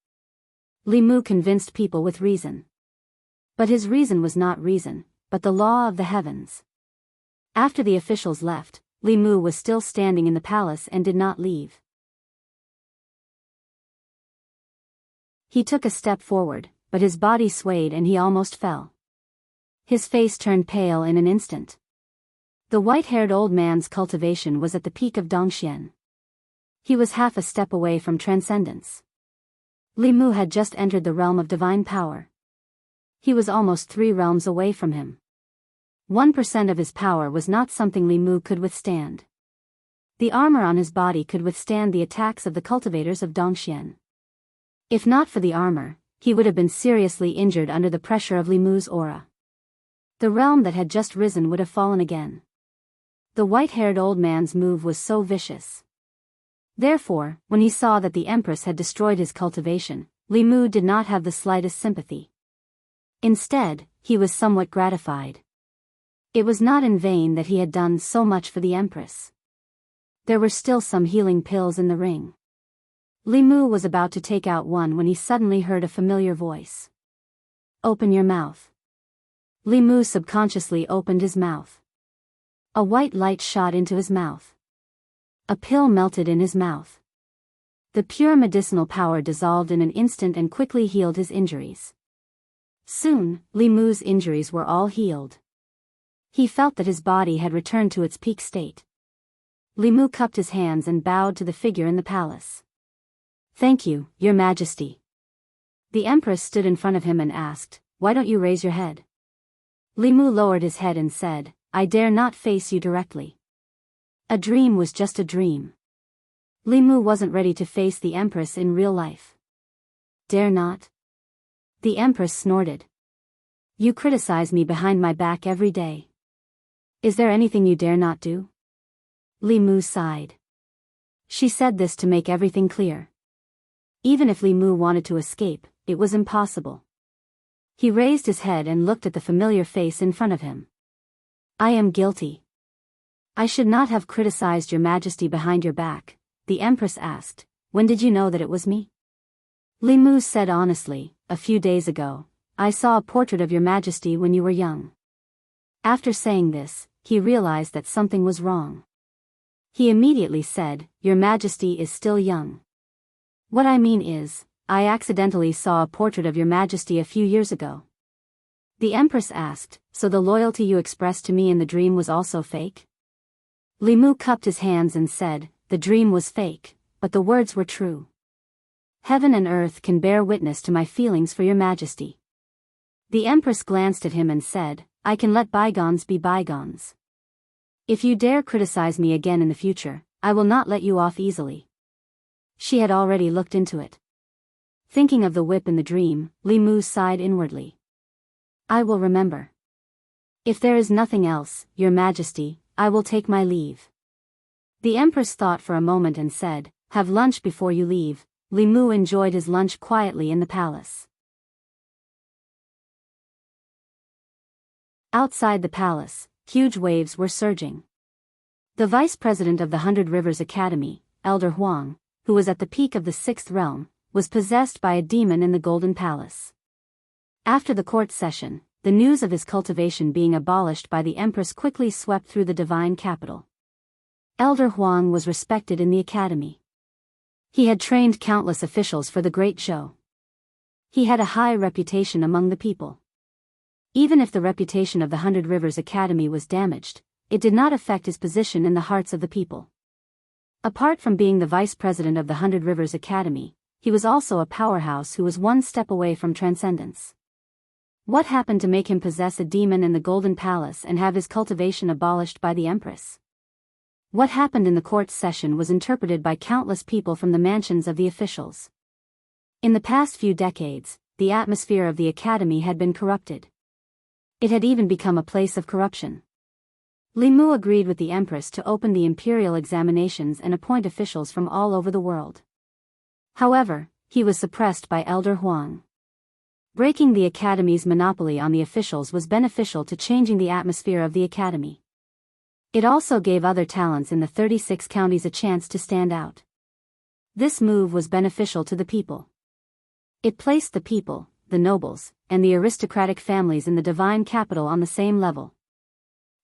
Li Mu convinced people with reason. But his reason was not reason, but the law of the heavens. After the officials left, Li Mu was still standing in the palace and did not leave. He took a step forward, but his body swayed and he almost fell. His face turned pale in an instant. The white-haired old man's cultivation was at the peak of Dongxian. He was half a step away from transcendence. Li Mu had just entered the realm of divine power. He was almost 3 realms away from him. 1% of his power was not something Li Mu could withstand. The armor on his body could withstand the attacks of the cultivators of Dongxian. If not for the armor, he would have been seriously injured under the pressure of Li Mu's aura. The realm that had just risen would have fallen again. The white-haired old man's move was so vicious. Therefore, when he saw that the empress had destroyed his cultivation, Li Mu did not have the slightest sympathy. Instead, he was somewhat gratified. It was not in vain that he had done so much for the empress. There were still some healing pills in the ring. Li Mu was about to take out one when he suddenly heard a familiar voice. "Open your mouth." Li Mu subconsciously opened his mouth. A white light shot into his mouth. A pill melted in his mouth. The pure medicinal power dissolved in an instant and quickly healed his injuries. Soon, Li Mu's injuries were all healed. He felt that his body had returned to its peak state. Li Mu cupped his hands and bowed to the figure in the palace. "Thank you, Your Majesty." The empress stood in front of him and asked, "Why don't you raise your head?" Li Mu lowered his head and said, "I dare not face you directly. A dream was just a dream." Li Mu wasn't ready to face the empress in real life. "Dare not?" The empress snorted. "You criticize me behind my back every day. Is there anything you dare not do?" Li Mu sighed. She said this to make everything clear. Even if Li Mu wanted to escape, it was impossible. He raised his head and looked at the familiar face in front of him. "I am guilty." "I should not have criticized Your Majesty behind your back," the empress asked. "When did you know that it was me?" Li Mu said honestly, "A few days ago, I saw a portrait of Your Majesty when you were young." After saying this, he realized that something was wrong. He immediately said, "Your Majesty is still young." "What I mean is, I accidentally saw a portrait of your Majesty a few years ago." The Empress asked, "So the loyalty you expressed to me in the dream was also fake?" Li Mu cupped his hands and said, "The dream was fake, but the words were true. Heaven and earth can bear witness to my feelings for your Majesty." The Empress glanced at him and said, "I can let bygones be bygones. If you dare criticize me again in the future, I will not let you off easily." She had already looked into it. Thinking of the whip in the dream, Li Mu sighed inwardly. "I will remember. If there is nothing else, Your Majesty, I will take my leave." The Empress thought for a moment and said, "Have lunch before you leave." Li Mu enjoyed his lunch quietly in the palace. Outside the palace, huge waves were surging. The vice president of the 100 Rivers Academy, Elder Huang, who was at the peak of the 6th realm, was possessed by a demon in the Golden Palace. After the court session, the news of his cultivation being abolished by the Empress quickly swept through the divine capital. Elder Huang was respected in the academy. He had trained countless officials for the great show. He had a high reputation among the people. Even if the reputation of the 100 Rivers Academy was damaged, it did not affect his position in the hearts of the people. Apart from being the vice president of the 100 Rivers Academy, he was also a powerhouse who was one step away from transcendence. What happened to make him possess a demon in the Golden Palace and have his cultivation abolished by the Empress? What happened in the court session was interpreted by countless people from the mansions of the officials. In the past few decades, the atmosphere of the academy had been corrupted. It had even become a place of corruption. Li Mu agreed with the Empress to open the imperial examinations and appoint officials from all over the world. However, he was suppressed by Elder Huang. Breaking the academy's monopoly on the officials was beneficial to changing the atmosphere of the academy. It also gave other talents in the 36 counties a chance to stand out. This move was beneficial to the people. It placed the people, the nobles, and the aristocratic families in the divine capital on the same level.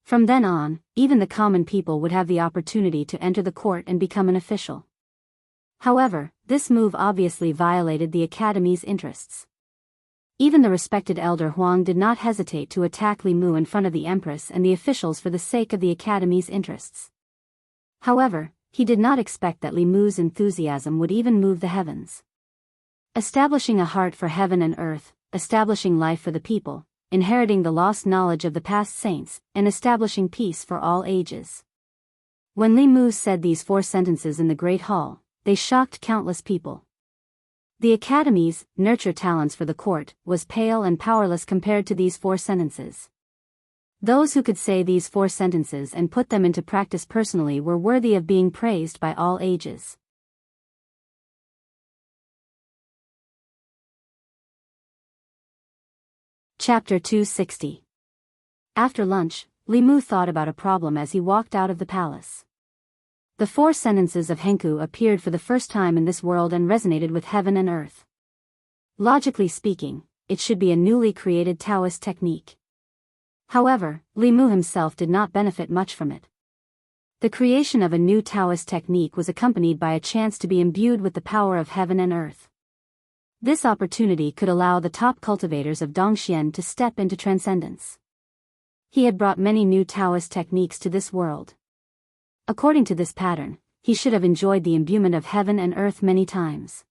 From then on, even the common people would have the opportunity to enter the court and become an official. However, this move obviously violated the academy's interests. Even the respected Elder Huang did not hesitate to attack Li Mu in front of the Empress and the officials for the sake of the academy's interests. However, he did not expect that Li Mu's enthusiasm would even move the heavens. Establishing a heart for heaven and earth, establishing life for the people, inheriting the lost knowledge of the past saints, and establishing peace for all ages. When Li Mu said these 4 sentences in the Great Hall, they shocked countless people. The academy's nurture talents for the court was pale and powerless compared to these 4 sentences. Those who could say these 4 sentences and put them into practice personally were worthy of being praised by all ages. Chapter 260. After lunch, Li Mu thought about a problem as he walked out of the palace. The 4 sentences of Henku appeared for the first time in this world and resonated with heaven and earth. Logically speaking, it should be a newly created Taoist technique. However, Li Mu himself did not benefit much from it. The creation of a new Taoist technique was accompanied by a chance to be imbued with the power of heaven and earth. This opportunity could allow the top cultivators of Dongxian to step into transcendence. He had brought many new Taoist techniques to this world. According to this pattern, he should have enjoyed the imbuement of heaven and earth many times.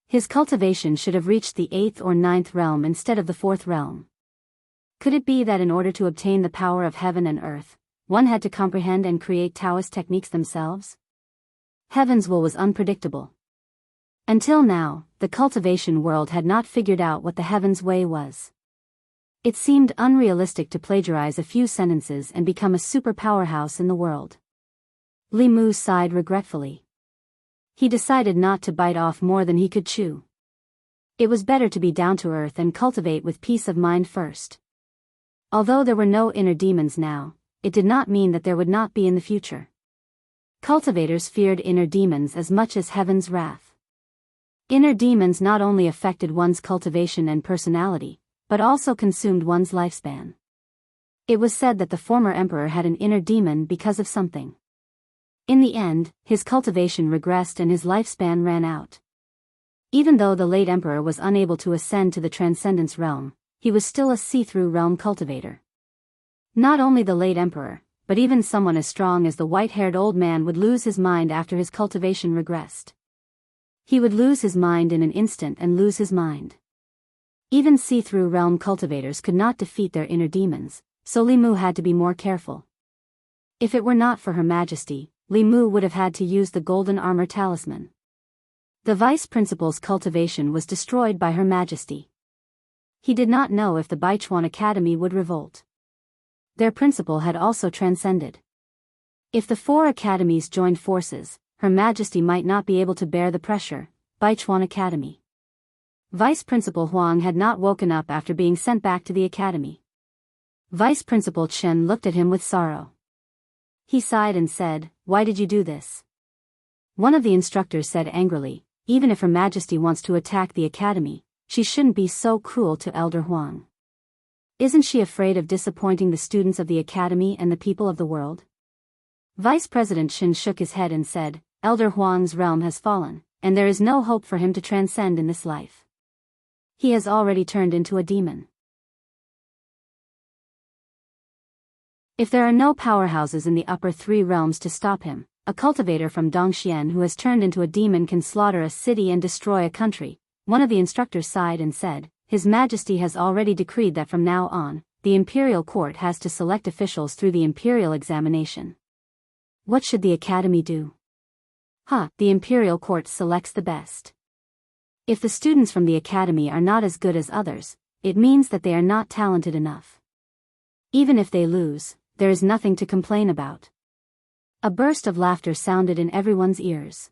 His cultivation should have reached the 8th or 9th realm instead of the 4th realm. Could it be that in order to obtain the power of heaven and earth, one had to comprehend and create Taoist techniques themselves? Heaven's will was unpredictable. Until now, the cultivation world had not figured out what the heaven's way was. It seemed unrealistic to plagiarize a few sentences and become a super powerhouse in the world. Li Mu sighed regretfully. He decided not to bite off more than he could chew. It was better to be down to earth and cultivate with peace of mind first. Although there were no inner demons now, it did not mean that there would not be in the future. Cultivators feared inner demons as much as heaven's wrath. Inner demons not only affected one's cultivation and personality, but also consumed one's lifespan. It was said that the former emperor had an inner demon because of something. In the end, his cultivation regressed and his lifespan ran out. Even though the late emperor was unable to ascend to the transcendence realm, he was still a see-through realm cultivator. Not only the late emperor, but even someone as strong as the white-haired old man would lose his mind after his cultivation regressed. He would lose his mind in an instant and lose his mind. Even see-through realm cultivators could not defeat their inner demons, so Li Mu had to be more careful. If it were not for Her Majesty, Li Mu would have had to use the golden armor talisman. The vice principal's cultivation was destroyed by Her Majesty. He did not know if the Baichuan Academy would revolt. Their principal had also transcended. If the 4 academies joined forces, Her Majesty might not be able to bear the pressure. Baichuan Academy. Vice Principal Huang had not woken up after being sent back to the academy. Vice Principal Chen looked at him with sorrow. He sighed and said, "Why did you do this?" One of the instructors said angrily, "Even if Her Majesty wants to attack the academy, she shouldn't be so cruel to Elder Huang. Isn't she afraid of disappointing the students of the academy and the people of the world?" Vice President Shin shook his head and said, "Elder Huang's realm has fallen, and there is no hope for him to transcend in this life. He has already turned into a demon. If there are no powerhouses in the upper 3 realms to stop him, a cultivator from Dongxian who has turned into a demon can slaughter a city and destroy a country." One of the instructors sighed and said, "His Majesty has already decreed that from now on, the imperial court has to select officials through the imperial examination. What should the academy do?" The imperial court selects the best. If the students from the academy are not as good as others, it means that they are not talented enough. Even if they lose, there is nothing to complain about. A burst of laughter sounded in everyone's ears.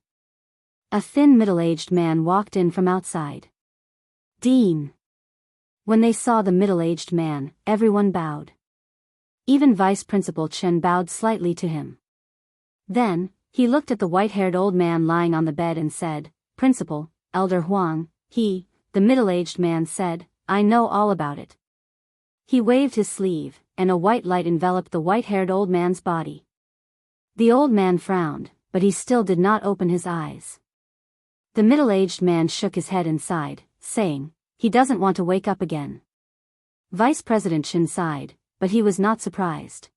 A thin middle-aged man walked in from outside. "Dean." When they saw the middle-aged man, everyone bowed. Even Vice Principal Chen bowed slightly to him. Then, he looked at the white-haired old man lying on the bed and said, "Principal, Elder Huang." The middle-aged man said, "I know all about it." He waved his sleeve, and a white light enveloped the white-haired old man's body. The old man frowned, but he still did not open his eyes. The middle-aged man shook his head and sighed, saying, "He doesn't want to wake up again." Vice President Shin sighed, but he was not surprised.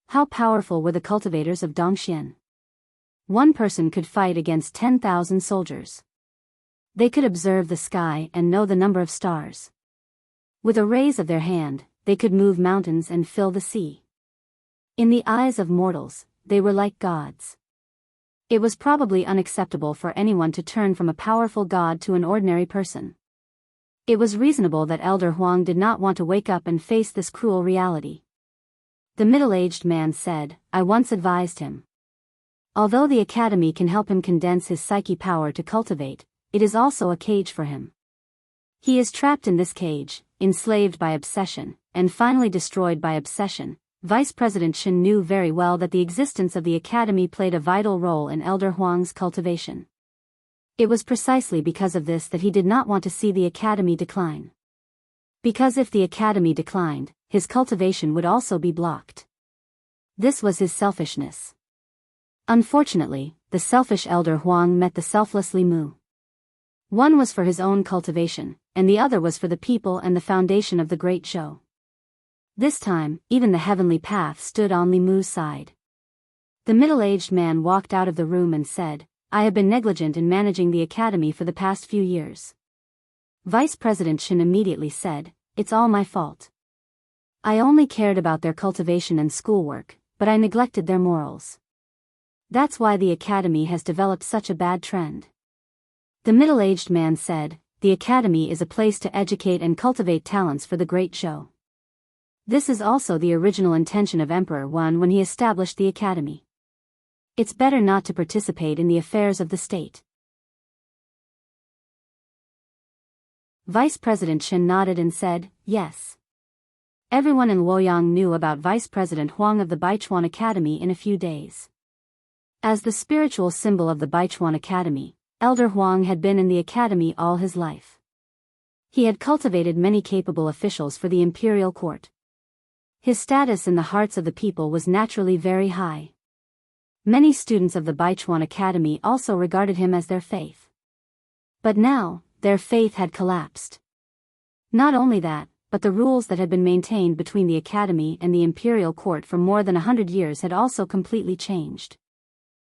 How powerful were the cultivators of Dongxian? One person could fight against 10,000 soldiers. They could observe the sky and know the number of stars. With a raise of their hand, they could move mountains and fill the sea. In the eyes of mortals, they were like gods. It was probably unacceptable for anyone to turn from a powerful god to an ordinary person. It was reasonable that Elder Huang did not want to wake up and face this cruel reality. The middle-aged man said, "I once advised him. Although the academy can help him condense his psyche power to cultivate, it is also a cage for him. He is trapped in this cage, enslaved by obsession, and finally destroyed by obsession." Vice President Shin knew very well that the existence of the academy played a vital role in Elder Huang's cultivation. It was precisely because of this that he did not want to see the academy decline. Because if the academy declined, his cultivation would also be blocked. This was his selfishness. Unfortunately, the selfish Elder Huang met the selfless Li Mu. One was for his own cultivation, and the other was for the people and the foundation of the Great Zhou. This time, even the heavenly path stood on Li Mu's side. The middle-aged man walked out of the room and said, "I have been negligent in managing the academy for the past few years." Vice President Shin immediately said, "It's all my fault. I only cared about their cultivation and schoolwork, but I neglected their morals. That's why the academy has developed such a bad trend." The middle-aged man said, "The academy is a place to educate and cultivate talents for the Great Zhou. This is also the original intention of Emperor Wan when he established the academy. It's better not to participate in the affairs of the state." Vice President Shin nodded and said, "Yes." Everyone in Luoyang knew about Vice President Huang of the Baichuan Academy in a few days. As the spiritual symbol of the Baichuan Academy, Elder Huang had been in the academy all his life. He had cultivated many capable officials for the imperial court. His status in the hearts of the people was naturally very high. Many students of the Baichuan Academy also regarded him as their faith. But now, their faith had collapsed. Not only that, but the rules that had been maintained between the academy and the imperial court for more than 100 years had also completely changed.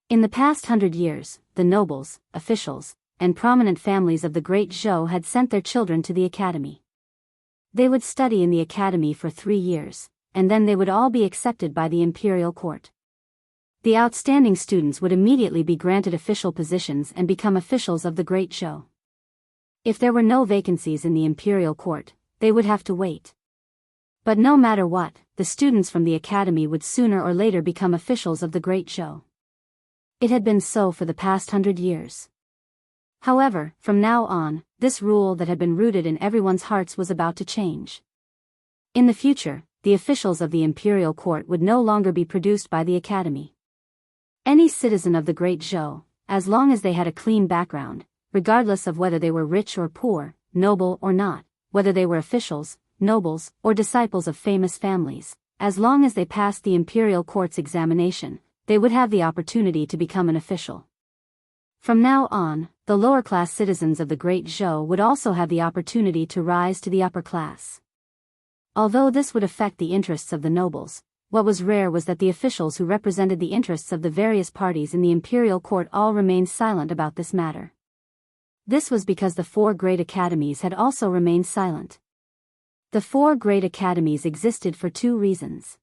In the past 100 years, the nobles, officials, and prominent families of the Great Zhou had sent their children to the academy. They would study in the academy for 3 years, and then they would all be accepted by the imperial court. The outstanding students would immediately be granted official positions and become officials of the Great Zhou. If there were no vacancies in the imperial court, they would have to wait. But no matter what, the students from the academy would sooner or later become officials of the Great Zhou. It had been so for the past 100 years. However, from now on, this rule that had been rooted in everyone's hearts was about to change. In the future, the officials of the imperial court would no longer be produced by the academy. Any citizen of the Great Zhou, as long as they had a clean background, regardless of whether they were rich or poor, noble or not, whether they were officials, nobles, or disciples of famous families, as long as they passed the imperial court's examination, they would have the opportunity to become an official. From now on, the lower-class citizens of the Great Zhou would also have the opportunity to rise to the upper class. Although this would affect the interests of the nobles, what was rare was that the officials who represented the interests of the various parties in the imperial court all remained silent about this matter. This was because the 4 great academies had also remained silent. The 4 great academies existed for 2 reasons.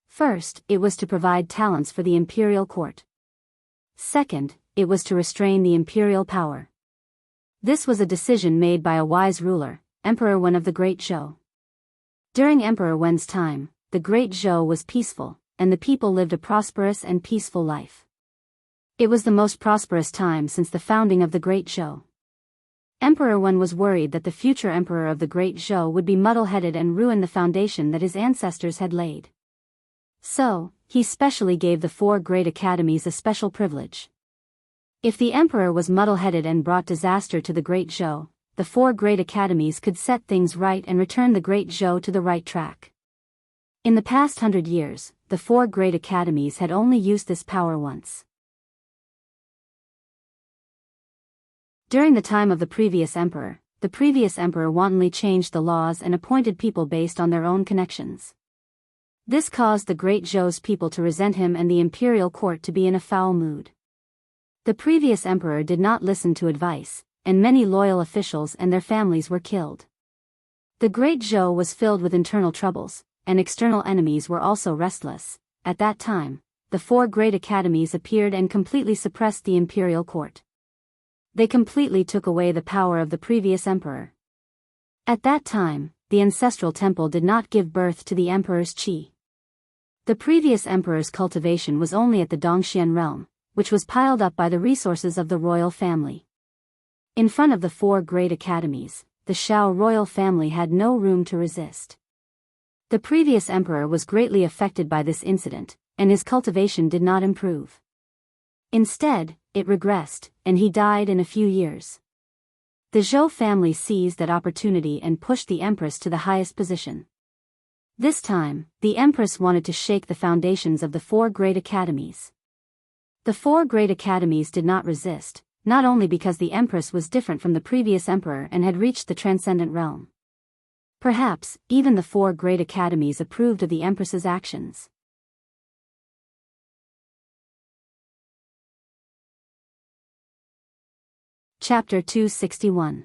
First, it was to provide talents for the imperial court. Second, it was to restrain the imperial power. This was a decision made by a wise ruler, Emperor Wen of the Great Zhou. During Emperor Wen's time, the Great Zhou was peaceful, and the people lived a prosperous and peaceful life. It was the most prosperous time since the founding of the Great Zhou. Emperor Wen was worried that the future emperor of the Great Zhou would be muddle-headed and ruin the foundation that his ancestors had laid. So, he specially gave the 4 great academies a special privilege. If the emperor was muddle-headed and brought disaster to the Great Zhou, the 4 great academies could set things right and return the Great Zhou to the right track. In the past 100 years, the 4 great academies had only used this power once. During the time of the previous emperor wantonly changed the laws and appointed people based on their own connections. This caused the Great Zhou's people to resent him and the imperial court to be in a foul mood. The previous emperor did not listen to advice, and many loyal officials and their families were killed. The Great Zhou was filled with internal troubles, and external enemies were also restless. At that time, the 4 great academies appeared and completely suppressed the imperial court. They completely took away the power of the previous emperor. At that time, the ancestral temple did not give birth to the emperor's qi. The previous emperor's cultivation was only at the Dongxian realm, which was piled up by the resources of the royal family. In front of the 4 great academies, the Shao royal family had no room to resist. The previous emperor was greatly affected by this incident, and his cultivation did not improve. Instead, it regressed, and he died in a few years. The Zhou family seized that opportunity and pushed the empress to the highest position. This time, the empress wanted to shake the foundations of the 4 great academies. The 4 great academies did not resist, not only because the empress was different from the previous emperor and had reached the transcendent realm. Perhaps, even the 4 great academies approved of the empress's actions. Chapter 261.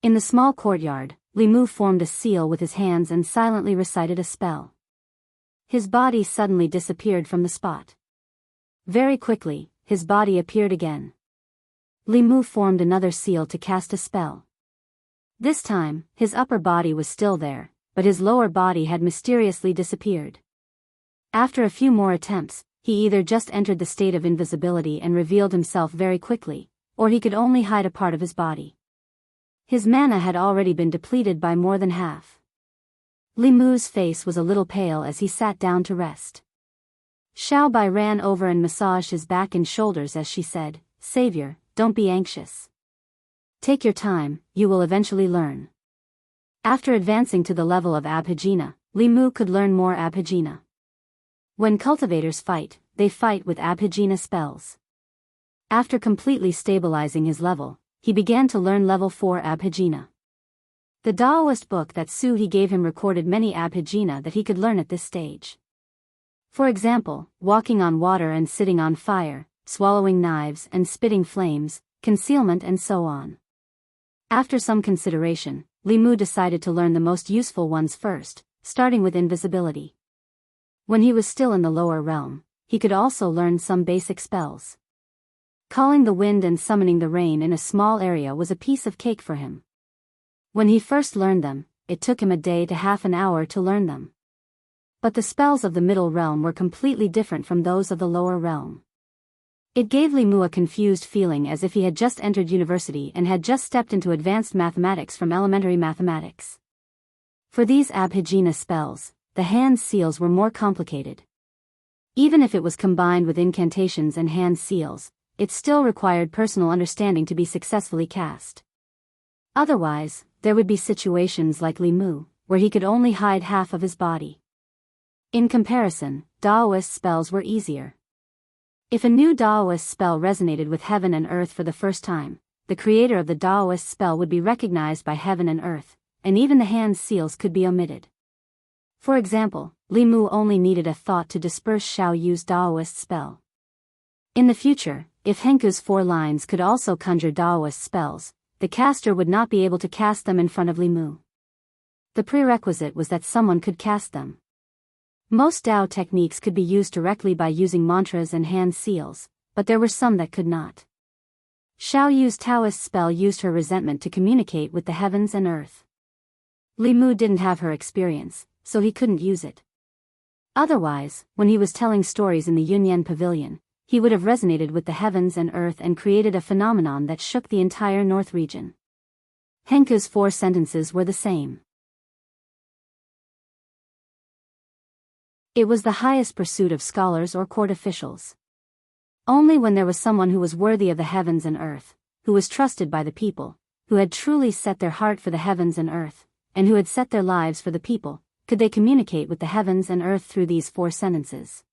In the small courtyard, Li Mu formed a seal with his hands and silently recited a spell. His body suddenly disappeared from the spot. Very quickly, his body appeared again. Li Mu formed another seal to cast a spell. This time, his upper body was still there, but his lower body had mysteriously disappeared. After a few more attempts, he either just entered the state of invisibility and revealed himself very quickly, or he could only hide a part of his body. His mana had already been depleted by more than half. Li Mu's face was a little pale as he sat down to rest. Xiao Bai ran over and massaged his back and shoulders as she said, "Savior, don't be anxious. Take your time, you will eventually learn." After advancing to the level of Abhijna, Li Mu could learn more Abhijna. When cultivators fight, they fight with Abhijna spells. After completely stabilizing his level, he began to learn level 4 Abhijna. The Daoist book that Su He gave him recorded many Abhijna that he could learn at this stage. For example, walking on water and sitting on fire, swallowing knives and spitting flames, concealment and so on. After some consideration, Li Mu decided to learn the most useful ones first, starting with invisibility. When he was still in the lower realm, he could also learn some basic spells. Calling the wind and summoning the rain in a small area was a piece of cake for him. When he first learned them, it took him a day to half an hour to learn them. But the spells of the middle realm were completely different from those of the lower realm. It gave Li Mu a confused feeling as if he had just entered university and had just stepped into advanced mathematics from elementary mathematics. For these Abhijna spells, the hand seals were more complicated. Even if it was combined with incantations and hand seals, it still required personal understanding to be successfully cast. Otherwise, there would be situations like Li Mu, where he could only hide half of his body. In comparison, Daoist spells were easier. If a new Daoist spell resonated with heaven and earth for the first time, the creator of the Daoist spell would be recognized by heaven and earth, and even the hand seals could be omitted. For example, Li Mu only needed a thought to disperse Xiao Yu's Daoist spell. In the future, if Henku's 4 lines could also conjure Daoist spells, the caster would not be able to cast them in front of Li Mu. The prerequisite was that someone could cast them. Most Dao techniques could be used directly by using mantras and hand seals, but there were some that could not. Xiao Yu's Taoist spell used her resentment to communicate with the heavens and earth. Li Mu didn't have her experience, so he couldn't use it. Otherwise, when he was telling stories in the Yunyan Pavilion, he would have resonated with the heavens and earth and created a phenomenon that shook the entire north region. Henku's 4 sentences were the same. It was the highest pursuit of scholars or court officials. Only when there was someone who was worthy of the heavens and earth, who was trusted by the people, who had truly set their heart for the heavens and earth, and who had set their lives for the people, could they communicate with the heavens and earth through these 4 sentences.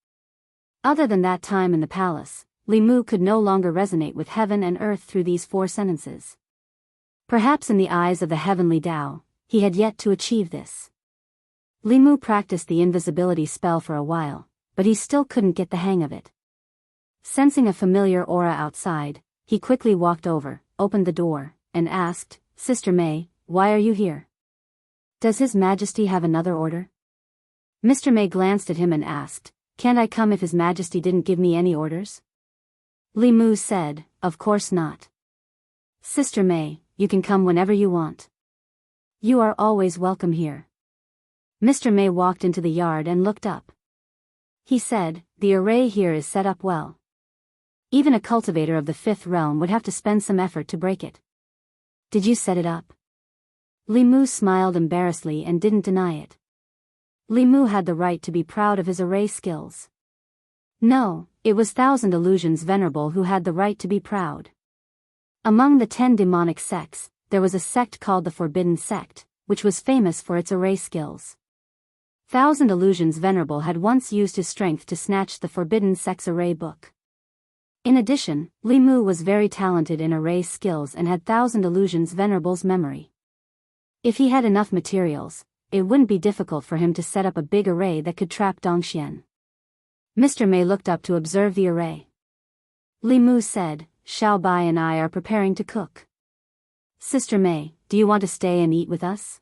Other than that time in the palace, Li Mu could no longer resonate with heaven and earth through these 4 sentences. Perhaps in the eyes of the heavenly Tao, he had yet to achieve this. Li Mu practiced the invisibility spell for a while, but he still couldn't get the hang of it. Sensing a familiar aura outside, he quickly walked over, opened the door, and asked, "Sister May, why are you here? Does His Majesty have another order?" Mr. May glanced at him and asked, "Can't I come if His Majesty didn't give me any orders?" Li Mu said, "Of course not. Sister May, you can come whenever you want. You are always welcome here." Mr. May walked into the yard and looked up. He said, "The array here is set up well. Even a cultivator of the 5th realm would have to spend some effort to break it. Did you set it up?" Li Mu smiled embarrassedly and didn't deny it. Li Mu had the right to be proud of his array skills. No, it was Thousand Illusions Venerable who had the right to be proud. Among the 10 demonic sects, there was a sect called the Forbidden Sect, which was famous for its array skills. Thousand Illusions Venerable had once used his strength to snatch the Forbidden Sect's array book. In addition, Li Mu was very talented in array skills and had Thousand Illusions Venerable's memory. If he had enough materials, it wouldn't be difficult for him to set up a big array that could trap Dongxian. Mr. May looked up to observe the array. Li Mu said, "Xiao Bai and I are preparing to cook. Sister May, do you want to stay and eat with us?"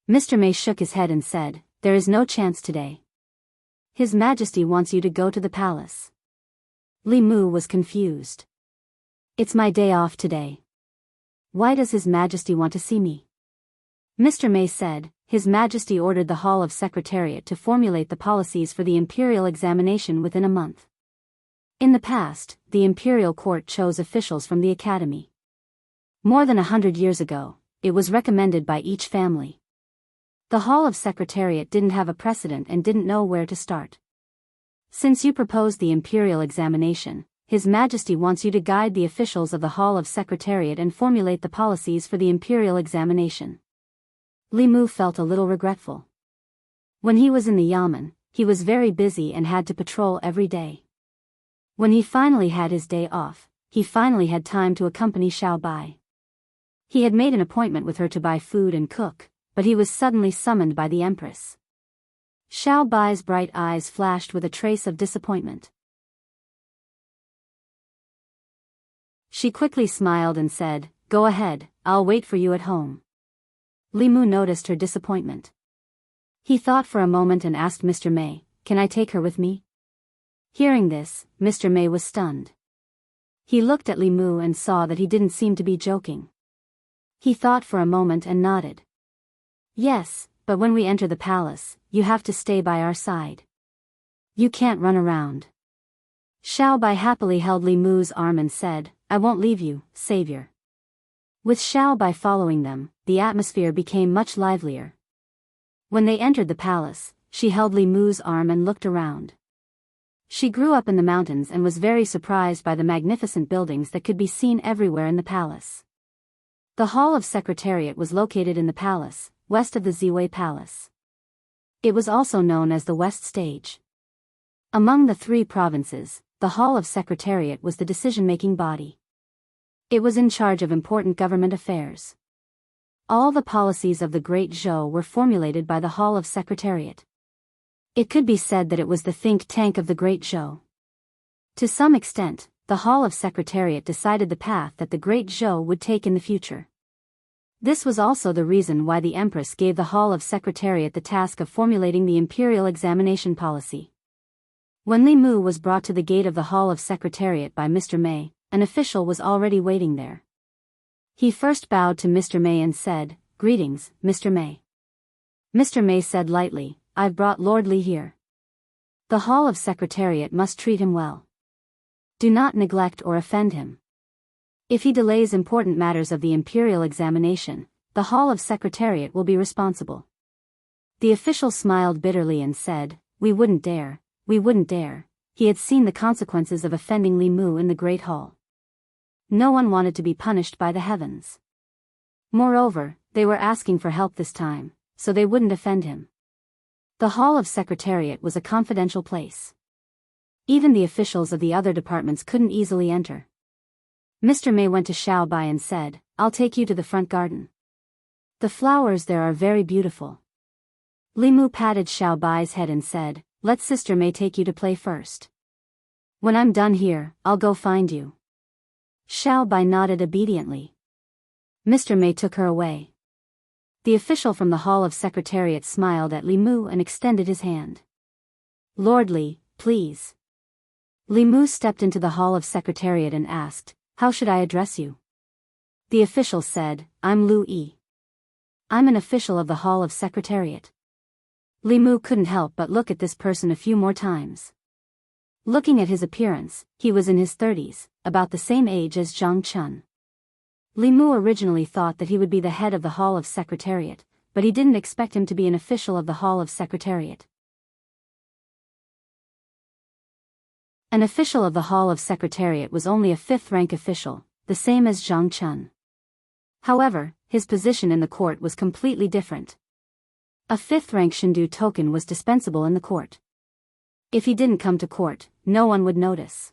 Mr. May shook his head and said, "There is no chance today. His Majesty wants you to go to the palace." Li Mu was confused. "It's my day off today. Why does His Majesty want to see me?" Mr. May said, "His Majesty ordered the Hall of Secretariat to formulate the policies for the imperial examination within a month. In the past, the imperial court chose officials from the academy. More than 100 years ago, it was recommended by each family. The Hall of Secretariat didn't have a precedent and didn't know where to start. Since you proposed the imperial examination, His Majesty wants you to guide the officials of the Hall of Secretariat and formulate the policies for the imperial examination." Li Mu felt a little regretful. When he was in the Yamen, he was very busy and had to patrol every day. When he finally had his day off, he finally had time to accompany Xiao Bai. He had made an appointment with her to buy food and cook, but he was suddenly summoned by the Empress. Xiao Bai's bright eyes flashed with a trace of disappointment. She quickly smiled and said, "Go ahead, I'll wait for you at home." Li Mu noticed her disappointment. He thought for a moment and asked Mr. May, "Can I take her with me?" Hearing this, Mr. May was stunned. He looked at Li Mu and saw that he didn't seem to be joking. He thought for a moment and nodded. "Yes, but when we enter the palace, you have to stay by our side. You can't run around." Xiao Bai happily held Li Mu's arm and said, "I won't leave you, savior." With Xiao Bai following them, the atmosphere became much livelier. When they entered the palace, she held Li Mu's arm and looked around. She grew up in the mountains and was very surprised by the magnificent buildings that could be seen everywhere in the palace. The Hall of Secretariat was located in the palace, west of the Ziwei Palace. It was also known as the West Stage. Among the 3 provinces, the Hall of Secretariat was the decision-making body. It was in charge of important government affairs. All the policies of the Great Zhou were formulated by the Hall of Secretariat. It could be said that it was the think tank of the Great Zhou. To some extent, the Hall of Secretariat decided the path that the Great Zhou would take in the future. This was also the reason why the Empress gave the Hall of Secretariat the task of formulating the imperial examination policy. When Li Mu was brought to the gate of the Hall of Secretariat by Mr. May, an official was already waiting there. He first bowed to Mr. May and said, "Greetings, Mr. May." Mr. May said lightly, "I've brought Lord Li here. The Hall of Secretariat must treat him well. Do not neglect or offend him. If he delays important matters of the imperial examination, the Hall of Secretariat will be responsible." The official smiled bitterly and said, we wouldn't dare." He had seen the consequences of offending Li Mu in the Great Hall. No one wanted to be punished by the heavens. Moreover, they were asking for help this time, so they wouldn't offend him. The Hall of Secretariat was a confidential place. Even the officials of the other departments couldn't easily enter. Mr. May went to Xiao Bai and said, "I'll take you to the front garden. The flowers there are very beautiful." Li Mu patted Xiao Bai's head and said, "Let Sister May take you to play first. When I'm done here, I'll go find you." Xiao Bai nodded obediently. Mr. May took her away. The official from the Hall of Secretariat smiled at Li Mu and extended his hand. "Lord Li, please." Li Mu stepped into the Hall of Secretariat and asked, "How should I address you?" The official said, "I'm Lu Yi. I'm an official of the Hall of Secretariat." Li Mu couldn't help but look at this person a few more times. Looking at his appearance, he was in his 30s, about the same age as Zhang Chun. Li Mu originally thought that he would be the head of the Hall of Secretariat, but he didn't expect him to be an official of the Hall of Secretariat. An official of the Hall of Secretariat was only a 5th-rank official, the same as Zhang Chun. However, his position in the court was completely different. A 5th-rank Shindu token was dispensable in the court. If he didn't come to court, no one would notice.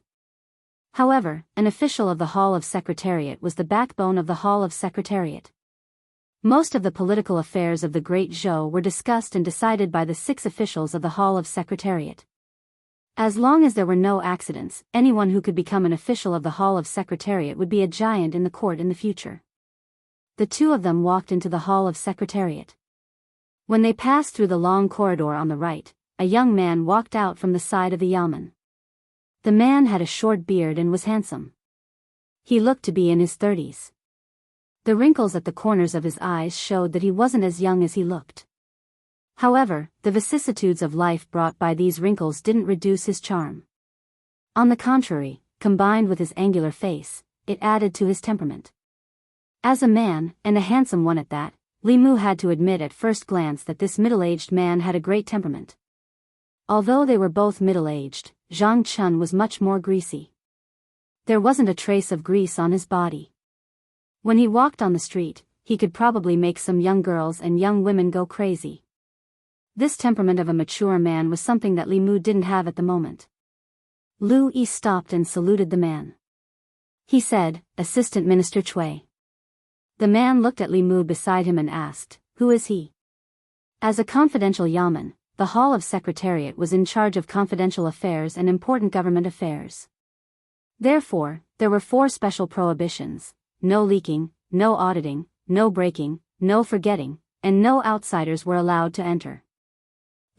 However, an official of the Hall of Secretariat was the backbone of the Hall of Secretariat. Most of the political affairs of the Great Zhou were discussed and decided by the 6 officials of the Hall of Secretariat. As long as there were no accidents, anyone who could become an official of the Hall of Secretariat would be a giant in the court in the future. The 2 of them walked into the Hall of Secretariat. When they passed through the long corridor on the right, a young man walked out from the side of the yamen. The man had a short beard and was handsome. He looked to be in his 30s. The wrinkles at the corners of his eyes showed that he wasn't as young as he looked. However, the vicissitudes of life brought by these wrinkles didn't reduce his charm. On the contrary, combined with his angular face, it added to his temperament. As a man, and a handsome one at that, Li Mu had to admit at first glance that this middle-aged man had a great temperament. Although they were both middle-aged, Zhang Chun was much more greasy. There wasn't a trace of grease on his body. When he walked on the street, he could probably make some young girls and young women go crazy. This temperament of a mature man was something that Li Mu didn't have at the moment. Lu Yi stopped and saluted the man. He said, "Assistant Minister Cui." The man looked at Li Mu beside him and asked, "Who is he?" As a confidential yamen, the Hall of Secretariat was in charge of confidential affairs and important government affairs. Therefore, there were 4 special prohibitions: no leaking, no auditing, no breaking, no forgetting, and no outsiders were allowed to enter.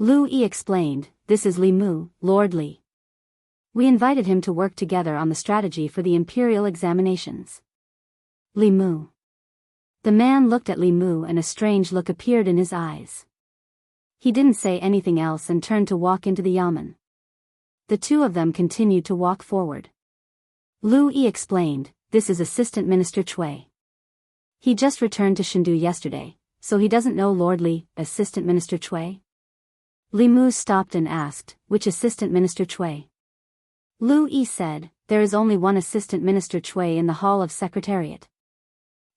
Lu Yi explained, "This is Li Mu, Lord Li. We invited him to work together on the strategy for the imperial examinations." Li Mu. The man looked at Li Mu and a strange look appeared in his eyes. He didn't say anything else and turned to walk into the yamen. The two of them continued to walk forward. Lu Yi explained, "This is Assistant Minister Cui. He just returned to Chengdu yesterday, so he doesn't know Lord Li, Assistant Minister Cui." Li Mu stopped and asked, "Which Assistant Minister Cui?" Lu Yi said, "There is only one Assistant Minister Cui in the Hall of Secretariat.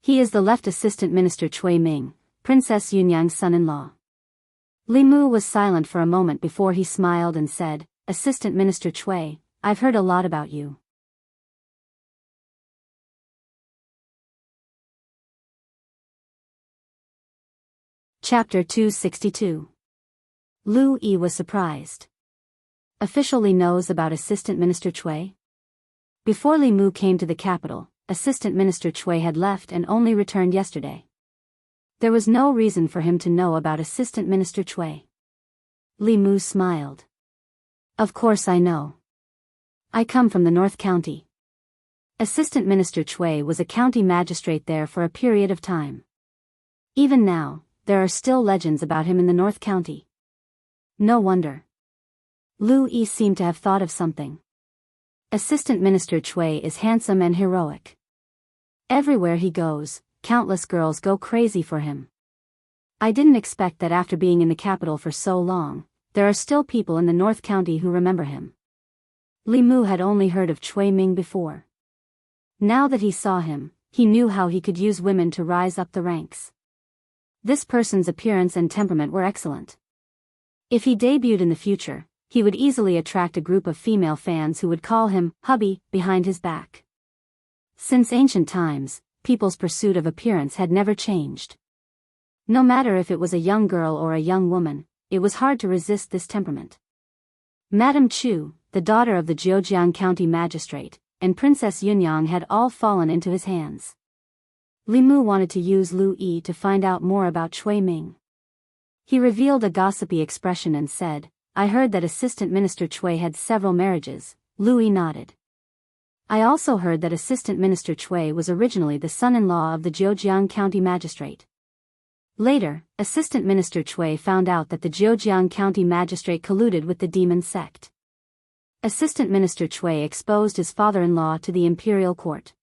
He is the left Assistant Minister Cui Ming, Princess Yunyang's son-in-law." Li Mu was silent for a moment before he smiled and said, "Assistant Minister Cui, I've heard a lot about you." Chapter 262. Lu Yi was surprised. Official Li knows about Assistant Minister Cui? Before Li Mu came to the capital, Assistant Minister Cui had left and only returned yesterday. There was no reason for him to know about Assistant Minister Cui. Li Mu smiled. "Of course I know. I come from the North County." Assistant Minister Cui was a county magistrate there for a period of time. Even now, there are still legends about him in the North County. No wonder. Lu Yi seemed to have thought of something. Assistant Minister Cui is handsome and heroic. Everywhere he goes, countless girls go crazy for him. I didn't expect that after being in the capital for so long, there are still people in the North County who remember him. Li Mu had only heard of Cui Ming before. Now that he saw him, he knew how he could use women to rise up the ranks. This person's appearance and temperament were excellent. If he debuted in the future, he would easily attract a group of female fans who would call him hubby behind his back. Since ancient times, people's pursuit of appearance had never changed. No matter if it was a young girl or a young woman, it was hard to resist this temperament. Madame Chu, the daughter of the Zhejiang County magistrate, and Princess Yunyang had all fallen into his hands. Li Mu wanted to use Lu Yi to find out more about Cui Ming. He revealed a gossipy expression and said, "I heard that Assistant Minister Cui had several marriages." Lu Yi nodded. "I also heard that Assistant Minister Cui was originally the son-in-law of the Zhejiang County magistrate. Later, Assistant Minister Cui found out that the Zhejiang County magistrate colluded with the demon sect. Assistant Minister Cui exposed his father-in-law to the imperial court.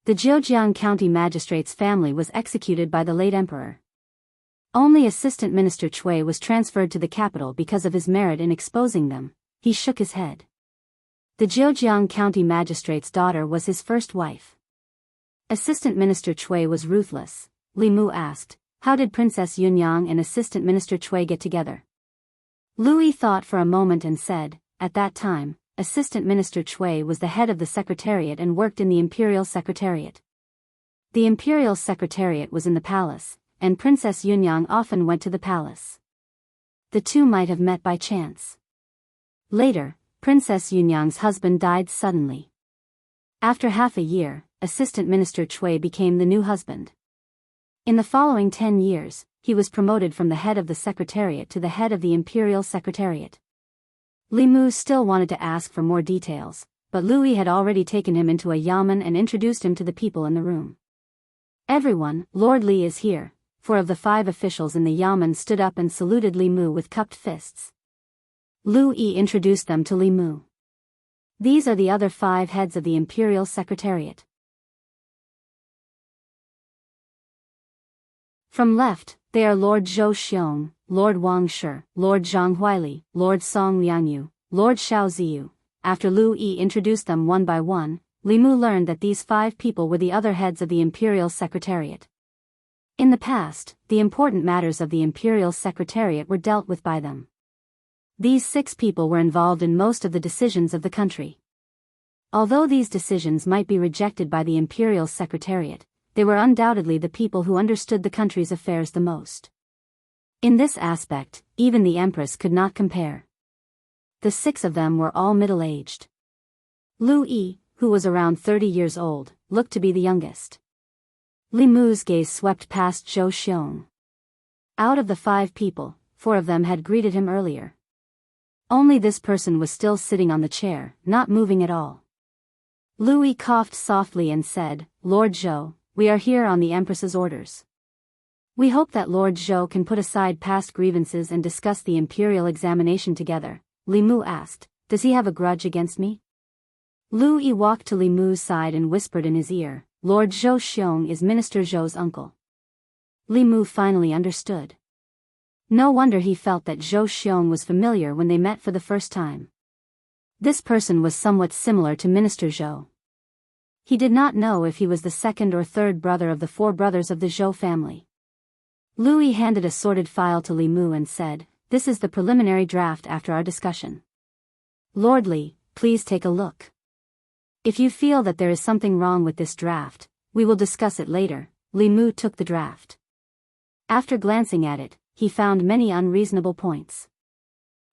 The Zhejiang County magistrate's family was executed by the late emperor. Only Assistant Minister Cui was transferred to the capital because of his merit in exposing them." He shook his head. The Zhejiang County magistrate's daughter was his first wife. Assistant Minister Cui was ruthless. Li Mu asked, "How did Princess Yunyang and Assistant Minister Cui get together?" Lu Yi thought for a moment and said, "At that time, Assistant Minister Cui was the head of the Secretariat and worked in the Imperial Secretariat. The Imperial Secretariat was in the palace, and Princess Yunyang often went to the palace. The two might have met by chance. Later, Princess Yunyang's husband died suddenly. After half a year, Assistant Minister Cui became the new husband. In the following 10 years, he was promoted from the head of the Secretariat to the head of the Imperial Secretariat." Li Mu still wanted to ask for more details, but Lu Yi had already taken him into a yamen and introduced him to the people in the room. "Everyone, Lord Li is here." 4 of the 5 officials in the yamen stood up and saluted Li Mu with cupped fists. Lu Yi introduced them to Li Mu. "These are the other 5 heads of the Imperial Secretariat." From left, they are Lord Zhou Xiong, Lord Wang Shi, Lord Zhang Huili, Lord Song Liangyu, Lord Xiao Ziyu. After Lu Yi introduced them one by one, Li Mu learned that these 5 people were the other heads of the Imperial Secretariat. In the past, the important matters of the imperial secretariat were dealt with by them. These 6 people were involved in most of the decisions of the country. Although these decisions might be rejected by the imperial secretariat, they were undoubtedly the people who understood the country's affairs the most. In this aspect, even the empress could not compare. The 6 of them were all middle-aged. Lu Yi, who was around 30 years old, looked to be the youngest. Li Mu's gaze swept past Zhou Xiong. Out of the 5 people, 4 of them had greeted him earlier. Only this person was still sitting on the chair, not moving at all. Lu Yi coughed softly and said, "Lord Zhou, we are here on the Empress's orders. We hope that Lord Zhou can put aside past grievances and discuss the imperial examination together." Li Mu asked, "Does he have a grudge against me?" Lu Yi walked to Li Mu's side and whispered in his ear, "Lord Zhou Xiong is Minister Zhou's uncle." Li Mu finally understood. No wonder he felt that Zhou Xiong was familiar when they met for the first time. This person was somewhat similar to Minister Zhou. He did not know if he was the 2nd or 3rd brother of the 4 brothers of the Zhou family. Lu Yi handed a sorted file to Li Mu and said, "This is the preliminary draft after our discussion. Lord Li, please take a look. If you feel that there is something wrong with this draft, we will discuss it later." Li Mu took the draft. After glancing at it, he found many unreasonable points.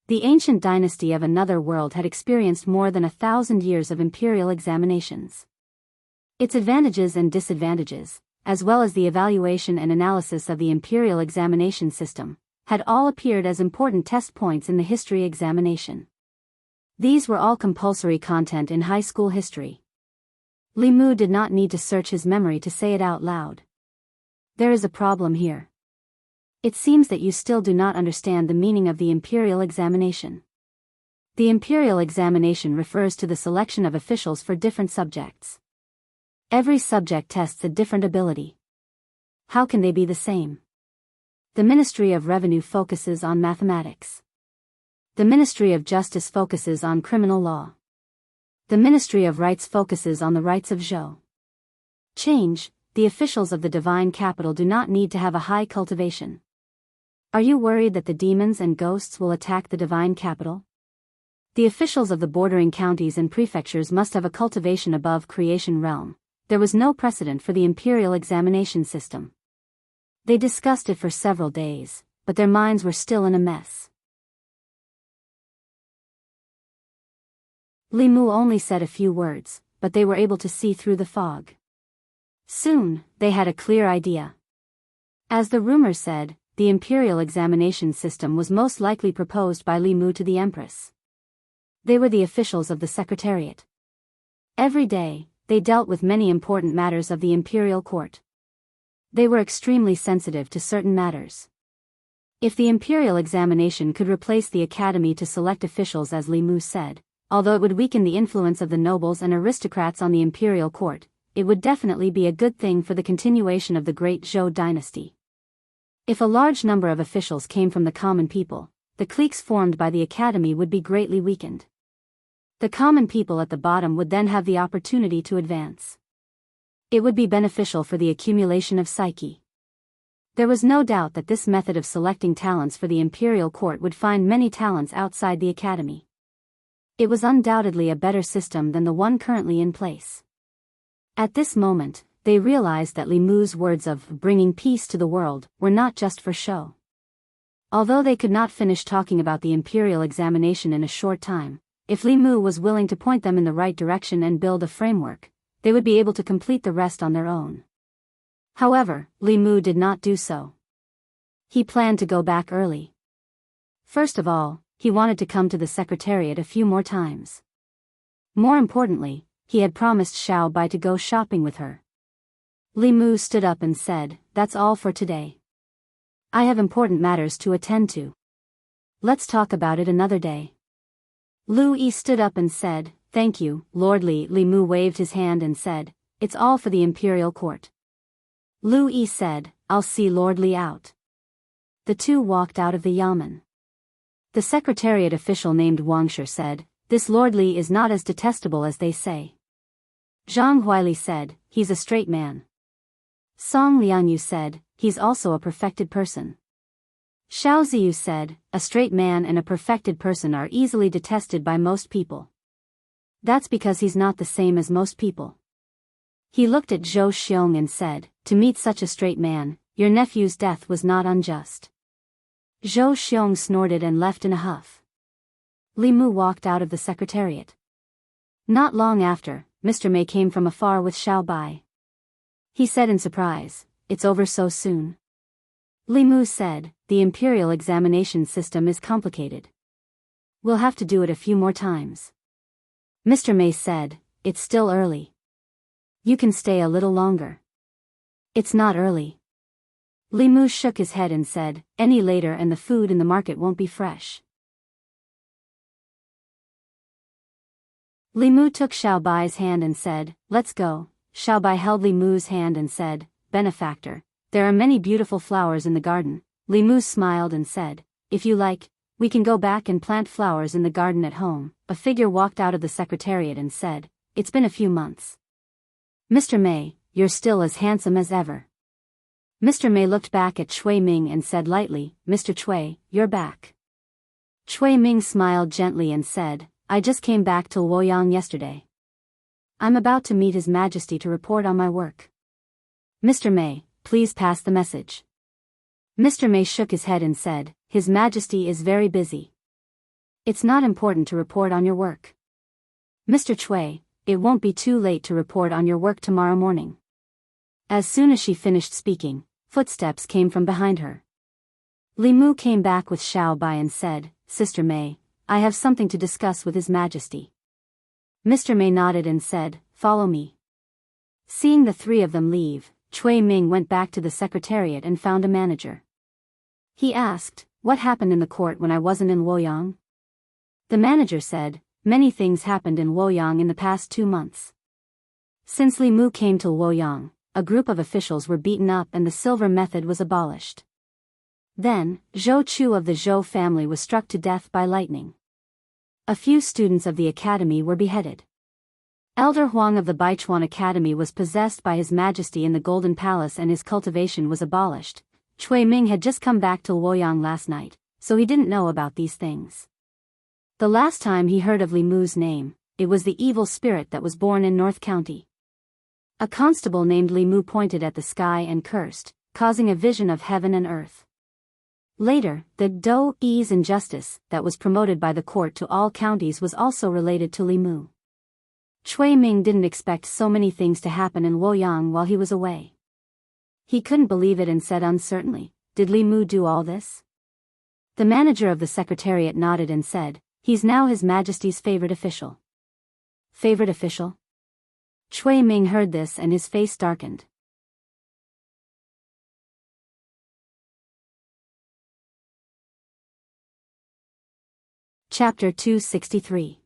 The ancient dynasty of another world had experienced more than 1,000 years of imperial examinations. Its advantages and disadvantages, as well as the evaluation and analysis of the imperial examination system, had all appeared as important test points in the history examination. These were all compulsory content in high school history. Li Mu did not need to search his memory to say it out loud. "There is a problem here. It seems that you still do not understand the meaning of the imperial examination. The imperial examination refers to the selection of officials for different subjects. Every subject tests a different ability. How can they be the same? The Ministry of Revenue focuses on mathematics. The Ministry of Justice focuses on criminal law. The Ministry of Rights focuses on the rights of Zhou. Change, the officials of the divine capital do not need to have a high cultivation. Are you worried that the demons and ghosts will attack the divine capital? The officials of the bordering counties and prefectures must have a cultivation above creation realm. There was no precedent for the imperial examination system. They discussed it for several days, but their minds were still in a mess. Li Mu only said a few words, but they were able to see through the fog. Soon, they had a clear idea. As the rumor said, the imperial examination system was most likely proposed by Li Mu to the empress. They were the officials of the secretariat. Every day, they dealt with many important matters of the imperial court. They were extremely sensitive to certain matters. If the imperial examination could replace the academy to select officials as Li Mu said, although it would weaken the influence of the nobles and aristocrats on the imperial court, it would definitely be a good thing for the continuation of the great Zhou dynasty. If a large number of officials came from the common people, the cliques formed by the academy would be greatly weakened. The common people at the bottom would then have the opportunity to advance. It would be beneficial for the accumulation of psyche. There was no doubt that this method of selecting talents for the imperial court would find many talents outside the academy. It was undoubtedly a better system than the one currently in place. At this moment, they realized that Li Mu's words of bringing peace to the world were not just for show. Although they could not finish talking about the imperial examination in a short time, if Li Mu was willing to point them in the right direction and build a framework, they would be able to complete the rest on their own. However, Li Mu did not do so. He planned to go back early. First of all, he wanted to come to the secretariat a few more times. More importantly, he had promised Xiao Bai to go shopping with her. Li Mu stood up and said, "That's all for today. I have important matters to attend to. Let's talk about it another day." Lu Yi stood up and said, "Thank you, Lord Li." Li Mu waved his hand and said, "It's all for the imperial court." Lu Yi said, "I'll see Lord Li out." The two walked out of the yamen. The secretariat official named Wangshi said, "This Lord Li is not as detestable as they say." Zhang Huili said, "He's a straight man." Song Liangyu said, he's also a perfected person. Xiao Ziyu said, a straight man and a perfected person are easily detested by most people. That's because he's not the same as most people. He looked at Zhou Xiong and said, to meet such a straight man, your nephew's death was not unjust. Zhou Xiong snorted and left in a huff. Li Mu walked out of the secretariat. Not long after, Mr. Mei came from afar with Xiao Bai. He said in surprise, it's over so soon. Li Mu said, the imperial examination system is complicated. We'll have to do it a few more times. Mr. Mei said, it's still early. You can stay a little longer. It's not early. Li Mu shook his head and said, any later and the food in the market won't be fresh. Li Mu took Xiao Bai's hand and said, let's go. Xiao Bai held Li Mu's hand and said, benefactor, there are many beautiful flowers in the garden. Li Mu smiled and said, if you like, we can go back and plant flowers in the garden at home. A figure walked out of the secretariat and said, it's been a few months. Mr. Mei, you're still as handsome as ever. Mr. Mei looked back at Cui Ming and said lightly, Mr. Cui, you're back. Cui Ming smiled gently and said, I just came back to Luoyang yesterday. I'm about to meet His Majesty to report on my work. Mr. Mei, please pass the message. Mr. Mei shook his head and said, His Majesty is very busy. It's not important to report on your work. Mr. Cui, it won't be too late to report on your work tomorrow morning. As soon as she finished speaking, footsteps came from behind her. Li Mu came back with Xiao Bai and said, Sister Mei, I have something to discuss with His Majesty. Mr. Mei nodded and said, follow me. Seeing the three of them leave, Cui Ming went back to the secretariat and found a manager. He asked, what happened in the court when I wasn't in Luoyang? The manager said, many things happened in Luoyang in the past 2 months. Since Li Mu came to Luoyang, a group of officials were beaten up and the silver method was abolished. Then, Zhou Chu of the Zhou family was struck to death by lightning. A few students of the academy were beheaded. Elder Huang of the Baichuan Academy was possessed by His Majesty in the Golden Palace and his cultivation was abolished. Cui Ming had just come back to Luoyang last night, so he didn't know about these things. The last time he heard of Li Mu's name, it was the evil spirit that was born in North County. A constable named Li Mu pointed at the sky and cursed, causing a vision of heaven and earth. Later, the Daoist injustice that was promoted by the court to all counties was also related to Li Mu. Cui Ming didn't expect so many things to happen in Luoyang while he was away. He couldn't believe it and said uncertainly, did Li Mu do all this? The manager of the secretariat nodded and said, he's now His Majesty's favorite official. Favorite official? Cui Ming heard this and his face darkened. Chapter 263.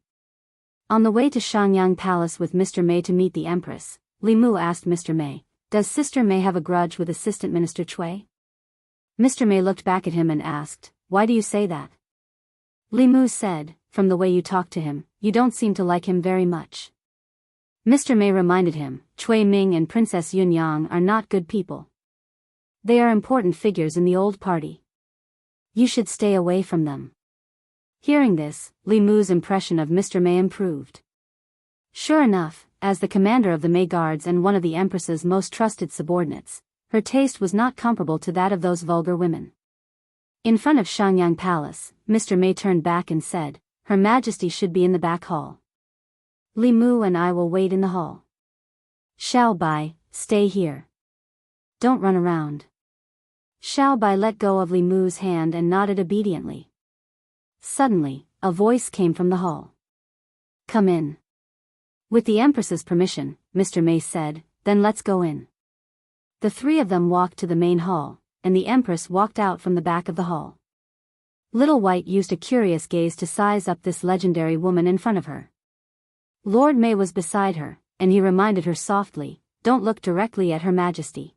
On the way to Xiangyang Palace with Mr. Mei to meet the Empress, Li Mu asked Mr. Mei, does Sister Mei have a grudge with Assistant Minister Cui? Mr. Mei looked back at him and asked, why do you say that? Li Mu said, from the way you talk to him, you don't seem to like him very much. Mr. Mei reminded him, Cui Ming and Princess Yunyang are not good people. They are important figures in the old party. You should stay away from them. Hearing this, Li Mu's impression of Mr. Mei improved. Sure enough, as the commander of the Mei Guards and one of the Empress's most trusted subordinates, her taste was not comparable to that of those vulgar women. In front of Xiangyang Palace, Mr. Mei turned back and said, Her Majesty should be in the back hall. Li Mu and I will wait in the hall. Xiao Bai, stay here. Don't run around. Xiao Bai let go of Li Mu's hand and nodded obediently. Suddenly, a voice came from the hall. Come in. With the Empress's permission, Mr. Mei said, then let's go in. The three of them walked to the main hall, and the Empress walked out from the back of the hall. Little White used a curious gaze to size up this legendary woman in front of her. Lord Mei was beside her, and he reminded her softly, don't look directly at Her Majesty.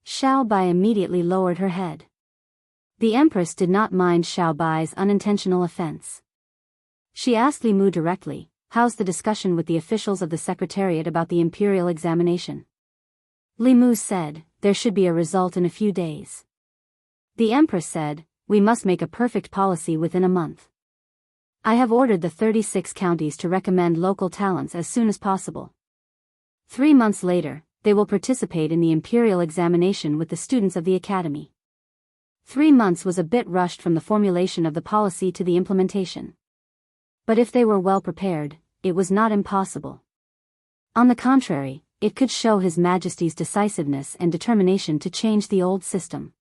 Xiao Bai immediately lowered her head. The Empress did not mind Xiao Bai's unintentional offense. She asked Li Mu directly, how's the discussion with the officials of the Secretariat about the imperial examination? Li Mu said, there should be a result in a few days. The Empress said, we must make a perfect policy within a month. I have ordered the 36 counties to recommend local talents as soon as possible. 3 months later, they will participate in the imperial examination with the students of the academy. 3 months was a bit rushed from the formulation of the policy to the implementation. But if they were well prepared, it was not impossible. On the contrary, it could show His Majesty's decisiveness and determination to change the old system.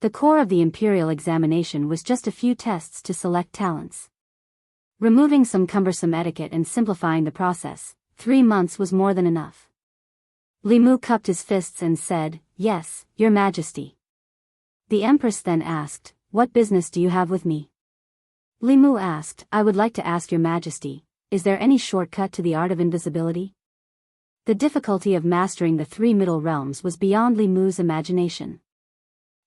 The core of the imperial examination was just a few tests to select talents. Removing some cumbersome etiquette and simplifying the process, 3 months was more than enough. Li Mu cupped his fists and said, "Yes, Your Majesty." The Empress then asked, "What business do you have with me?" Li Mu asked, "I would like to ask Your Majesty, is there any shortcut to the art of invisibility?" The difficulty of mastering the 3 middle realms was beyond Li Mu's imagination.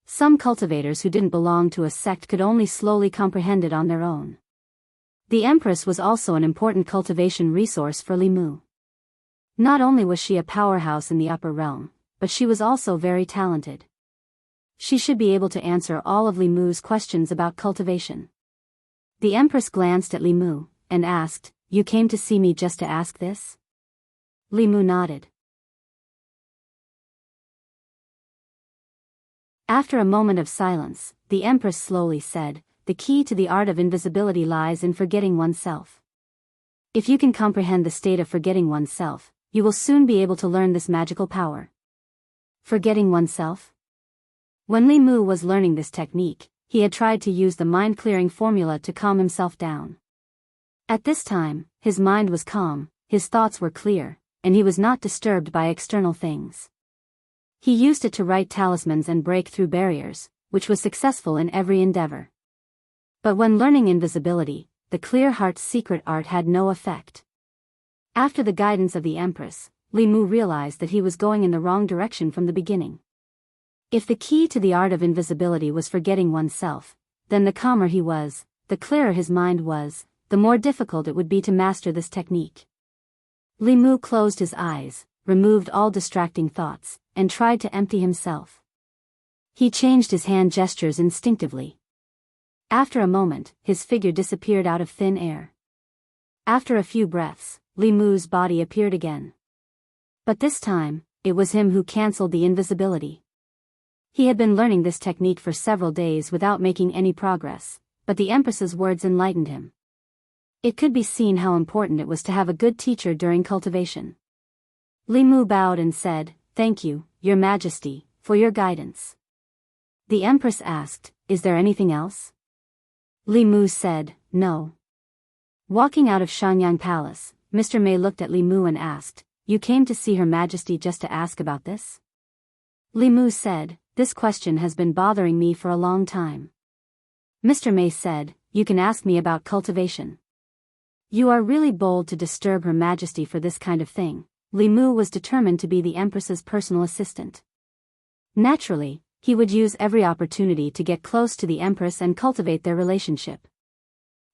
Some cultivators who didn't belong to a sect could only slowly comprehend it on their own. The Empress was also an important cultivation resource for Li Mu. Not only was she a powerhouse in the upper realm, but she was also very talented. She should be able to answer all of Li Mu's questions about cultivation. The Empress glanced at Li Mu, and asked, "You came to see me just to ask this?" Li Mu nodded. After a moment of silence, the Empress slowly said, "The key to the art of invisibility lies in forgetting oneself. If you can comprehend the state of forgetting oneself, you will soon be able to learn this magical power." Forgetting oneself? When Li Mu was learning this technique, he had tried to use the mind-clearing formula to calm himself down. At this time, his mind was calm, his thoughts were clear, and he was not disturbed by external things. He used it to write talismans and break through barriers, which was successful in every endeavor. But when learning invisibility, the clear heart's secret art had no effect. After the guidance of the Empress, Li Mu realized that he was going in the wrong direction from the beginning. If the key to the art of invisibility was forgetting oneself, then the calmer he was, the clearer his mind was, the more difficult it would be to master this technique. Li Mu closed his eyes, removed all distracting thoughts, and tried to empty himself. He changed his hand gestures instinctively. After a moment, his figure disappeared out of thin air. After a few breaths, Li Mu's body appeared again. But this time, it was him who cancelled the invisibility. He had been learning this technique for several days without making any progress, but the Empress's words enlightened him. It could be seen how important it was to have a good teacher during cultivation. Li Mu bowed and said, "Thank you, Your Majesty, for your guidance." The Empress asked, "Is there anything else?" Li Mu said, "No." Walking out of Shanyang Palace, Mr. Mei looked at Li Mu and asked, "You came to see Her Majesty just to ask about this?" Li Mu said, "This question has been bothering me for a long time." Mr. Mei said, "You can ask me about cultivation." "You are really bold to disturb Her Majesty for this kind of thing." Li Mu was determined to be the Empress's personal assistant. Naturally, he would use every opportunity to get close to the Empress and cultivate their relationship.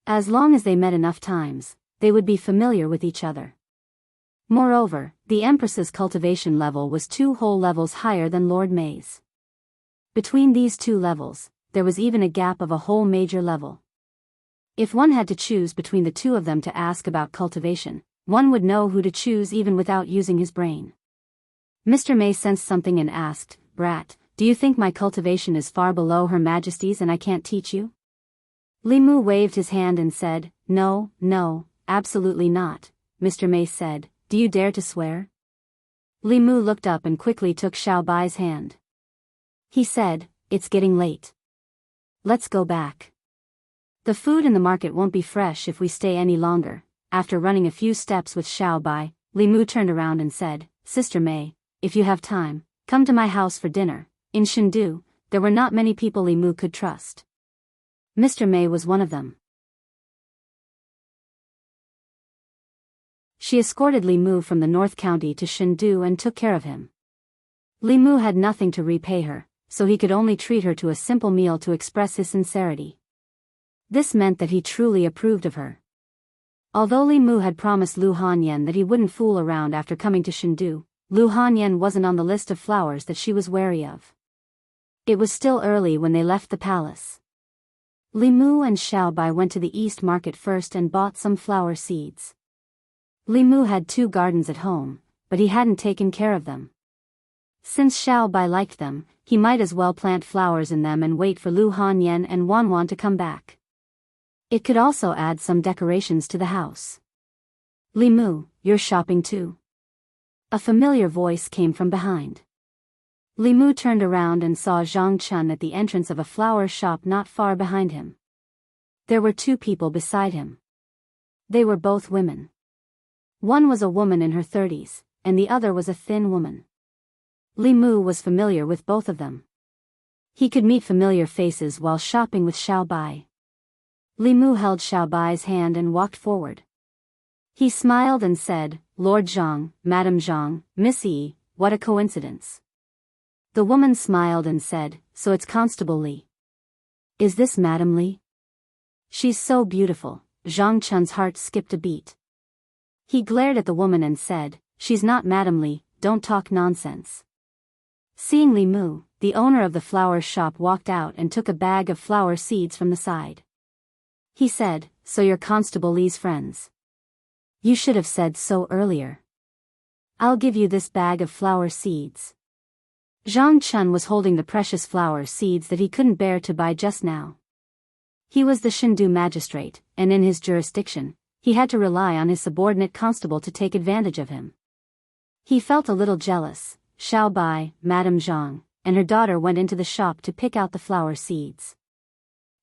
As long as they met enough times, they would be familiar with each other. Moreover, the Empress's cultivation level was 2 whole levels higher than Lord Mei's. Between these 2 levels, there was even a gap of a whole major level. If one had to choose between the 2 of them to ask about cultivation, one would know who to choose even without using his brain. Mr. Mei sensed something and asked, "Brat, do you think my cultivation is far below Her Majesty's and I can't teach you?" Li Mu waved his hand and said, "No, no, absolutely not." Mr. Mei said, "Do you dare to swear?" Li Mu looked up and quickly took Xiao Bai's hand. He said, "It's getting late. Let's go back. The food in the market won't be fresh if we stay any longer." After running a few steps with Xiao Bai, Li Mu turned around and said, "Sister Mei, if you have time, come to my house for dinner." In Chengdu, there were not many people Li Mu could trust. Mr. Mei was one of them. She escorted Li Mu from the North County to Chengdu and took care of him. Li Mu had nothing to repay her, so he could only treat her to a simple meal to express his sincerity. This meant that he truly approved of her. Although Li Mu had promised Lu Hanyan that he wouldn't fool around after coming to Chengdu, Lu Hanyan wasn't on the list of flowers that she was wary of. It was still early when they left the palace. Li Mu and Xiao Bai went to the East Market first and bought some flower seeds. Li Mu had 2 gardens at home, but he hadn't taken care of them. Since Xiao Bai liked them, he might as well plant flowers in them and wait for Lu Hanyan and Wanwan to come back. It could also add some decorations to the house. Li Mu, you're shopping too? A familiar voice came from behind. Li Mu turned around and saw Zhang Chun at the entrance of a flower shop not far behind him. There were 2 people beside him. They were both women. One was a woman in her 30s, and the other was a thin woman. Li Mu was familiar with both of them. He could meet familiar faces while shopping with Xiao Bai. Li Mu held Xiao Bai's hand and walked forward. He smiled and said, Lord Zhang, Madam Zhang, Miss Yi, what a coincidence. The woman smiled and said, so it's Constable Li. Is this Madam Li? She's so beautiful. Zhang Chun's heart skipped a beat. He glared at the woman and said, she's not Madam Li, don't talk nonsense. Seeing Li Mu, the owner of the flower shop walked out and took a bag of flower seeds from the side. He said, so you're Constable Li's friends. You should have said so earlier. I'll give you this bag of flower seeds. Zhang Chun was holding the precious flower seeds that he couldn't bear to buy just now. He was the Shindu magistrate, and in his jurisdiction, he had to rely on his subordinate constable to take advantage of him. He felt a little jealous. Xiao Bai, Madame Zhang, and her daughter went into the shop to pick out the flower seeds.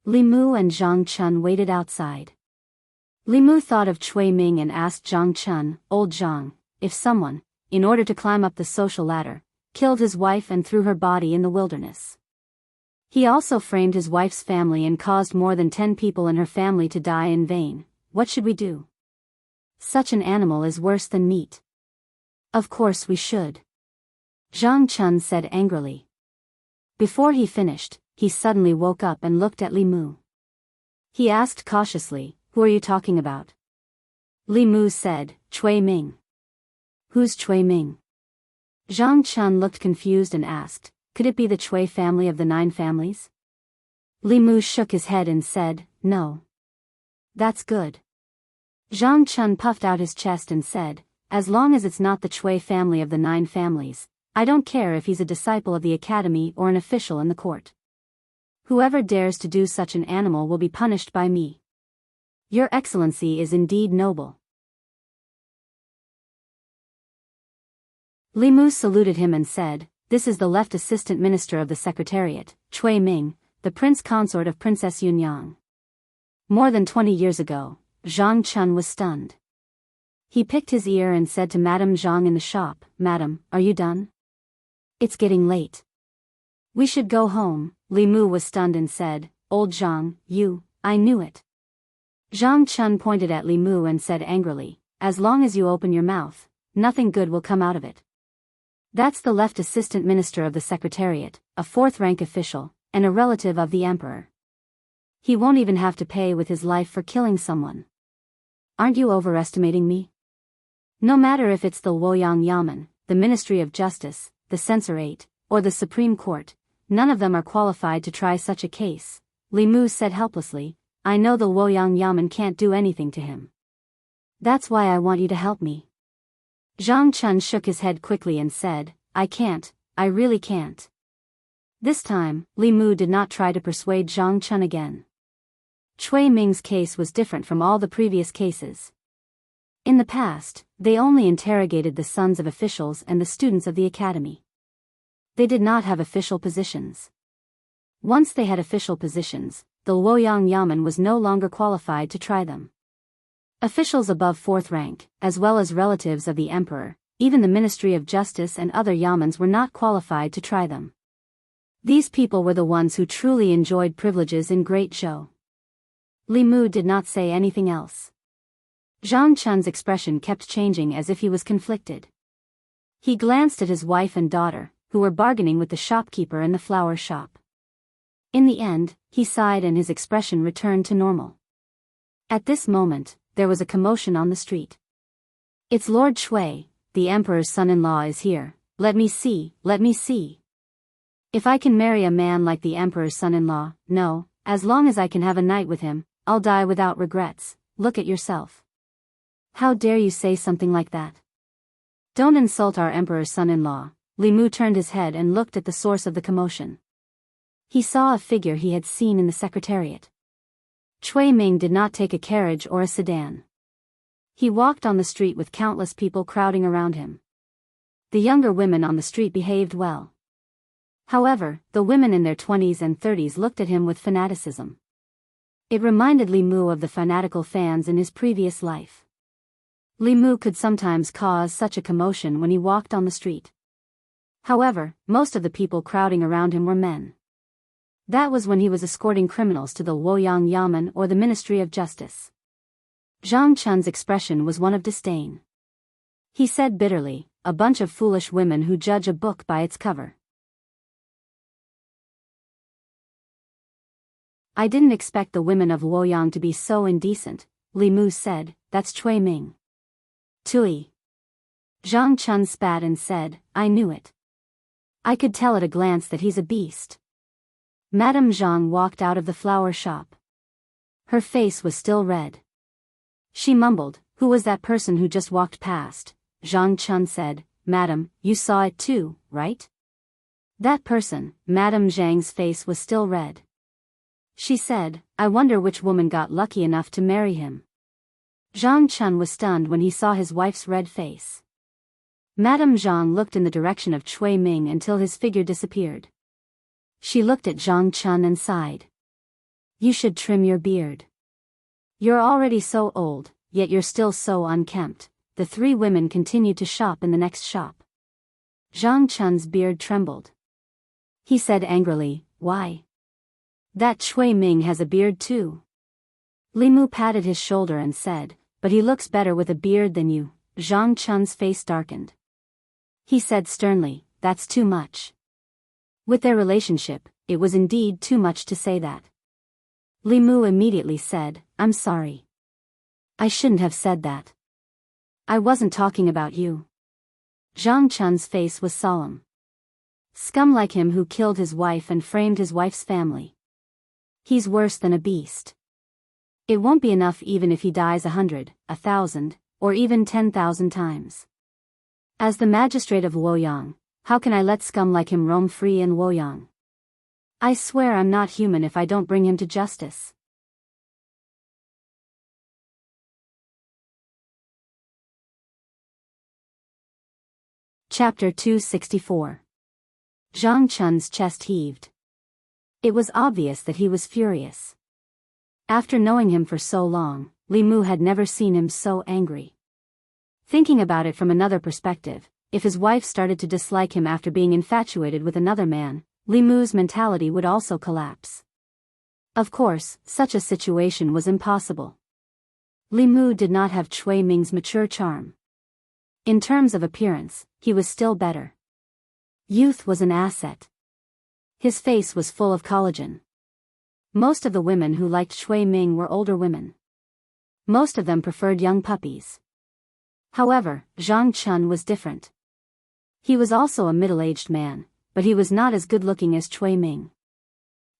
Li Mu and Zhang Chun waited outside. Li Mu thought of Cui Ming and asked Zhang Chun, Old Zhang, if someone, in order to climb up the social ladder, killed his wife and threw her body in the wilderness. He also framed his wife's family and caused more than 10 people in her family to die in vain. What should we do? Such an animal is worse than meat. Of course we should. Zhang Chun said angrily. Before he finished, he suddenly woke up and looked at Li Mu. He asked cautiously, who are you talking about? Li Mu said, Cui Ming. Who's Cui Ming? Zhang Chun looked confused and asked, could it be the Cui family of the 9 families? Li Mu shook his head and said, no. That's good. Zhang Chun puffed out his chest and said, as long as it's not the Cui family of the 9 families, I don't care if he's a disciple of the academy or an official in the court. Whoever dares to do such an animal will be punished by me. Your Excellency is indeed noble. Li Mu saluted him and said, this is the left assistant minister of the Secretariat, Cui Ming, the prince consort of Princess Yunyang. More than 20 years ago, Zhang Chun was stunned. He picked his ear and said to Madame Zhang in the shop, Madam, are you done? It's getting late. We should go home. Li Mu was stunned and said, Old Zhang, I knew it. Zhang Chun pointed at Li Mu and said angrily, as long as you open your mouth, nothing good will come out of it. That's the left assistant minister of the Secretariat, a 4th-rank official, and a relative of the emperor. He won't even have to pay with his life for killing someone. Aren't you overestimating me? No matter if it's the Luoyang Yamen, the Ministry of Justice, the Censorate, or the Supreme Court, none of them are qualified to try such a case. Li Mu said helplessly, I know the Luoyang Yamen can't do anything to him. That's why I want you to help me. Zhang Chun shook his head quickly and said, I can't, I really can't. This time, Li Mu did not try to persuade Zhang Chun again. Cui Ming's case was different from all the previous cases. In the past, they only interrogated the sons of officials and the students of the academy. They did not have official positions. Once they had official positions, the Luoyang Yamen was no longer qualified to try them. Officials above 4th rank, as well as relatives of the emperor, even the Ministry of Justice and other yamens were not qualified to try them. These people were the ones who truly enjoyed privileges in Great Zhou. Li Mu did not say anything else. Zhang Chun's expression kept changing as if he was conflicted. He glanced at his wife and daughter, who were bargaining with the shopkeeper in the flower shop. In the end, he sighed and his expression returned to normal. At this moment, there was a commotion on the street. It's Lord Cui, the emperor's son-in-law is here. Let me see, let me see. If I can marry a man like the emperor's son-in-law, no, as long as I can have a night with him, I'll die without regrets. Look at yourself. How dare you say something like that? Don't insult our emperor's son-in-law. Li Mu turned his head and looked at the source of the commotion. He saw a figure he had seen in the secretariat. Cui Ming did not take a carriage or a sedan. He walked on the street with countless people crowding around him. The younger women on the street behaved well. However, the women in their 20s and 30s looked at him with fanaticism. It reminded Li Mu of the fanatical fans in his previous life. Li Mu could sometimes cause such a commotion when he walked on the street. However, most of the people crowding around him were men. That was when he was escorting criminals to the Luoyang Yamen or the Ministry of Justice. Zhang Chun's expression was one of disdain. He said bitterly, "A bunch of foolish women who judge a book by its cover." I didn't expect the women of Luoyang to be so indecent, Li Mu said. That's Cui Ming. Tui. Zhang Chun spat and said, I knew it. I could tell at a glance that he's a beast. Madame Zhang walked out of the flower shop. Her face was still red. She mumbled, "Who was that person who just walked past?" Zhang Chun said, "Madam, you saw it too, right?" That person, Madame Zhang's face was still red. She said, "I wonder which woman got lucky enough to marry him." Zhang Chun was stunned when he saw his wife's red face. Madame Zhang looked in the direction of Cui Ming until his figure disappeared. She looked at Zhang Chun and sighed. "You should trim your beard. You're already so old, yet you're still so unkempt." The three women continued to shop in the next shop. Zhang Chun's beard trembled. He said angrily, "Why? That Cui Ming has a beard too." Li Mu patted his shoulder and said, "But he looks better with a beard than you." Zhang Chun's face darkened. He said sternly, "That's too much." With their relationship, it was indeed too much to say that. Li Mu immediately said, "I'm sorry. I shouldn't have said that. I wasn't talking about you." Zhang Chun's face was solemn. Scum like him who killed his wife and framed his wife's family. He's worse than a beast. It won't be enough even if he dies 100, 1,000, or even 10,000 times. As the magistrate of Luoyang, how can I let scum like him roam free in Luoyang? I swear I'm not human if I don't bring him to justice. Chapter 264. Zhang Chun's chest heaved. It was obvious that he was furious. After knowing him for so long, Li Mu had never seen him so angry. Thinking about it from another perspective, if his wife started to dislike him after being infatuated with another man, Li Mu's mentality would also collapse. Of course, such a situation was impossible. Li Mu did not have Cui Ming's mature charm. In terms of appearance, he was still better. Youth was an asset. His face was full of collagen. Most of the women who liked Cui Ming were older women. Most of them preferred young puppies. However, Zhang Chun was different. He was also a middle-aged man, but he was not as good-looking as Cui Ming.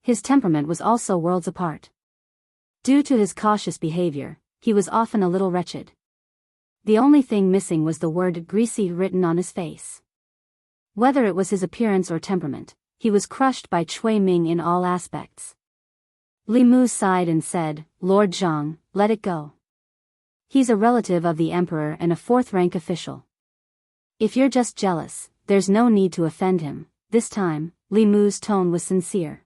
His temperament was also worlds apart. Due to his cautious behavior, he was often a little wretched. The only thing missing was the word greasy written on his face. Whether it was his appearance or temperament, he was crushed by Cui Ming in all aspects. Li Mu sighed and said, "Lord Zhang, let it go. He's a relative of the emperor and a fourth-rank official. If you're just jealous, there's no need to offend him." This time, Li Mu's tone was sincere.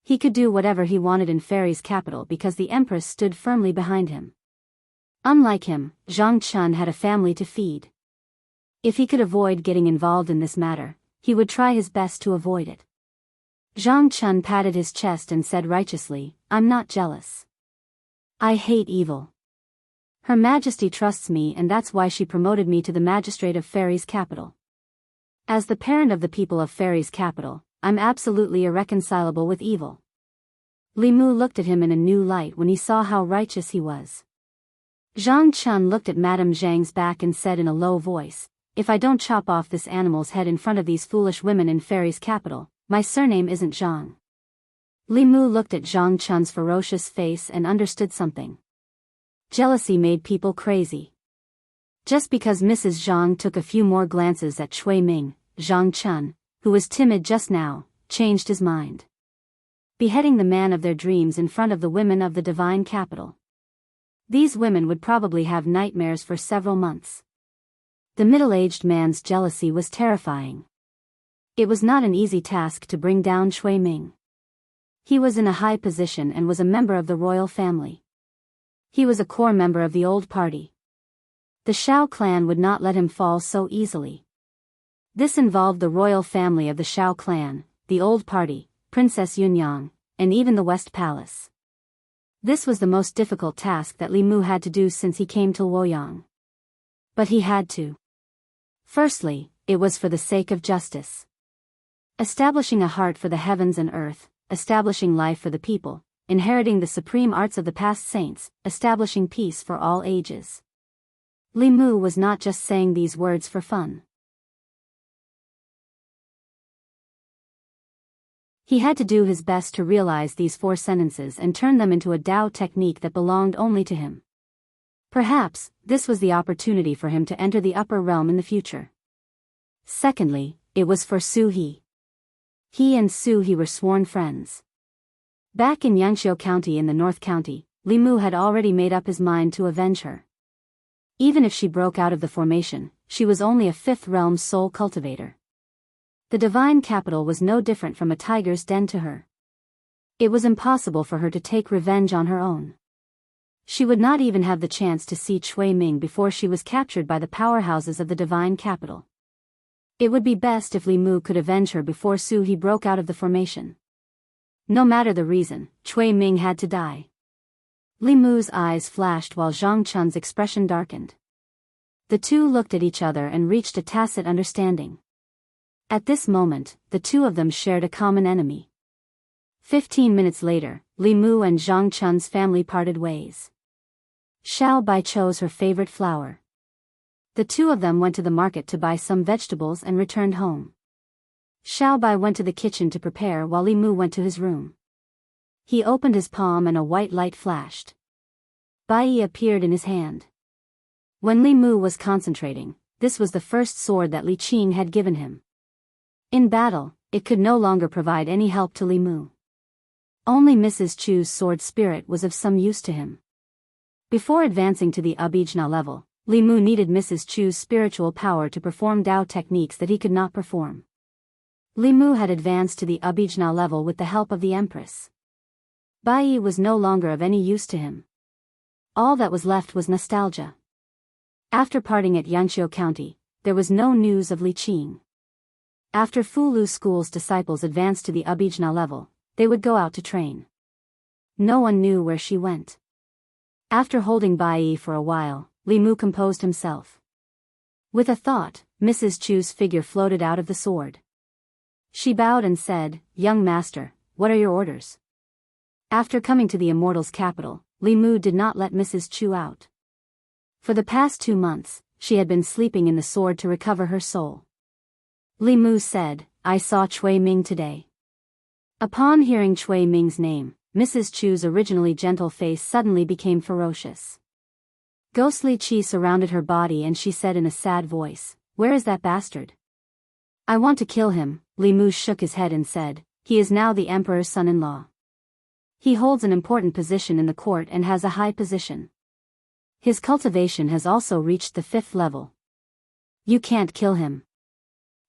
He could do whatever he wanted in Fairy's capital because the empress stood firmly behind him. Unlike him, Zhang Chun had a family to feed. If he could avoid getting involved in this matter, he would try his best to avoid it. Zhang Chun patted his chest and said righteously, "I'm not jealous. I hate evil. Her Majesty trusts me and that's why she promoted me to the magistrate of Fairy's capital. As the parent of the people of Fairy's capital, I'm absolutely irreconcilable with evil." Li Mu looked at him in a new light when he saw how righteous he was. Zhang Chun looked at Madame Zhang's back and said in a low voice, "If I don't chop off this animal's head in front of these foolish women in Fairy's capital, my surname isn't Zhang." Li Mu looked at Zhang Chun's ferocious face and understood something. Jealousy made people crazy. Just because Mrs. Zhang took a few more glances at Cui Ming, Zhang Chun, who was timid just now, changed his mind. Beheading the man of their dreams in front of the women of the divine capital. These women would probably have nightmares for several months. The middle-aged man's jealousy was terrifying. It was not an easy task to bring down Cui Ming. He was in a high position and was a member of the royal family. He was a core member of the old party. The Shao clan would not let him fall so easily. This involved the royal family of the Shao clan, the old party, Princess Yunyang, and even the West Palace. This was the most difficult task that Li Mu had to do since he came to Luoyang. But he had to. Firstly, it was for the sake of justice. Establishing a heart for the heavens and earth, establishing life for the people, inheriting the supreme arts of the past saints, establishing peace for all ages. Li Mu was not just saying these words for fun. He had to do his best to realize these 4 sentences and turn them into a Tao technique that belonged only to him. Perhaps, this was the opportunity for him to enter the upper realm in the future. Secondly, it was for Su He. He and Su He were sworn friends. Back in Yangqiu County in the North County, Li Mu had already made up his mind to avenge her. Even if she broke out of the formation, she was only a 5th realm soul cultivator. The divine capital was no different from a tiger's den to her. It was impossible for her to take revenge on her own. She would not even have the chance to see Cui Ming before she was captured by the powerhouses of the divine capital. It would be best if Li Mu could avenge her before Su He broke out of the formation. No matter the reason, Cui Ming had to die. Li Mu's eyes flashed while Zhang Chun's expression darkened. The two looked at each other and reached a tacit understanding. At this moment, the two of them shared a common enemy. 15 minutes later, Li Mu and Zhang Chun's family parted ways. Xiao Bai chose her favorite flower. The two of them went to the market to buy some vegetables and returned home. Xiao Bai went to the kitchen to prepare while Li Mu went to his room. He opened his palm and a white light flashed. Bai appeared in his hand. When Li Mu was concentrating, this was the first sword that Li Qing had given him. In battle, it could no longer provide any help to Li Mu. Only Mrs. Chu's sword spirit was of some use to him. Before advancing to the Abhijna level, Li Mu needed Mrs. Chu's spiritual power to perform Tao techniques that he could not perform. Li Mu had advanced to the Abhijna level with the help of the Empress. Bai was no longer of any use to him. All that was left was nostalgia. After parting at Yangqiu County, there was no news of Li Qing. After Fulu School's disciples advanced to the Abhijna level, they would go out to train. No one knew where she went. After holding Bai for a while, Li Mu composed himself. With a thought, Mrs. Chu's figure floated out of the sword. She bowed and said, "Young master, what are your orders?" After coming to the immortal's capital, Li Mu did not let Mrs. Chu out. For the past 2 months, she had been sleeping in the sword to recover her soul. Li Mu said, "I saw Cui Ming today." Upon hearing Cui Ming's name, Mrs. Chu's originally gentle face suddenly became ferocious. Ghostly chi surrounded her body and she said in a sad voice, "Where is that bastard?" "I want to kill him," Li Mu shook his head and said, "He is now the emperor's son-in-law. He holds an important position in the court and has a high position. His cultivation has also reached the 5th level. You can't kill him.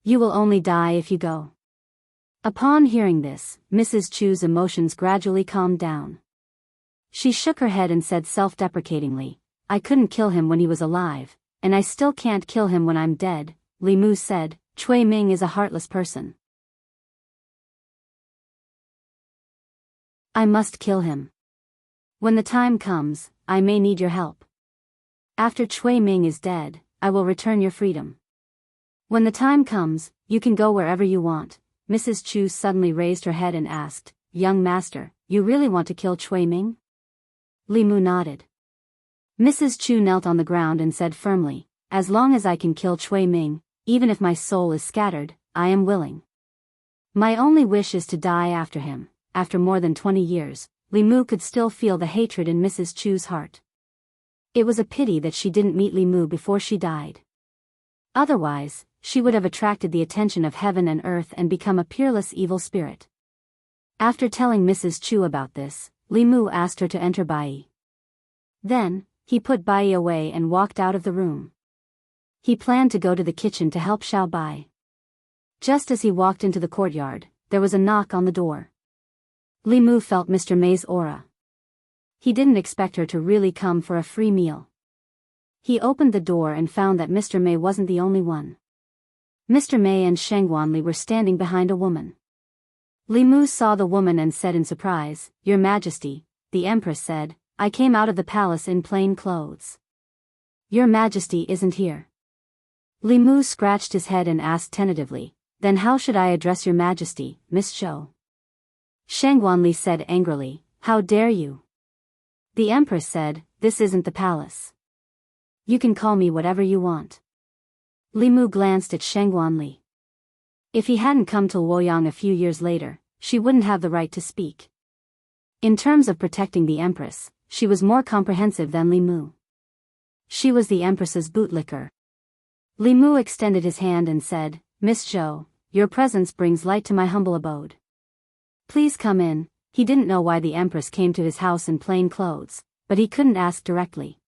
You will only die if you go." Upon hearing this, Mrs. Chu's emotions gradually calmed down. She shook her head and said self-deprecatingly, "I couldn't kill him when he was alive, and I still can't kill him when I'm dead." Li Mu said, "Cui Ming is a heartless person. I must kill him. When the time comes, I may need your help. After Cui Ming is dead, I will return your freedom. When the time comes, you can go wherever you want." Mrs. Chu suddenly raised her head and asked, "Young master, you really want to kill Cui Ming?" Li Mu nodded. Mrs. Chu knelt on the ground and said firmly, as long as I can kill Cui Ming, even if my soul is scattered, I am willing. My only wish is to die after him. After more than 20 years, Li Mu could still feel the hatred in Mrs. Chu's heart. It was a pity that she didn't meet Li Mu before she died. Otherwise, she would have attracted the attention of heaven and earth and become a peerless evil spirit. After telling Mrs. Chu about this, Li Mu asked her to enter Bai. Then, he put Bai away and walked out of the room. He planned to go to the kitchen to help Xiao Bai. Just as he walked into the courtyard, there was a knock on the door. Li Mu felt Mr. May's aura. He didn't expect her to really come for a free meal. He opened the door and found that Mr. May wasn't the only one. Mr. May and Sheng Guanli were standing behind a woman. Li Mu saw the woman and said in surprise, "Your Majesty," the Empress said, "I came out of the palace in plain clothes. Your Majesty isn't here." Li Mu scratched his head and asked tentatively, "Then how should I address Your Majesty, Miss Zhou?" Sheng Guanli said angrily, "How dare you?" The Empress said, "This isn't the palace. You can call me whatever you want." Li Mu glanced at Sheng Guanli. If he hadn't come to Luoyang a few years later, she wouldn't have the right to speak. In terms of protecting the Empress, she was more comprehensive than Li Mu. She was the Empress's bootlicker. Li Mu extended his hand and said, "Miss Zhou, your presence brings light to my humble abode. Please come in." He didn't know why the Empress came to his house in plain clothes, but he couldn't ask directly.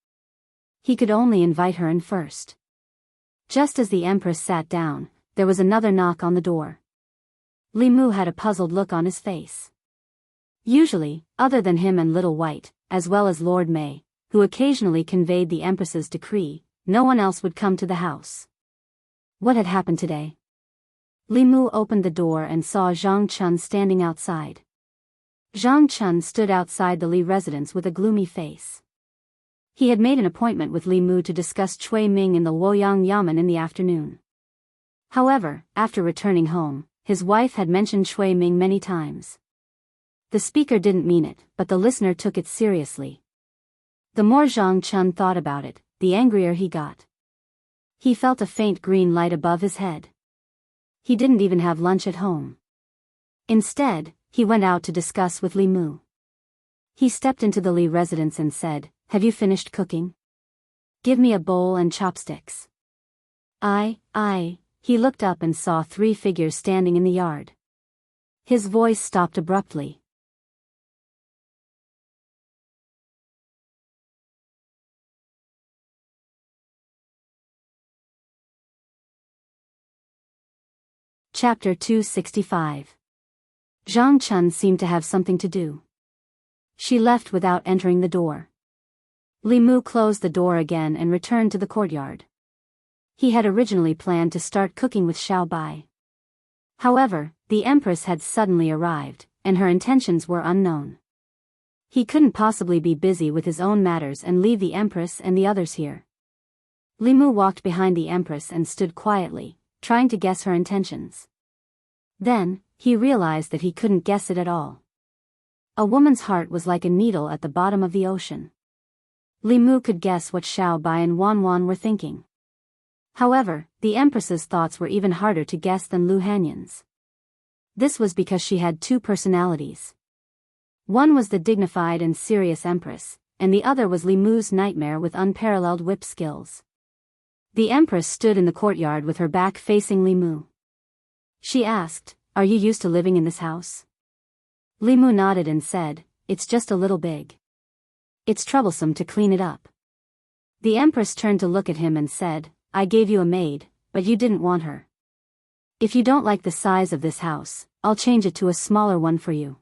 He could only invite her in first. Just as the Empress sat down, there was another knock on the door. Li Mu had a puzzled look on his face. Usually, other than him and Little White, as well as Lord May, who occasionally conveyed the Empress's decree, no one else would come to the house. What had happened today? Li Mu opened the door and saw Zhang Chun standing outside. Zhang Chun stood outside the Li residence with a gloomy face. He had made an appointment with Li Mu to discuss Cui Ming in the Luoyang Yamen in the afternoon. However, after returning home, his wife had mentioned Cui Ming many times. The speaker didn't mean it, but the listener took it seriously. The more Zhang Chun thought about it, the angrier he got. He felt a faint green light above his head. He didn't even have lunch at home. Instead, he went out to discuss with Li Mu. He stepped into the Li residence and said, "Have you finished cooking? Give me a bowl and chopsticks." He looked up and saw 3 figures standing in the yard. His voice stopped abruptly. Chapter 265. Zhang Chun seemed to have something to do. She left without entering the door. Li Mu closed the door again and returned to the courtyard. He had originally planned to start cooking with Xiao Bai. However, the Empress had suddenly arrived, and her intentions were unknown. He couldn't possibly be busy with his own matters and leave the Empress and the others here. Li Mu walked behind the Empress and stood quietly, trying to guess her intentions. Then, he realized that he couldn't guess it at all. A woman's heart was like a needle at the bottom of the ocean. Li Mu could guess what Xiao Bai and Wan Wan were thinking. However, the Empress's thoughts were even harder to guess than Lu Hanyan's. This was because she had 2 personalities. One was the dignified and serious Empress, and the other was Li Mu's nightmare with unparalleled whip skills. The Empress stood in the courtyard with her back facing Li Mu. She asked, "Are you used to living in this house?" Li Mu nodded and said, "It's just a little big. It's troublesome to clean it up." The Empress turned to look at him and said, "I gave you a maid, but you didn't want her. If you don't like the size of this house, I'll change it to a smaller one for you."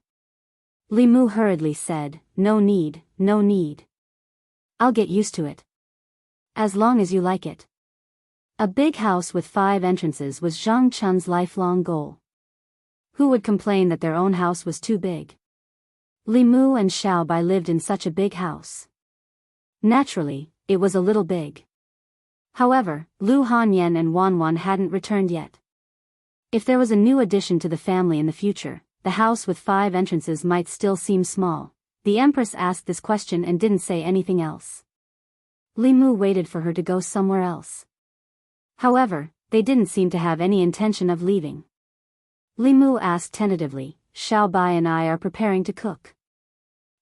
Li Mu hurriedly said, No need. I'll get used to it. As long as you like it." A big house with 5 entrances was Zhang Chun's lifelong goal. Who would complain that their own house was too big? Li Mu and Xiao Bai lived in such a big house. Naturally, it was a little big. However, Lu Hanyan and Wan Wan hadn't returned yet. If there was a new addition to the family in the future, the house with 5 entrances might still seem small. The Empress asked this question and didn't say anything else. Li Mu waited for her to go somewhere else. However, they didn't seem to have any intention of leaving. Li Mu asked tentatively, Xiao Bai and I are preparing to cook.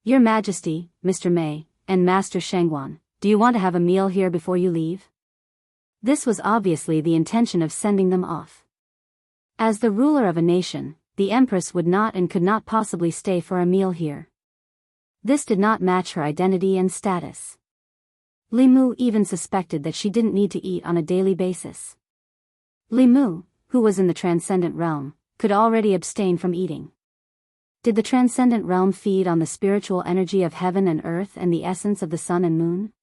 Your Majesty, Mr. Mei, and Master Shengguan, do you want to have a meal here before you leave? This was obviously the intention of sending them off. As the ruler of a nation, the Empress would not and could not possibly stay for a meal here. This did not match her identity and status. Li Mu even suspected that she didn't need to eat on a daily basis. Li Mu, who was in the transcendent realm, could already abstain from eating. Did the transcendent realm feed on the spiritual energy of heaven and earth and the essence of the sun and moon?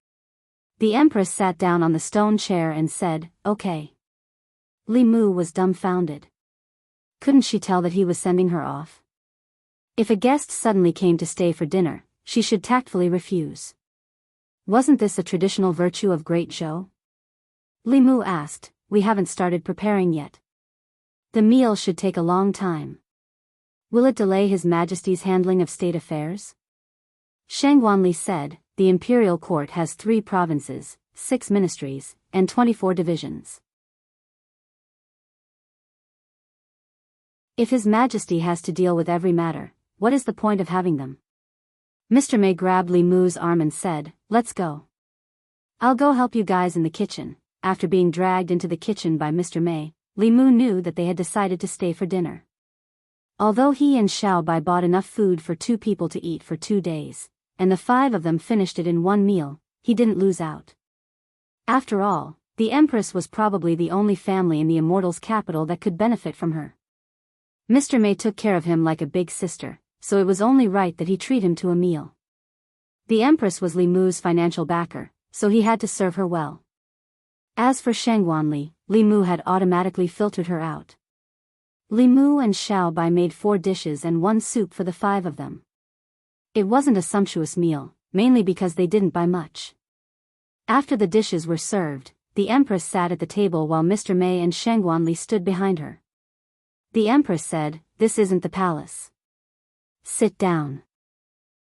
The Empress sat down on the stone chair and said, Okay. Li Mu was dumbfounded. Couldn't she tell that he was sending her off? If a guest suddenly came to stay for dinner, she should tactfully refuse. Wasn't this a traditional virtue of Great Zhou? Li Mu asked, We haven't started preparing yet. The meal should take a long time. Will it delay His Majesty's handling of state affairs? Shangguanli said, The imperial court has 3 provinces, 6 ministries, and 24 divisions. If His Majesty has to deal with every matter, what is the point of having them? Mr. Mei grabbed Li Mu's arm and said, Let's go. I'll go help you guys in the kitchen. After being dragged into the kitchen by Mr. Mei, Li Mu knew that they had decided to stay for dinner. Although he and Xiao Bai bought enough food for 2 people to eat for 2 days, and the 5 of them finished it in 1 meal, he didn't lose out. After all, the Empress was probably the only family in the Immortals' capital that could benefit from her. Mr. Mei took care of him like a big sister, so it was only right that he treat him to a meal. The Empress was Li Mu's financial backer, so he had to serve her well. As for Shangguanli, Li Mu had automatically filtered her out. Li Mu and Xiao Bai made 4 dishes and 1 soup for the 5 of them. It wasn't a sumptuous meal, mainly because they didn't buy much. After the dishes were served, the Empress sat at the table while Mr. Mei and Shangguanli stood behind her. The Empress said, This isn't the palace. Sit down.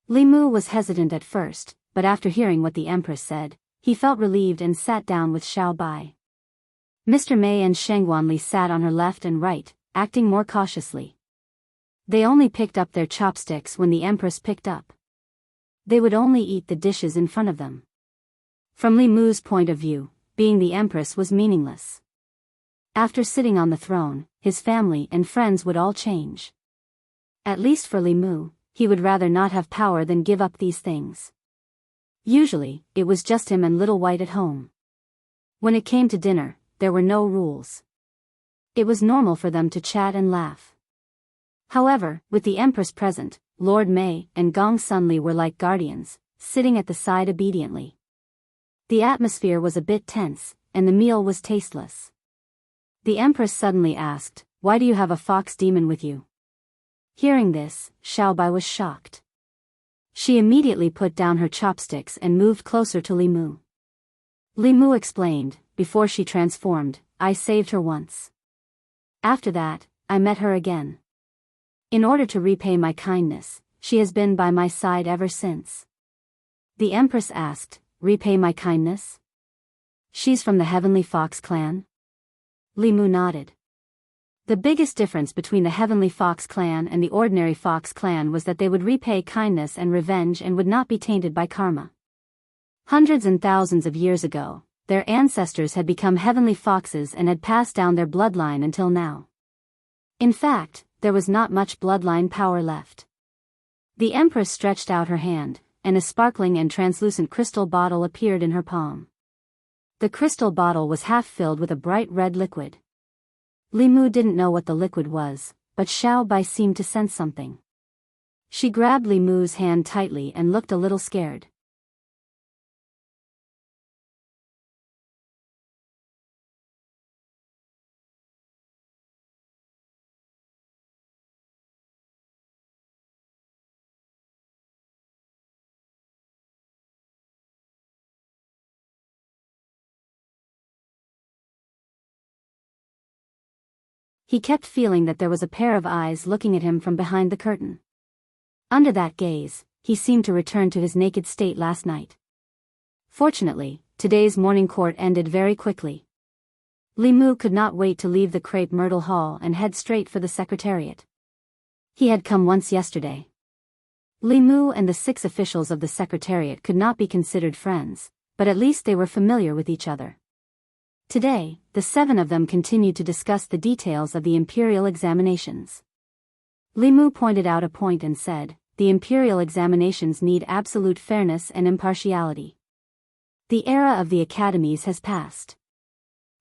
Li Mu was hesitant at first, but after hearing what the Empress said, he felt relieved and sat down with Xiao Bai. Mr. Mei and Shangguanli sat on her left and right, acting more cautiously. They only picked up their chopsticks when the Empress picked up. They would only eat the dishes in front of them. From Li Mu's point of view, being the Empress was meaningless. After sitting on the throne, his family and friends would all change. At least for Li Mu, he would rather not have power than give up these things. Usually, it was just him and Little White at home. When it came to dinner, there were no rules. It was normal for them to chat and laugh. However, with the Empress present, Lord Mei and Gong Sunli were like guardians, sitting at the side obediently. The atmosphere was a bit tense, and the meal was tasteless. The Empress suddenly asked, Why do you have a fox demon with you? Hearing this, Xiao Bai was shocked. She immediately put down her chopsticks and moved closer to Li Mu. Li Mu explained, Before she transformed, I saved her once. After that, I met her again. In order to repay my kindness, she has been by my side ever since. The Empress asked, Repay my kindness? She's from the Heavenly Fox clan? Li Mu nodded. The biggest difference between the Heavenly Fox clan and the ordinary Fox clan was that they would repay kindness and revenge and would not be tainted by karma. Hundreds and thousands of years ago, their ancestors had become Heavenly Foxes and had passed down their bloodline until now. In fact, there was not much bloodline power left. The Empress stretched out her hand, and a sparkling and translucent crystal bottle appeared in her palm. The crystal bottle was half filled with a bright red liquid. Li Mu didn't know what the liquid was, but Xiao Bai seemed to sense something. She grabbed Li Mu's hand tightly and looked a little scared. He kept feeling that there was a pair of eyes looking at him from behind the curtain. Under that gaze, he seemed to return to his naked state last night. Fortunately, today's morning court ended very quickly. Li Mu could not wait to leave the crepe myrtle hall and head straight for the secretariat. He had come once yesterday. Li Mu and the 6 officials of the secretariat could not be considered friends, but at least they were familiar with each other. Today, the 7 of them continued to discuss the details of the imperial examinations. Li Mu pointed out a point and said, the imperial examinations need absolute fairness and impartiality. The era of the academies has passed.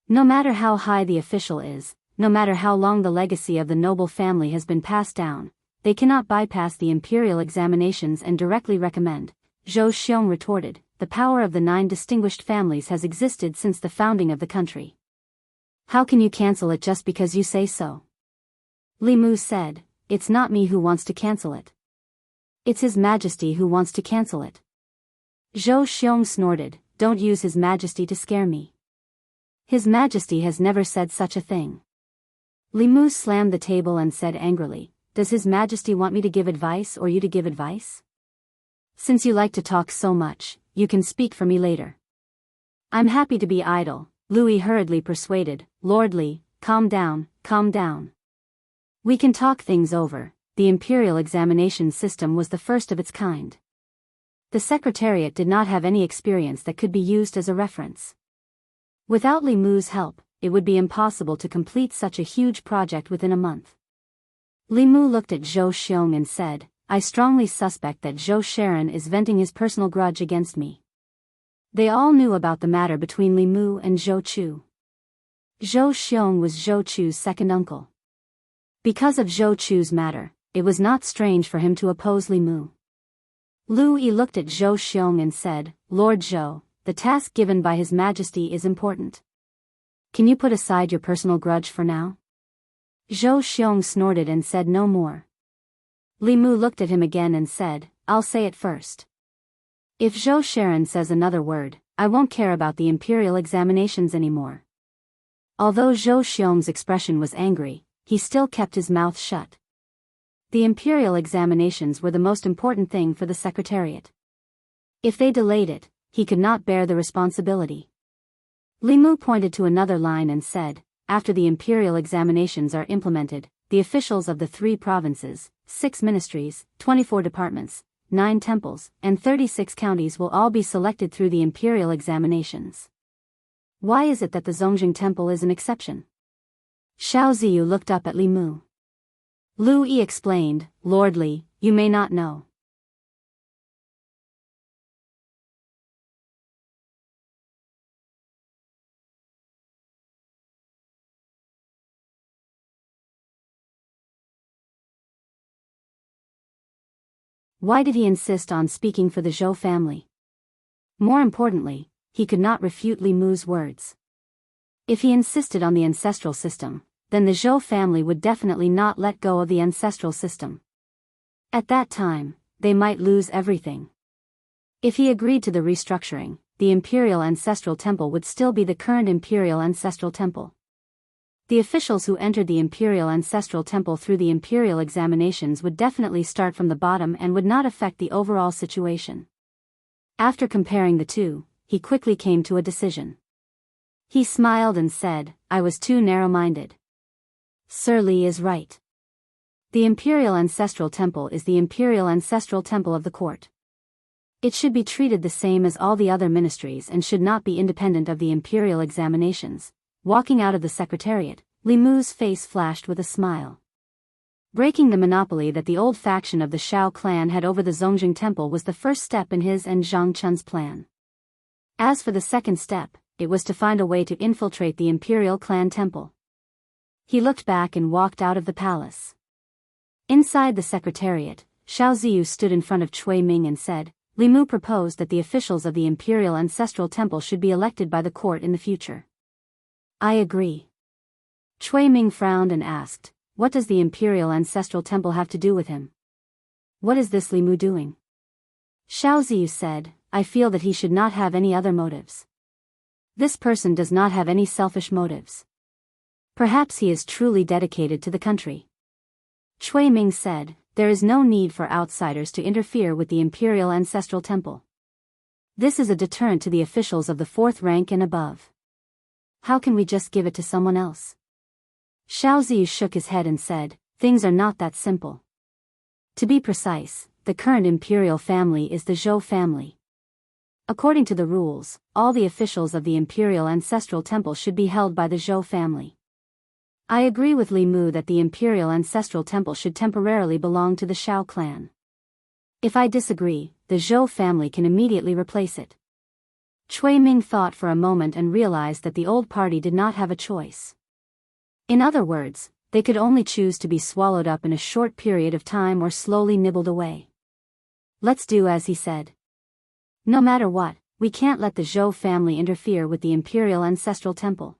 No matter how high the official is, no matter how long the legacy of the noble family has been passed down, they cannot bypass the imperial examinations and directly recommend. Zhou Xiong retorted, the power of the 9 distinguished families has existed since the founding of the country. How can you cancel it just because you say so? Li Mu said, it's not me who wants to cancel it. It's His Majesty who wants to cancel it. Zhou Xiong snorted, don't use His Majesty to scare me. His Majesty has never said such a thing. Li Mu slammed the table and said angrily, does His Majesty want me to give advice or you to give advice? Since you like to talk so much, you can speak for me later. I'm happy to be idle, Louis hurriedly persuaded. Lord Li, calm down, calm down. We can talk things over. The imperial examination system was the first of its kind. The secretariat did not have any experience that could be used as a reference. Without Li Mu's help, it would be impossible to complete such a huge project within a month. Li Mu looked at Zhou Xiong and said, I strongly suspect that Zhou Sharon is venting his personal grudge against me. They all knew about the matter between Li Mu and Zhou Chu. Zhou Xiong was Zhou Chu's second uncle. Because of Zhou Chu's matter, it was not strange for him to oppose Li Mu. Lu Yi looked at Zhou Xiong and said, Lord Zhou, the task given by His Majesty is important. Can you put aside your personal grudge for now? Zhou Xiong snorted and said no more. Li Mu looked at him again and said, I'll say it first. If Zhou Sharon says another word, I won't care about the imperial examinations anymore. Although Zhou Xiong's expression was angry, he still kept his mouth shut. The imperial examinations were the most important thing for the secretariat. If they delayed it, he could not bear the responsibility. Li Mu pointed to another line and said, after the imperial examinations are implemented, the officials of the 3 provinces, 6 ministries, 24 departments, 9 temples, and 36 counties will all be selected through the imperial examinations. Why is it that the Zongjing Temple is an exception? Xiao Ziyu looked up at Li Mu. Lu Yi explained, Lord Li, you may not know. Why did he insist on speaking for the Zhou family? More importantly, he could not refute Li Mu's words. If he insisted on the ancestral system, then the Zhou family would definitely not let go of the ancestral system. At that time, they might lose everything. If he agreed to the restructuring, the Imperial Ancestral Temple would still be the current Imperial Ancestral Temple. The officials who entered the Imperial Ancestral Temple through the Imperial examinations would definitely start from the bottom and would not affect the overall situation. After comparing the two, he quickly came to a decision. He smiled and said, I was too narrow-minded. Sir Li is right. The Imperial Ancestral Temple is the Imperial Ancestral Temple of the court. It should be treated the same as all the other ministries and should not be independent of the Imperial examinations. Walking out of the secretariat, Li Mu's face flashed with a smile. Breaking the monopoly that the old faction of the Shao clan had over the Zongjing Temple was the first step in his and Zhang Chun's plan. As for the second step, it was to find a way to infiltrate the Imperial Clan Temple. He looked back and walked out of the palace. Inside the secretariat, Xiao Ziyu stood in front of Cui Ming and said, Li Mu proposed that the officials of the Imperial Ancestral Temple should be elected by the court in the future. I agree. Cui Ming frowned and asked, what does the Imperial Ancestral Temple have to do with him? What is this Li Mu doing? Xiao Ziyu said, I feel that he should not have any other motives. This person does not have any selfish motives. Perhaps he is truly dedicated to the country. Cui Ming said, there is no need for outsiders to interfere with the Imperial Ancestral Temple. This is a deterrent to the officials of the 4th rank and above. How can we just give it to someone else? Xiao Ziyu shook his head and said, things are not that simple. To be precise, the current imperial family is the Zhou family. According to the rules, all the officials of the imperial ancestral temple should be held by the Zhou family. I agree with Li Mu that the imperial ancestral temple should temporarily belong to the Shao clan. If I disagree, the Zhou family can immediately replace it. Cui Ming thought for a moment and realized that the old party did not have a choice. In other words, they could only choose to be swallowed up in a short period of time or slowly nibbled away. Let's do as he said. No matter what, we can't let the Zhou family interfere with the imperial ancestral temple.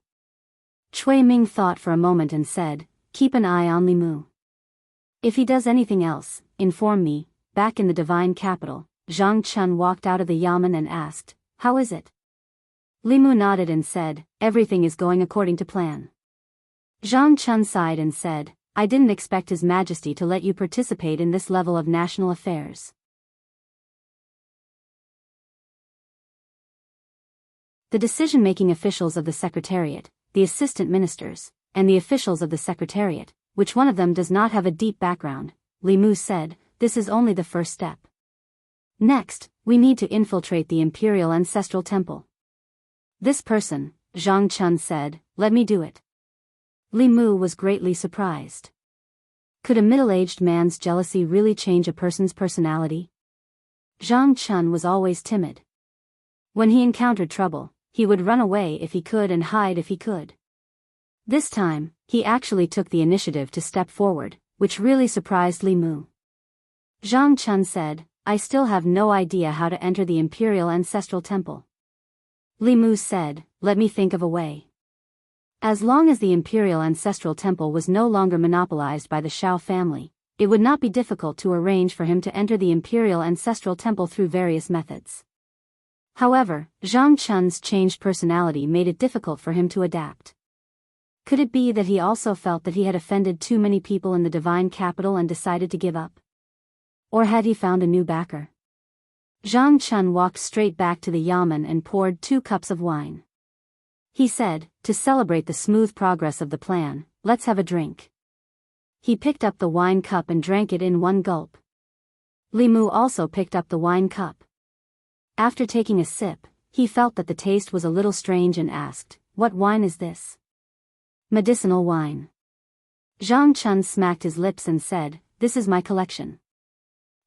Cui Ming thought for a moment and said, keep an eye on Li Mu. If he does anything else, inform me. Back in the divine capital, Zhang Chun walked out of the yamen and asked, how is it? Li Mu nodded and said, everything is going according to plan. Zhang Chun sighed and said, I didn't expect His Majesty to let you participate in this level of national affairs. The decision-making officials of the Secretariat, the assistant ministers, and the officials of the Secretariat, which one of them does not have a deep background, Li Mu said, this is only the first step. Next, we need to infiltrate the Imperial Ancestral Temple. This person, Zhang Chun said, let me do it. Li Mu was greatly surprised. Could a middle-aged man's jealousy really change a person's personality? Zhang Chun was always timid. When he encountered trouble, he would run away if he could and hide if he could. This time, he actually took the initiative to step forward, which really surprised Li Mu. Zhang Chun said, I still have no idea how to enter the Imperial Ancestral Temple. Li Mu said, let me think of a way. As long as the Imperial Ancestral Temple was no longer monopolized by the Shao family, it would not be difficult to arrange for him to enter the Imperial Ancestral Temple through various methods. However, Zhang Chun's changed personality made it difficult for him to adapt. Could it be that he also felt that he had offended too many people in the divine capital and decided to give up? Or had he found a new backer? Zhang Chun walked straight back to the yamen and poured 2 cups of wine. He said, to celebrate the smooth progress of the plan, let's have a drink. He picked up the wine cup and drank it in one gulp. Li Mu also picked up the wine cup. After taking a sip, he felt that the taste was a little strange and asked, what wine is this? Medicinal wine. Zhang Chun smacked his lips and said, this is my collection.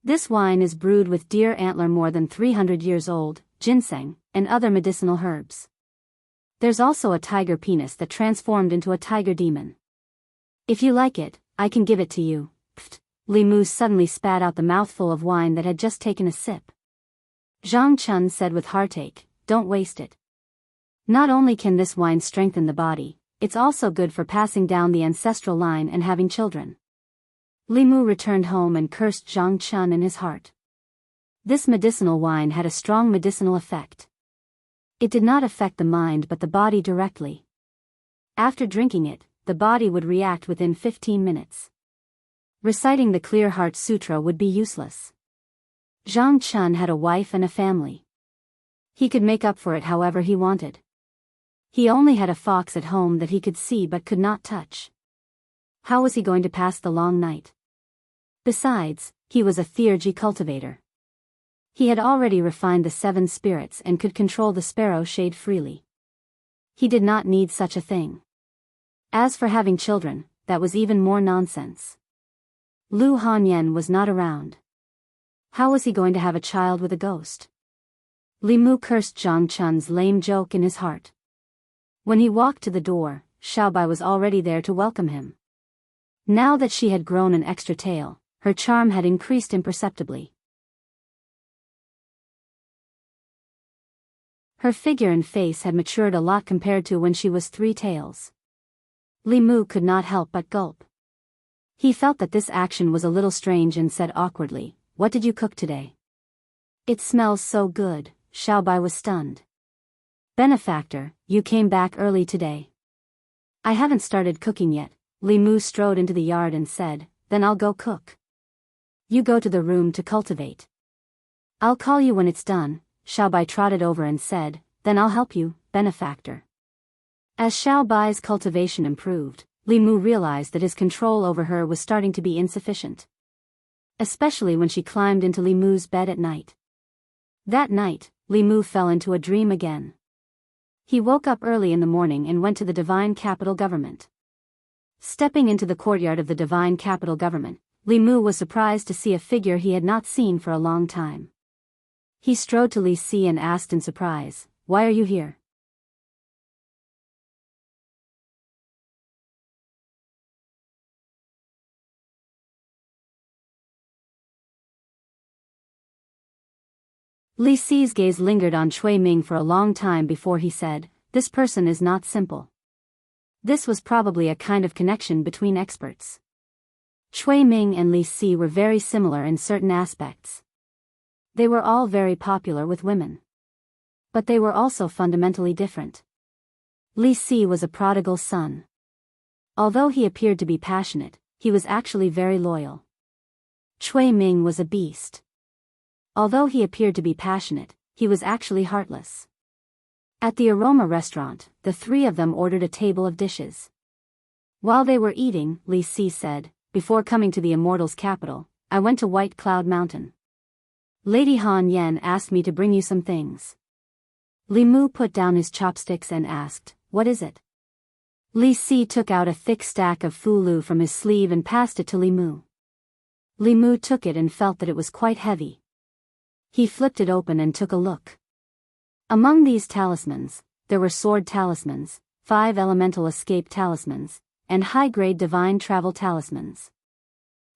This wine is brewed with deer antler more than 300 years old, ginseng, and other medicinal herbs. There's also a tiger penis that transformed into a tiger demon. If you like it, I can give it to you. Pfft. Li Mu suddenly spat out the mouthful of wine that had just taken a sip. Zhang Chun said with heartache, don't waste it. Not only can this wine strengthen the body, it's also good for passing down the ancestral line and having children. Li Mu returned home and cursed Zhang Chun in his heart. This medicinal wine had a strong medicinal effect. It did not affect the mind but the body directly. After drinking it, the body would react within 15 minutes. Reciting the Clear Heart Sutra would be useless. Zhang Chun had a wife and a family. He could make up for it however he wanted. He only had a fox at home that he could see but could not touch. How was he going to pass the long night? Besides, he was a theurgy cultivator. He had already refined the 7 spirits and could control the sparrow shade freely. He did not need such a thing. As for having children, that was even more nonsense. Lu Hanyan was not around. How was he going to have a child with a ghost? Li Mu cursed Zhang Chun's lame joke in his heart. When he walked to the door, Xiaobai was already there to welcome him. Now that she had grown an extra tail, her charm had increased imperceptibly. Her figure and face had matured a lot compared to when she was 3 tails. Li Mu could not help but gulp. He felt that this action was a little strange and said awkwardly, "What did you cook today?" "It smells so good," Xiaobai was stunned. "Benefactor, you came back early today." "I haven't started cooking yet." Li Mu strode into the yard and said, "Then I'll go cook. You go to the room to cultivate. I'll call you when it's done." Xiaobai trotted over and said, "Then I'll help you, benefactor." As Xiaobai's cultivation improved, Li Mu realized that his control over her was starting to be insufficient. Especially when she climbed into Li Mu's bed at night. That night, Li Mu fell into a dream again. He woke up early in the morning and went to the divine capital government. Stepping into the courtyard of the divine capital government, Li Mu was surprised to see a figure he had not seen for a long time. He strode to Li Si and asked in surprise, "Why are you here?" Li Si's gaze lingered on Cui Ming for a long time before he said, "This person is not simple." This was probably a kind of connection between experts. Cui Ming and Li Si were very similar in certain aspects. They were all very popular with women. But they were also fundamentally different. Li Si was a prodigal son. Although he appeared to be passionate, he was actually very loyal. Cui Ming was a beast. Although he appeared to be passionate, he was actually heartless. At the Aroma restaurant, the three of them ordered a table of dishes. While they were eating, Li Si said, "Before coming to the Immortals' capital, I went to White Cloud Mountain. Lady Han Yen asked me to bring you some things." Li Mu put down his chopsticks and asked, "What is it?" Li Si took out a thick stack of fulu from his sleeve and passed it to Li Mu. Li Mu took it and felt that it was quite heavy. He flipped it open and took a look. Among these talismans, there were sword talismans, 5 elemental escape talismans, and high-grade divine travel talismans.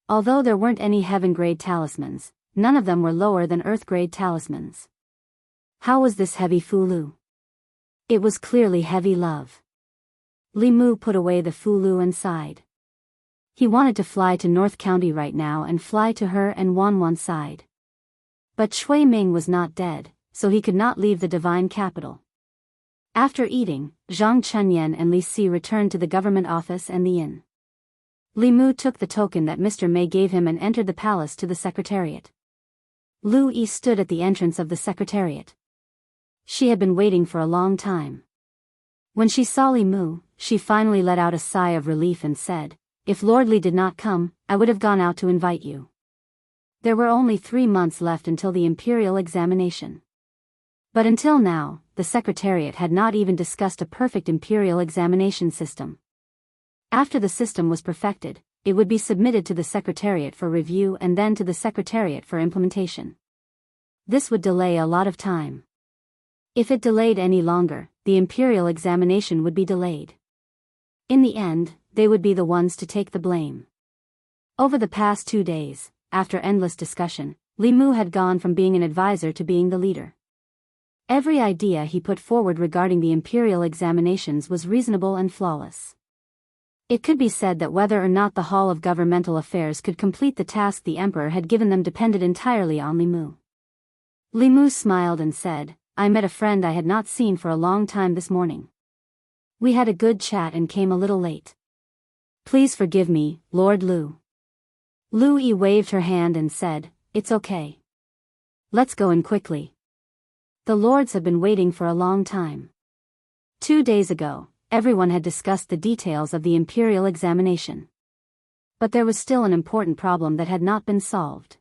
Although there weren't any heaven-grade talismans, none of them were lower than earth-grade talismans. How was this heavy fulu? It was clearly heavy love. Li Mu put away the fulu and sighed. He wanted to fly to North County right now and fly to her and Wanwan side. But Cui Ming was not dead, so he could not leave the divine capital. After eating, Zhang Chunyan and Li Si returned to the government office and the inn. Li Mu took the token that Mr. Mei gave him and entered the palace to the secretariat. Lu Yi stood at the entrance of the secretariat. She had been waiting for a long time. When she saw Li Mu, she finally let out a sigh of relief and said, "If Lord Li did not come, I would have gone out to invite you." There were only 3 months left until the imperial examination. But until now, the Secretariat had not even discussed a perfect imperial examination system. After the system was perfected, it would be submitted to the Secretariat for review and then to the Secretariat for implementation. This would delay a lot of time. If it delayed any longer, the imperial examination would be delayed. In the end, they would be the ones to take the blame. Over the past 2 days, after endless discussion, Li Mu had gone from being an advisor to being the leader. Every idea he put forward regarding the imperial examinations was reasonable and flawless. It could be said that whether or not the Hall of Governmental Affairs could complete the task the emperor had given them depended entirely on Li Mu. Li Mu smiled and said, "I met a friend I had not seen for a long time this morning. We had a good chat and came a little late. Please forgive me, Lord Lu." Lu Yi waved her hand and said, "It's okay. Let's go in quickly. The lords have been waiting for a long time." 2 days ago, everyone had discussed the details of the imperial examination. But there was still an important problem that had not been solved.